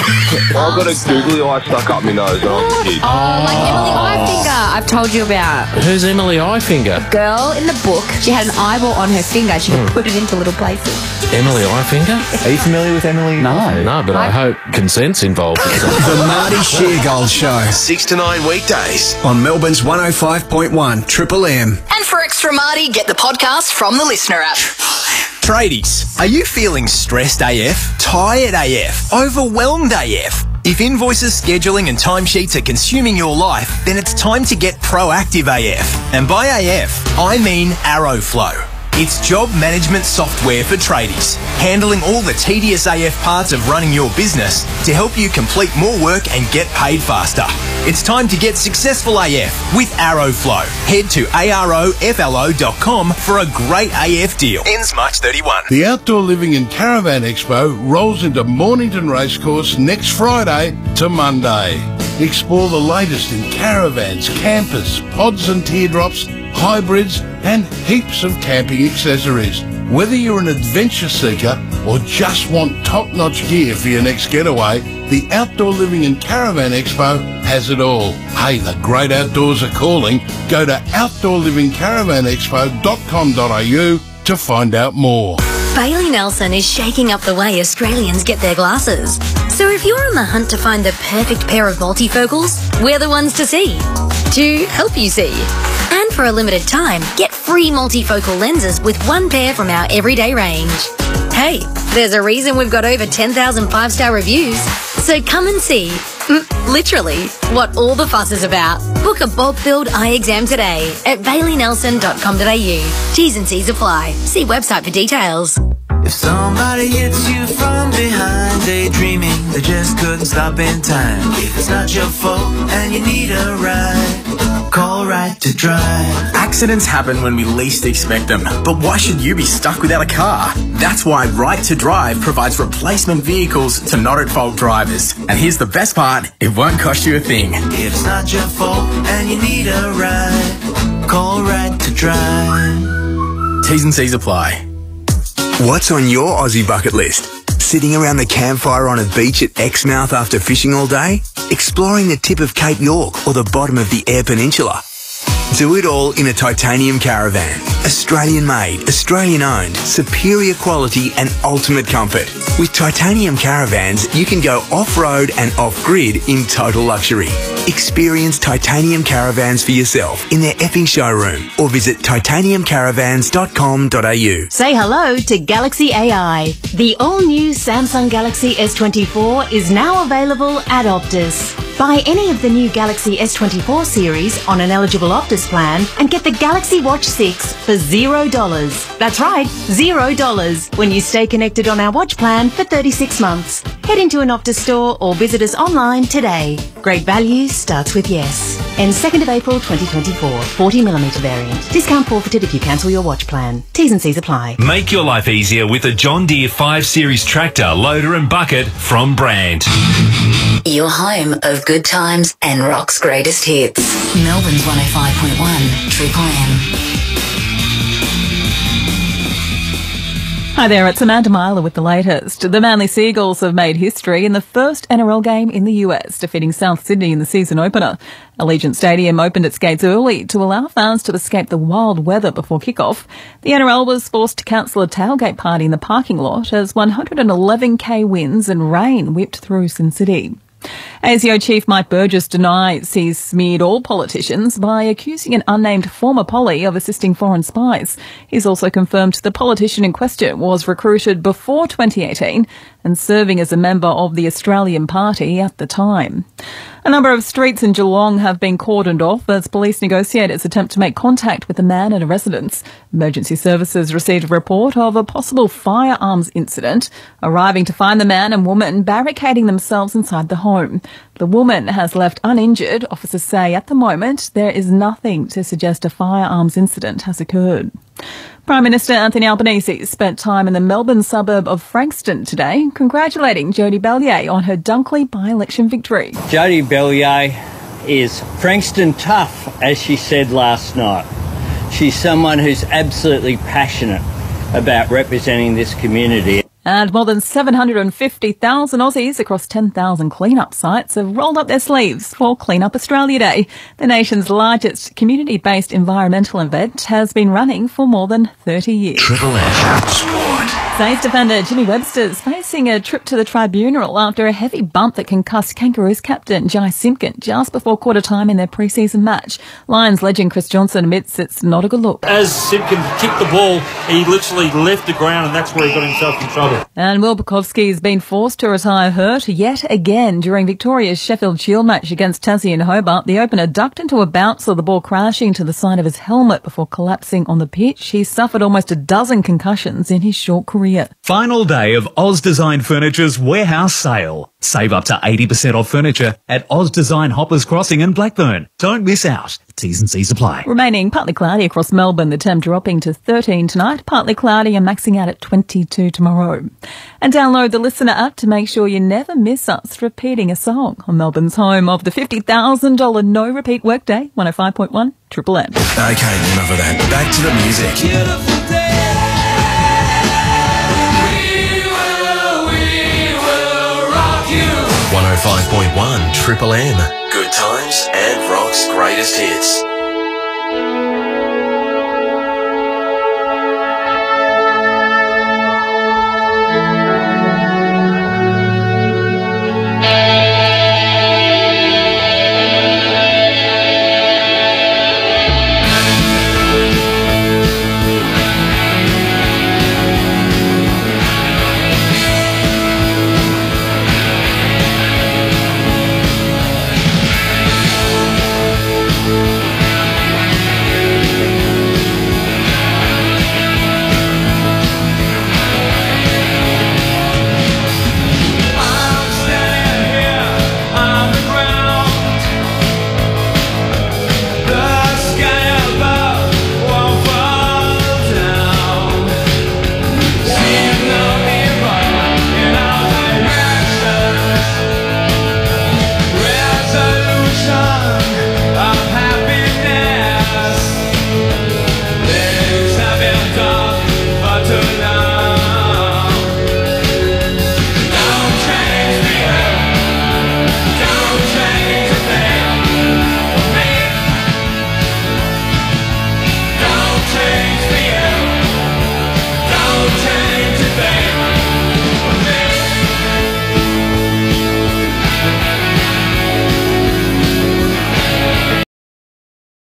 I've got a googly eye stuck up my nose when I was a kid. Like Emily Eyefinger, I've told you about. Who's Emily Eyefinger? Girl in the book, she had an eyeball on her finger. She could put it into little places. Emily Eyefinger? Are you familiar with Emily? No, but I hope consent's involved. The Marty Sheargold Show. 6 to 9 weekdays on Melbourne's 105.1 Triple M. And for Extra Marty, get the podcast from the Listener app. Tradies, are you feeling stressed AF? Tired AF? Overwhelmed AF? If invoices, scheduling and timesheets are consuming your life, then it's time to get proactive AF. And by AF, I mean Arrowflow. It's job management software for tradies, handling all the tedious AF parts of running your business to help you complete more work and get paid faster. It's time to get successful AF with Arrowflow. Head to aroflo.com for a great AF deal. Ends March 31. The Outdoor Living and Caravan Expo rolls into Mornington Racecourse next Friday to Monday. Explore the latest in caravans, campers, pods and teardrops, hybrids and heaps of camping accessories. Whether you're an adventure seeker or just want top-notch gear for your next getaway, the Outdoor Living and Caravan Expo has it all. Hey, the great outdoors are calling. Go to outdoorlivingcaravanexpo.com.au to find out more. Bailey Nelson is shaking up the way Australians get their glasses. So if you're on the hunt to find the perfect pair of multifocals, we're the ones to see. To help you see. And for a limited time, get free multifocal lenses with 1 pair from our everyday range. Hey, there's a reason we've got over 10,000 5-star reviews. So come and see, literally, what all the fuss is about. Book a bulk-billed eye exam today at baileynelson.com.au. T's and C's apply. See website for details. If somebody hits you from behind, daydreaming, they just couldn't stop in time. If it's not your fault and you need a ride, call Right to Drive. Accidents happen when we least expect them, but why should you be stuck without a car? That's why Right to Drive provides replacement vehicles to not-at-fault drivers. And here's the best part, it won't cost you a thing. If it's not your fault and you need a ride, call Right to Drive. T's and C's apply. What's on your Aussie bucket list? Sitting around the campfire on a beach at Exmouth after fishing all day? Exploring the tip of Cape York or the bottom of the Eyre Peninsula? Do it all in a Titanium Caravan. Australian made, Australian owned, superior quality and ultimate comfort. With Titanium Caravans, you can go off-road and off-grid in total luxury. Experience Titanium Caravans for yourself in their Epping showroom or visit titaniumcaravans.com.au. Say hello to Galaxy AI. The all-new Samsung Galaxy S24 is now available at Optus. Buy any of the new Galaxy S24 series on an eligible Optus plan and get the Galaxy Watch 6 for $0. That's right, $0 when you stay connected on our watch plan for 36 months. Head into an Optus store or visit us online today. Great value starts with yes. Ends 2nd of April 2024. 40mm variant. Discount forfeited if you cancel your watch plan. T's and C's apply. Make your life easier with a John Deere 5 Series tractor, loader and bucket from Brandt. Your home of good times and rock's greatest hits. Melbourne's 105.1 Triple M. Hi there, it's Amanda Myler with the latest. The Manly Seagulls have made history in the first NRL game in the US, defeating South Sydney in the season opener. Allegiant Stadium opened its gates early to allow fans to escape the wild weather before kickoff. The NRL was forced to cancel a tailgate party in the parking lot as 111k winds and rain whipped through Sin City. ASIO Chief Mike Burgess denies he's smeared all politicians by accusing an unnamed former Polly of assisting foreign spies. He's also confirmed the politician in question was recruited before 2018 and serving as a member of the Australian Party at the time. A number of streets in Geelong have been cordoned off as police negotiators attempt to make contact with a man at a residence. Emergency services received a report of a possible firearms incident, arriving to find the man and woman barricading themselves inside the home. The woman has left uninjured. Officers say at the moment there is nothing to suggest a firearms incident has occurred. Prime Minister Anthony Albanese spent time in the Melbourne suburb of Frankston today, congratulating Jodie Bellier on her Dunkley by-election victory. Jodie Bellier is Frankston tough, as she said last night. She's someone who's absolutely passionate about representing this community. And more than 750,000 Aussies across 10,000 clean-up sites have rolled up their sleeves for Clean Up Australia Day. The nation's largest community-based environmental event has been running for more than 30 years. Triple M Sport. Saints defender Jimmy Webster's facing a trip to the tribunal after a heavy bump that concussed Kangaroos captain Jai Simpkin just before quarter time in their pre-season match. Lions legend Chris Johnson admits it's not a good look. As Simpkin kicked the ball, he literally left the ground, and that's where he got himself in trouble. And Will Bukowski has been forced to retire hurt yet again during Victoria's Sheffield Shield match against Tassie and Hobart. The opener ducked into a bounce, saw the ball crashing to the side of his helmet before collapsing on the pitch. He suffered almost a dozen concussions in his short career. Final day of Oz Design Furniture's warehouse sale. Save up to 80% off furniture at Oz Design Hoppers Crossing in Blackburn. Don't miss out. T's and C's apply. Remaining partly cloudy across Melbourne, the temp dropping to 13 tonight, partly cloudy and maxing out at 22 tomorrow. And download the Listener app to make sure you never miss us repeating a song on Melbourne's home of the $50,000 no repeat workday, 105.1 Triple M. Okay, enough of that. Back to the music. 105.1 Triple M. Good times and rock's greatest hits.